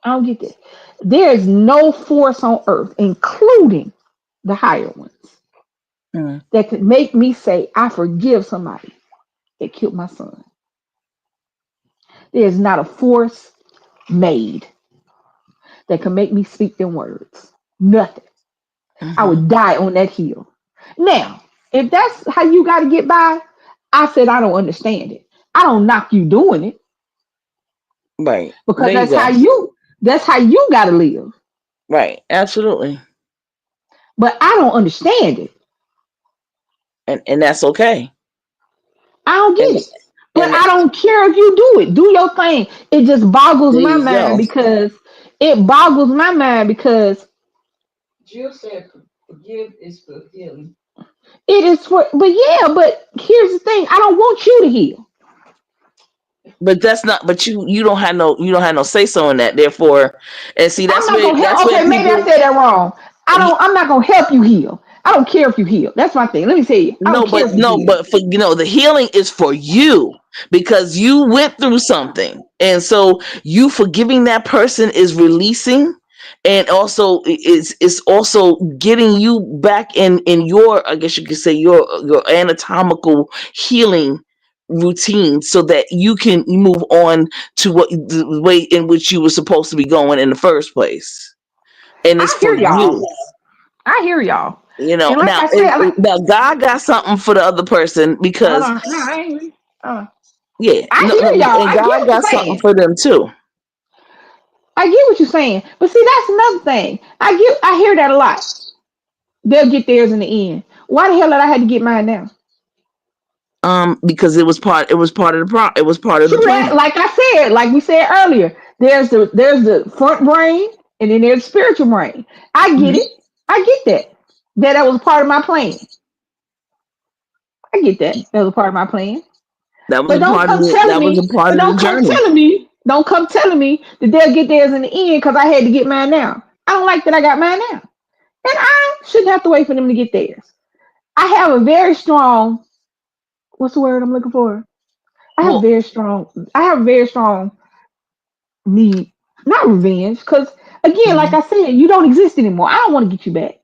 I don't get that. There is no force on earth, including the higher ones, Mm. that could make me say, I forgive somebody that killed my son. There is not a force made that can make me speak them words. Nothing. I Hmm. would die on that hill. Now, if that's how you got to get by, I said I don't understand it. I don't knock you doing it Right. because There you go. that's how you got to live. Right. Absolutely. But I don't understand it. And that's okay. I don't And get it. But and I don't care if you do it. Do your thing. It just boggles there my you mind go. because it boggles my mind because Jill said forgive is for healing. It is for, but yeah, but here's the thing: I don't want you to heal. But that's not. But you don't have no, you don't have no say so in that. Therefore, and see, I'm not gonna help. that's where Okay, maybe I people. said that wrong. I don't. I'm not gonna help you heal. I don't care if you heal. That's my thing. Let me tell you, I don't No, care but if you heal. for the healing is for you because you went through something, and so you forgiving that person is releasing, and also it's also getting you back in your, I guess you could say, your anatomical healing routine, so that you can move on to what the way in which you were supposed to be going in the first place, and it's I for hear y'all. you. I hear y'all. And like Now, I said, like, now God got something for the other person hold because, on, no, I ain't. Uh, yeah, I no, no, hear y'all. and I get God what got you're something saying. for them too. I get what you're saying. But see, that's another thing. I hear that a lot. They'll get theirs in the end. Why the hell did I have to get mine now? Because it was part of the it was part of the True plan. that. Like I said, like we said earlier, there's the front brain and then there's the spiritual brain. I get Mhm. it. I get that. That was a part of my plan. I get that. That was a part of my plan. That was But a don't part of come the, telling that was me. a part But of the don't come journey. telling me. Don't come telling me that they'll get theirs in the end because I had to get mine now. I don't like that I got mine now, and I shouldn't have to wait for them to get theirs. I have a very strong. What's the word I'm looking for? I have Well, very strong. I have very strong need, not revenge, because again, like mhm. I said, you don't exist anymore. I don't want to get you back.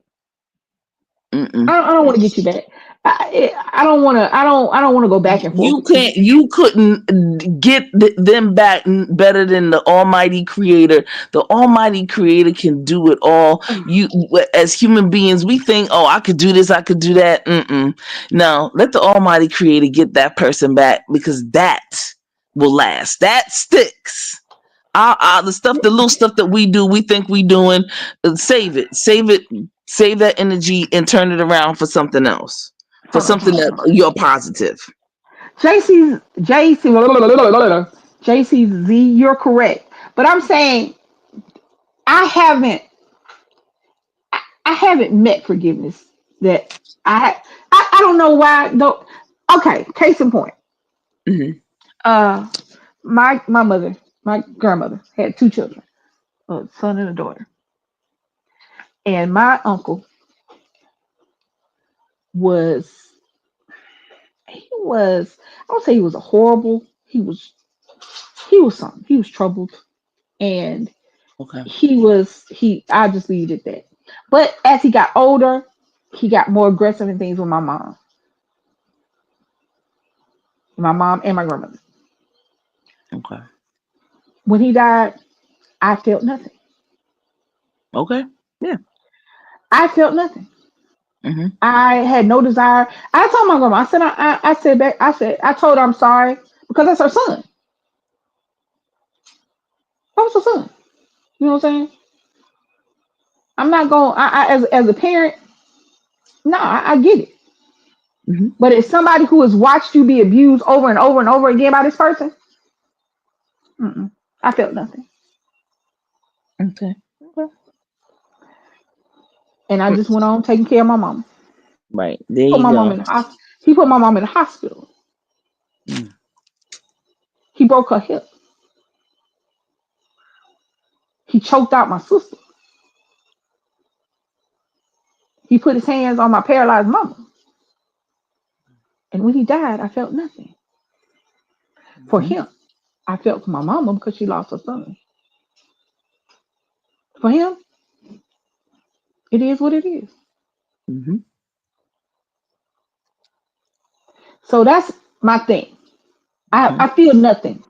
Mm-mm. I don't want to get you back. I don't want to. I don't want to go back and forth You with you. can't, you couldn't get them back better than the Almighty Creator. The Almighty Creator can do it all. You, as human beings, we think, oh, I could do this, I could do that. Mm-mm. No, let the Almighty Creator get that person back, because that will last. That sticks. The stuff, the little stuff that we do, we think we doing, save it, save that energy and turn it around for something else, for Hold on, something hold on, that hold on. you're positive. JCZ, you're correct. But I'm saying I haven't I haven't met forgiveness that I don't know why though. Okay, case in point. Hmm. Uh my mother, my grandmother had two children, a son and a daughter. And my uncle was he was I don't say he was a horrible, he was something. He was troubled and Okay. he I just leave it at that. But as he got older, he got more aggressive in things with my mom and my grandmother. Okay. When he died, I felt nothing. Okay. Yeah. I felt nothing. Hmm. I had no desire. I told my grandma, I said back, I told her I'm sorry because that's her son. That was her son. You know what I'm saying? I'm not going. As a parent, no, I get it. Hmm. But as somebody who has watched you be abused over and over and over again by this person, mm-mm, I felt nothing, Okay. Okay. and I just went on taking care of my mom. Right. He There put you my mom go. in the hospital. He put my mom in the hospital. Mm. He broke her hip. He choked out my sister. He put his hands on my paralyzed mama. And when he died, I felt nothing for Mhm. him. I felt for my mama because she lost her son. For him, it is what it is. Mhm. So that's my thing. Okay. I feel nothing.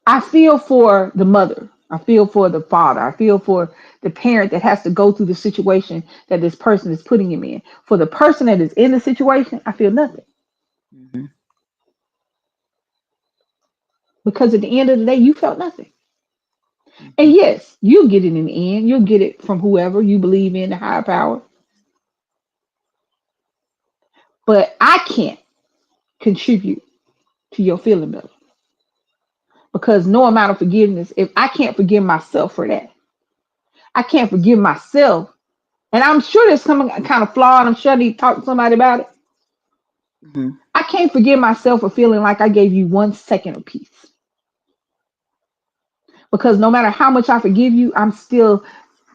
I feel for the mother. I feel for the father. I feel for the parent that has to go through the situation that this person is putting him in. For the person that is in the situation, I feel nothing. Mhm. Because at the end of the day, you felt nothing. And Mhm. yes, you'll get it in the end. You'll get it from whoever you believe in, the higher power. But I can't contribute to your feeling better. Because no amount of forgiveness, if I can't forgive myself for that, I can't forgive myself and I'm sure there's something kind of flawed. I'm sure I need to talk to somebody about it. Hmm. I can't forgive myself for feeling like I gave you 1 second of peace because no matter how much I forgive you, I'm still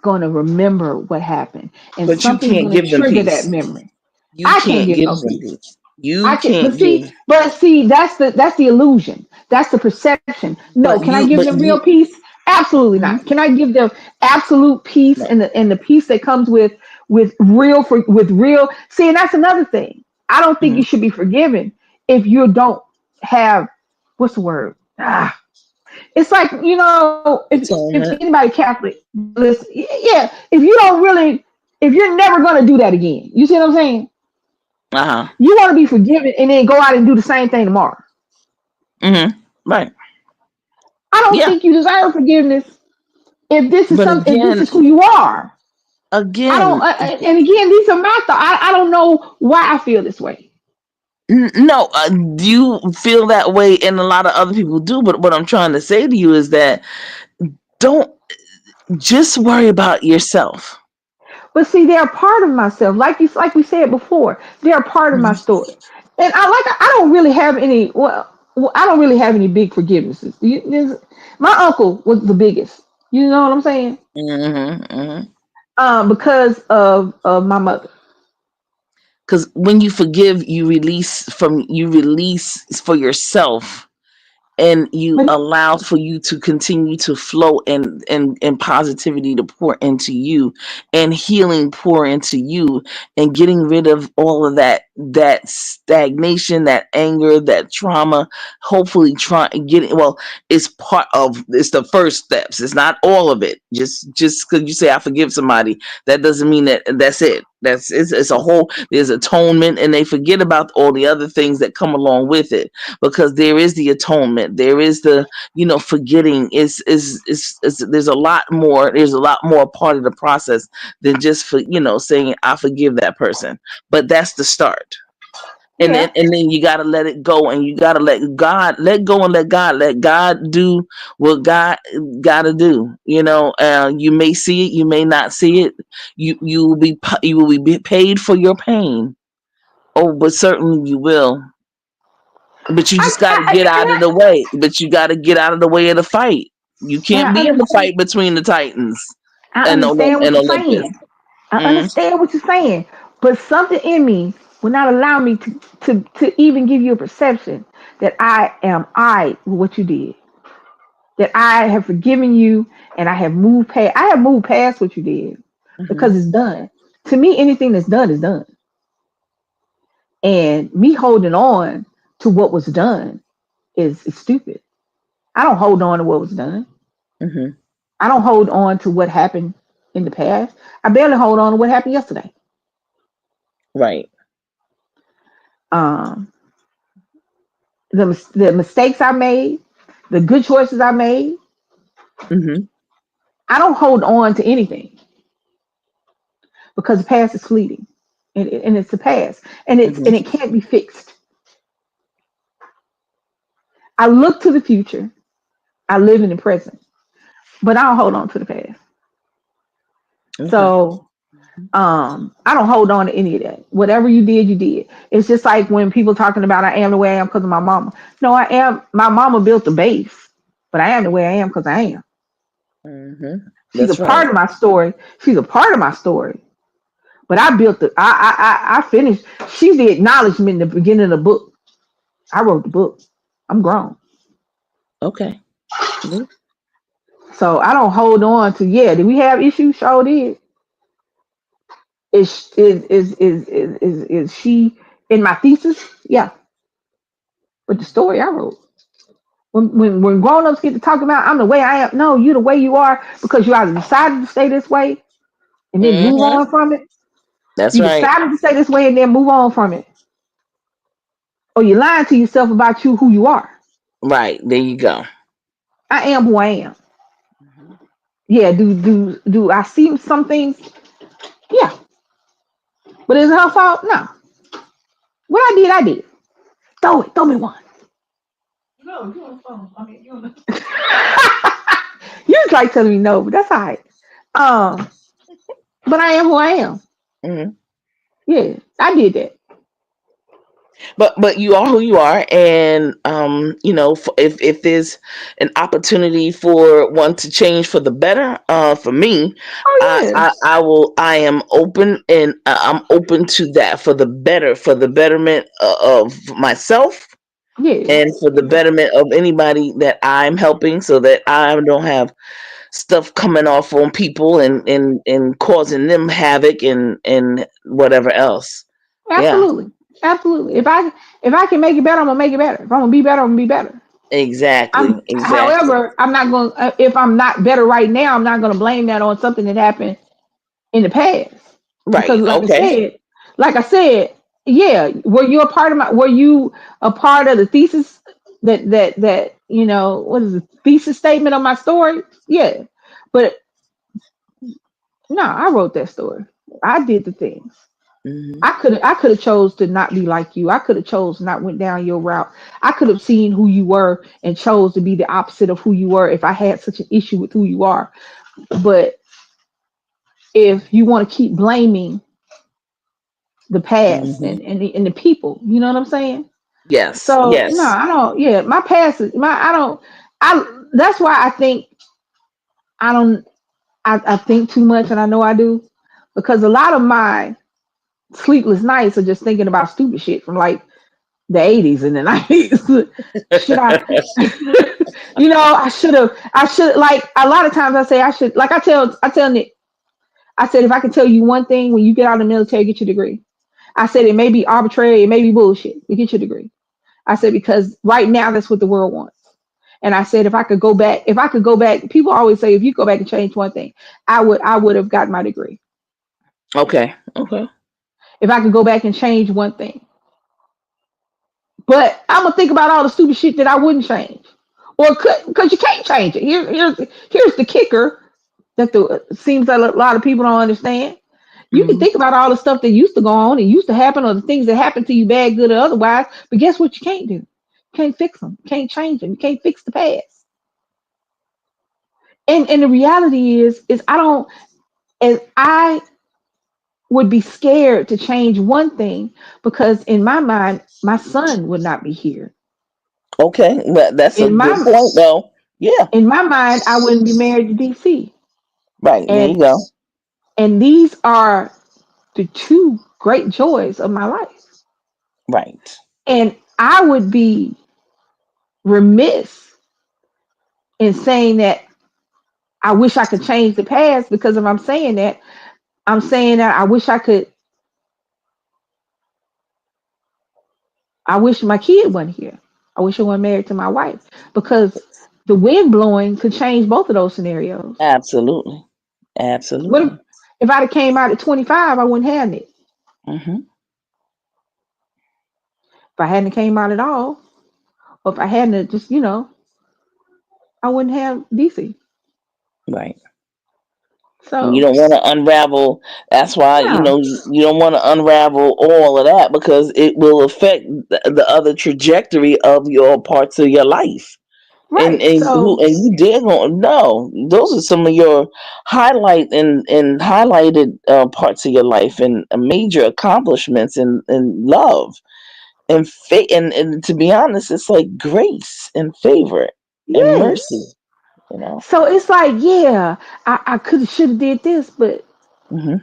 going to remember what happened, and But you something's can't going to give them trigger that peace. memory. You I can't can't give give no them peace. peace. You I can, can't give. but see, that's the illusion. That's the perception. No, can I give But them real you. peace? Absolutely Mhm. not. Can I give them absolute peace No. and the peace that comes with real? See, and that's another thing. I don't think Hmm. you should be forgiven if you don't have what's the word? It's like if Atonement. anybody Catholic, listen, yeah, if you don't really, if you're never gonna do that again, you see what I'm saying? Uh huh. You want to be forgiven and then go out and do the same thing tomorrow. Hmm. Right. I don't Yeah. think you deserve forgiveness if this is But some if this again, is who you are. I don't. again, And again, these are my thoughts. I don't know why I feel this way. no. You feel that way, and a lot of other people do. But what I'm trying to say to you is that don't just worry about yourself. But see, they're a part of myself. Like we said before, they're a part of my Hmm. story. And I don't really have any. I don't really have any big forgivenesses. My uncle was the biggest. You know what I'm saying? Hmm. Hmm. Because of my mother. Because when you forgive, you release for yourself, and you But allow for you to continue to flow and positivity to pour into you, and healing pour into you, and getting rid of all of that stagnation, that anger, that trauma. Hopefully try getting well, it's the first steps. It's not all of it. Just because you say I forgive somebody, that doesn't mean that's it. It's a whole, there's atonement, and they forget about all the other things that come along with it, because there is the atonement, there is the forgetting. Is there's a lot more, part of the process than just for saying I forgive that person. But that's the start. and then yeah, and then you got to let it go, and you got to let go, and let God do what God got to do. You may see it, you may not see it. You will be paid for your pain. Oh, but certainly you will. But you just got to get out of the way. But you got to get out of the way of the fight. You and can't be in the fight between the Titans I and understand what you're Olympus. saying. I Mm, understand what you're saying, but something in me will not allow me to even give you a perception that I am I with what you did. That I have forgiven you and I have moved past. I have moved past what you did mhm, because it's done. To me, anything that's done is done, and me holding on to what was done is stupid. I don't hold on to what was done. mhm. I don't hold on to what happened in the past. I barely hold on to what happened yesterday. Right. Um, the mistakes I made, the good choices I made. Mhm, I don't hold on to anything because the past is fleeting, and it's the past, and mhm, it can't be fixed. I look to the future. I live in the present, but I don't hold on to the past. okay. So I don't hold on to any of that. Whatever you did, you did. It's just like when people talking about I am the way I am because of my mama. No, I am. My mama built the base, but I am the way I am because I am. Mhm. She's a That's part right. of my story. She's a part of my story. But I built the. I finished. She's the acknowledgement in the beginning of the book. I wrote the book. I'm grown, Okay. Yeah. so I don't hold on to. Yeah, did we have issues? Sure did. Is she in my thesis? Yeah, but the story I wrote. When grown ups get to talk about I'm the way I am, no, you the way you are because you either decided to stay this way and then move Mhm. on from it. That's You right. decided to stay this way and then move on from it, or you're lying to yourself about who you are. Right. There you go. I am who I am. Mhm. Yeah, do I see some things? Yeah, but is it her fault? No. What I did, I did. Throw me one. No, you on the phone. I mean, you on the. You was like telling me no, but that's all right. Um, but I am who I am. Hmm. Yeah, I did that. But you are who you are, and if there's an opportunity for one to change for the better, for me, Oh yeah, I am open, and I'm open to that, for the better, for the betterment of myself, yeah, and for the yeah. betterment of anybody that I'm helping, so that I don't have stuff coming off on people, and causing them havoc, and whatever else. Yeah, Absolutely, absolutely. If I can make it better, I'm gonna make it better. If I'm gonna be better, I'm gonna be better. exactly, exactly. However, I'm not going. If I'm not better right now, I'm not gonna blame that on something that happened in the past. Because, Right. Okay. like I said, yeah. Were you a part of the thesis that what is the thesis statement of my story? Yeah, but no, I wrote that story. I did the things. Hmm. I could have chose to not be like you. I could have chose not went down your route. I could have seen who you were and chose to be the opposite of who you were if I had such an issue with who you are. But if you want to keep blaming the past Hmm. and the people, you know what I'm saying? Yes. So no, Yes. I don't. Yeah, my past is my. I don't. I. That's why I think I don't. I think too much, and I know I do, because a lot of my sleepless nights are just thinking about stupid shit from like the 80s and the 90s. Should I, I should, like, a lot of times I say I should, like, I tell Nick, I said, if I can tell you one thing, when you get out of the military, get your degree. I said, it may be arbitrary, it may be bullshit, but get your degree. I said, because right now that's what the world wants. And I said, if I could go back, people always say, if you go back and change one thing, I would have gotten my degree. Okay. Okay. If I could go back and change one thing. But I'm gonna think about all the stupid shit that I wouldn't change, or could, because you can't change it. Here's the kicker that the seems that a lot of people don't understand. You can Hmm. think about all the stuff that used to go on and used to happen, or the things that happened to you, bad, good, or otherwise. But guess what? You can't do. You can't fix them. You can't change them. You can't fix the past. And the reality is I don't. And I would be scared to change one thing because in my mind, my son would not be here. Okay. Well, that's a In good my point, though. Yeah. in my mind, I wouldn't be married to DC. Right. There And you go. these are the two great joys of my life. Right. And I would be remiss in saying that I wish I could change the past, because if I'm saying that, I'm saying that I wish my kid wasn't here. I wish I wasn't married to my wife, because the wind blowing could change both of those scenarios. Absolutely. What if, Absolutely. if I'd have came out at 25, I wouldn't have it. Hmm. If I hadn't came out at all, or if I hadn't just, I wouldn't have DC. Right. And you So don't want to unravel. That's why, no, you don't want to unravel all of that, because it will affect the other trajectory of your parts of your life. and right. and who So and you did know those are some of your and highlighted parts of your life, and major accomplishments, and love, and to be honest, it's like grace and favor and mercy. yes. You know. So it's like, yeah, I could have should have did this, Hmm.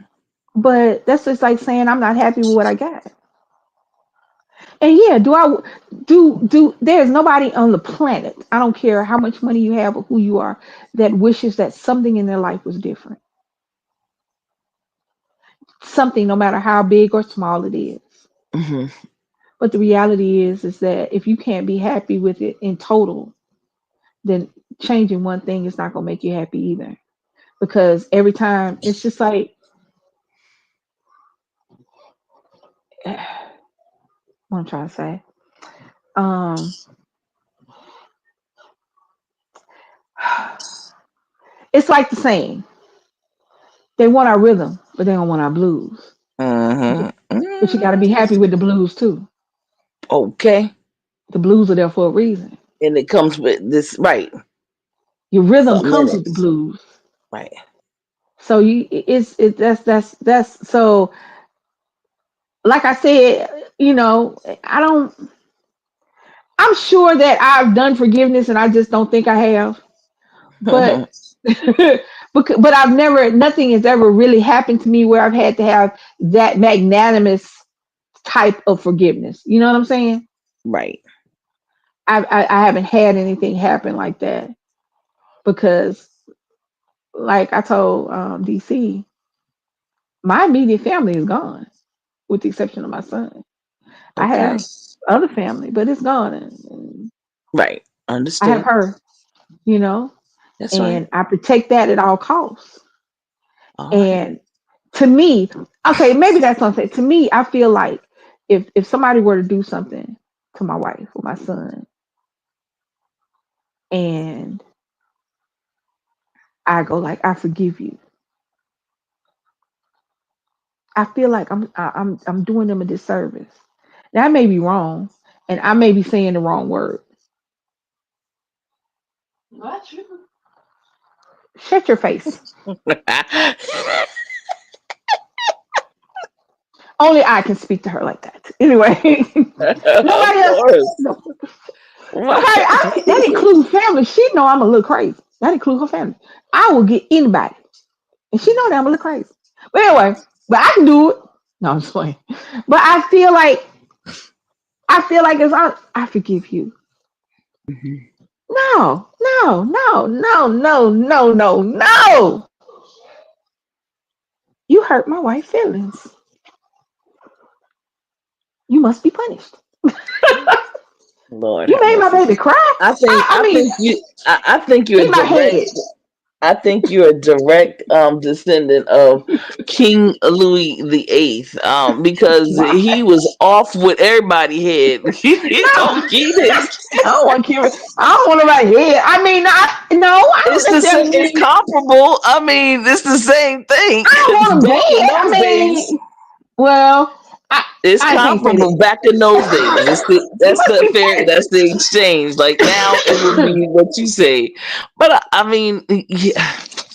but that's just like saying I'm not happy with what I got. And yeah, do there's nobody on the planet, I don't care how much money you have or who you are, that wishes that something in their life was different. Something, no matter how big or small it is. Hmm. But the reality is that if you can't be happy with it in total, then changing one thing is not gonna make you happy either. Because every time it's just like what I'm trying to say. Um, it's like the saying, they want our rhythm, but they don't want our blues. But you, Hmm. but you got to be happy with the blues too. Okay. The blues are there for a reason. And it comes with this, right? Your rhythm Something in comes with the it. blues. Right. So that's so like I said, I don't. I'm sure that I've done forgiveness, and I just don't think I have. But but I've never, nothing has ever really happened to me where I've had to have that magnanimous type of forgiveness. You know what I'm saying? Right. I haven't had anything happen like that because, like I told DC, my immediate family is gone, with the exception of my son. I Okay. have other family, but it's gone, and Right. I have Understood. her. You know, That's right. and I protect that at all costs. All right. And to me, okay, maybe that's something. To me, I feel like if somebody were to do something to my wife or my son, and I go like, I forgive you, I feel like I'm doing them a disservice. That may be wrong, and I may be saying the wrong word. Shut your face. Only I can speak to her like that. Anyway, Of nobody else. course. No. What? Okay, that includes family. She know I'm a little crazy. That includes her family. I will get anybody, and she know that I'm a little crazy. But anyway, but I can do it. No, I'm just playing. But I feel like I forgive you. Mhm. No, no, no, no, no, no, no, no. You hurt my wife's feelings. You must be punished. Lord You have made my mercy. baby cry. I think I I mean, think you I think you're in my direct. head. I think you're a direct descendant of King Louis the Eighth, because Wow. he was off with everybody head. He No, don't keep his. I don't want to keep it. I don't want nobody head. I mean, no, I don't It's the necessarily same. It's say comparable. I mean, it's the same thing. I don't Because want them back in dead. I those days, mean, well, I it's I can't say comparable. Back in those days, that's the exchange. Like now, it would that. be what you say. But I mean, yeah.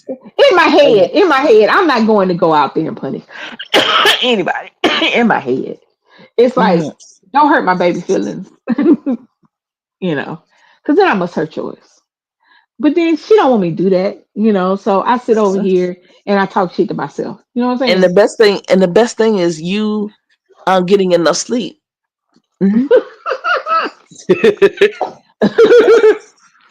In my head, I'm not going to go out there and punish anybody. In my head, it's like, Mhm. don't hurt my baby feelings, because then I must hurt yours. But then she don't want me to do that, So I sit over here and I talk shit to myself. You know what And I'm the best thing is you getting enough sleep. Mhm. saying?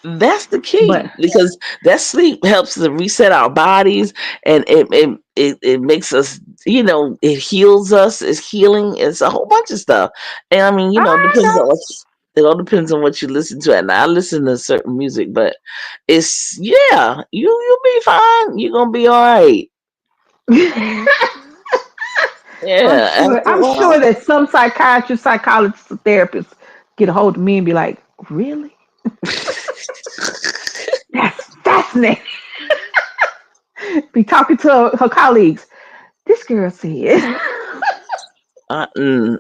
That's the But key, because that sleep helps to reset our bodies, and it makes us, it heals us. It's healing. It's a whole bunch of stuff. And I mean, I depends on know. what it all depends on what you listen to. And I listen to certain music, but it's, yeah, you'll be fine. You're gonna be all right. Mhm. I'm Yeah, sure. after a I'm while. sure that some psychiatrists, psychologists, or therapists get a hold of me and be like, "Really? That's fascinating." Be talking to her colleagues. This girl said. Uh, mm,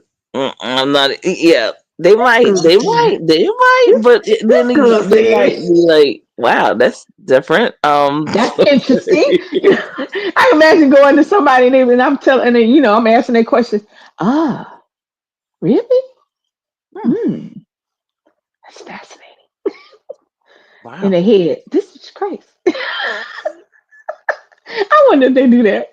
I'm not. Yeah, they This might. girl They said. might. They might. This But this then girl they might said. be like, "Wow, that's different." That's interesting. I can imagine going to somebody and I'm telling, and then, I'm asking that question. Ah, really? Hmm, Hmm, that's fascinating. In wow. their head, this is crazy. I wonder if they do that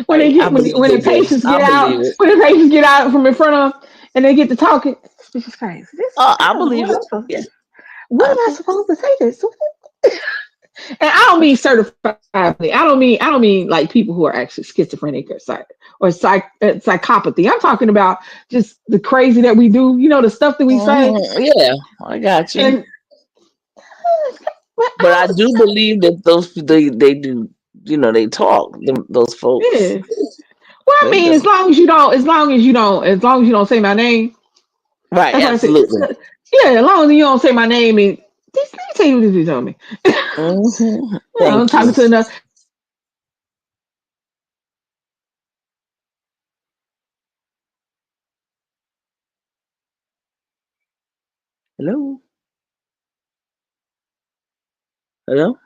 when they I get believe when they the do. patients I get believe out it. when the patients get out from in front of and they get to talking. This is crazy. I I don't know believe what it. I'm supposed. Yeah. What I am I believe. supposed to say this? And I don't mean certified. I don't mean like people who are actually schizophrenic or psychopathy. I'm talking about just the crazy that we do. The stuff that we say. Yeah, I got you. And well, But I do believe that those they do. They talk. Those folks. yeah. Well, I They mean, do. as long as you don't say my name. Right. That's why I said, Absolutely. yeah. As long as you don't say my name, and let me tell you what this told me. I'm Thank talking you. to enough. Hello. Hello.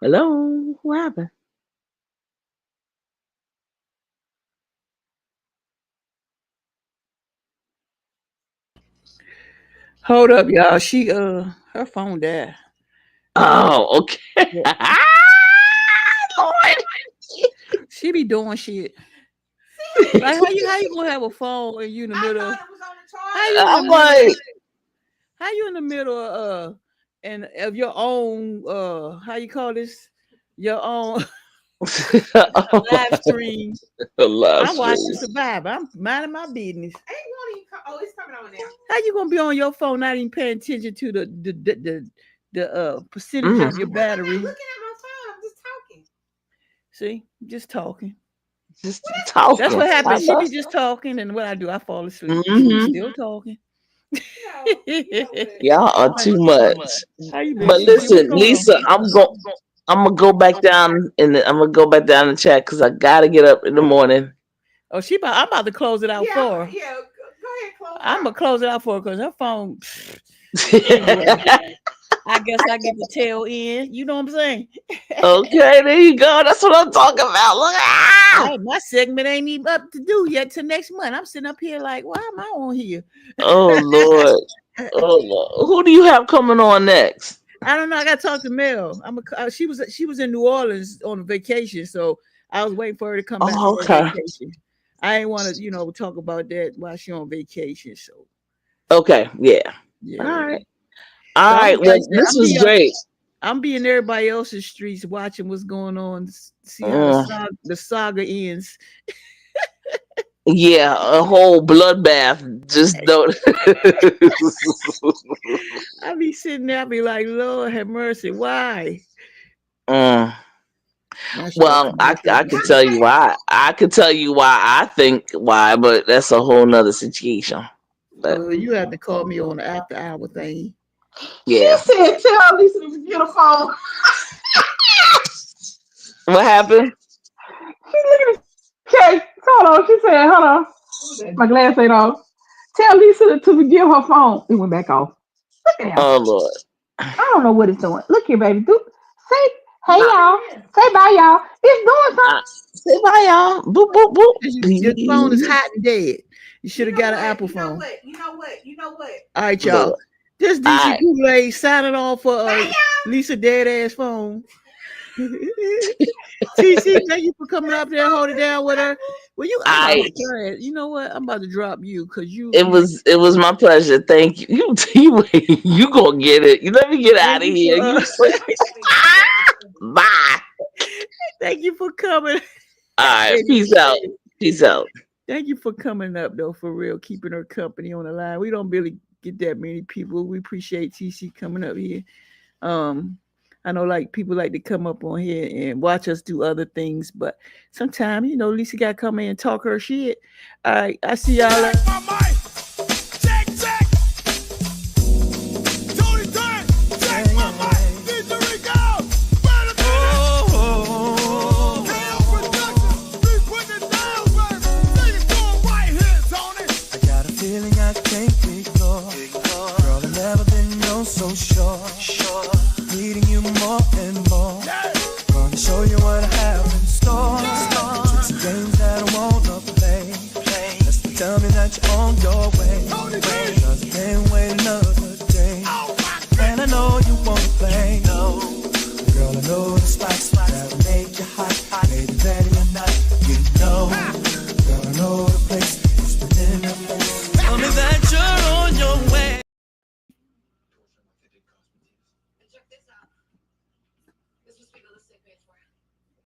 Hello, what happened? Hold up, y'all. She her phone died. Oh, okay. Yeah. Lord. She be doing shit. Like how you gonna have a phone and you in the middle of how you in the I'm middle like, how you in the middle of and of your own how you call this your own live stream. love I'm watching stream. Survivor. I'm minding my business. Oh, it's coming on now. How you gonna be on your phone not even paying attention to the percentage Mm, of your battery? I'm not looking at my phone. I'm just talking. See, just talking. just That's talking. what I happens. She love. be just talking, and what I do, I fall asleep. She's Hmm. still talking. Y'all are too much. How you been, But TC? What's listen, going on? Lisa, I'm gonna go back down I'm gonna go back down and chat because I gotta get up in the morning. Oh, I'm about to close it out for her. Yeah, go ahead, close it I'm gonna close it out for her because her phone. Anyway, I guess I get the tail end. You know what I'm saying? Okay, there you go. That's what I'm talking about. Look out. My segment ain't even up to do yet till next month. I'm sitting up here like, why am I on here? Oh Lord. Oh Lord. Who do you have coming on next? I don't know. I got to talk to Mel. She was in New Orleans on a vacation, so I was waiting for her to come back Oh, from her okay. vacation. I ain't want to, talk about that while she on vacation. So Okay, yeah. All yeah. right. All So I'm right. like I Well, said, this was great. I'm being everybody else's streets, watching what's going on, see how Mm, the saga ends. yeah, a whole bloodbath. Just don't. I be sitting there, I be like, Lord have mercy, why? Mm. Now she gonna Well, come back up I and could say, tell you why. I could tell you why I think why, but that's a whole nother situation. But you have to call me on the after hour thing. She yeah, said, "Tell Lisa to get a phone." what happened? She's looking at Kay. Hold on. She said, "Hold on. My glass ain't off. Tell Lisa to forgive her phone." It went back off. Look at him. Oh Lord. I don't know what it's doing. Look here, baby. Say, hey, I, y'all. Say bye, y'all. It's doing I, something. say bye, y'all. Boop boop boop. Your phone is Peace. hot and dead. You should have got an Apple phone. You know what? All right, y'all. Lord. This All DC right. Kool-Aid signing off for Lisa dead ass phone. TC, thank you for coming up there, hold it down with her. Well, I'm about I to try it. You know what? I'm about to drop you because it was my pleasure. Thank you. You gonna get it. You let me get thank out of you here. for You bye. thank you for coming. All right. Peace out. Anyway, Peace out. thank you for coming up though, for real, keeping her company on the line. We don't really get that many people. We appreciate TC coming up here. Um, I know like people like to come up on here and watch us do other things, but sometimes, Lisa got to come in and talk her shit. All right, I see y'all. Check, check. Tony Turn, check my mic. Lisa Rico. I got a feeling I can't ignore. Girl, I've never been known so sure. Needing you more and more. Gonna show you what I have in store. Tricks and games that I wanna play. Just tell me that you're on your way. Cause I can't wait another day. And I know you won't play. Girl, I know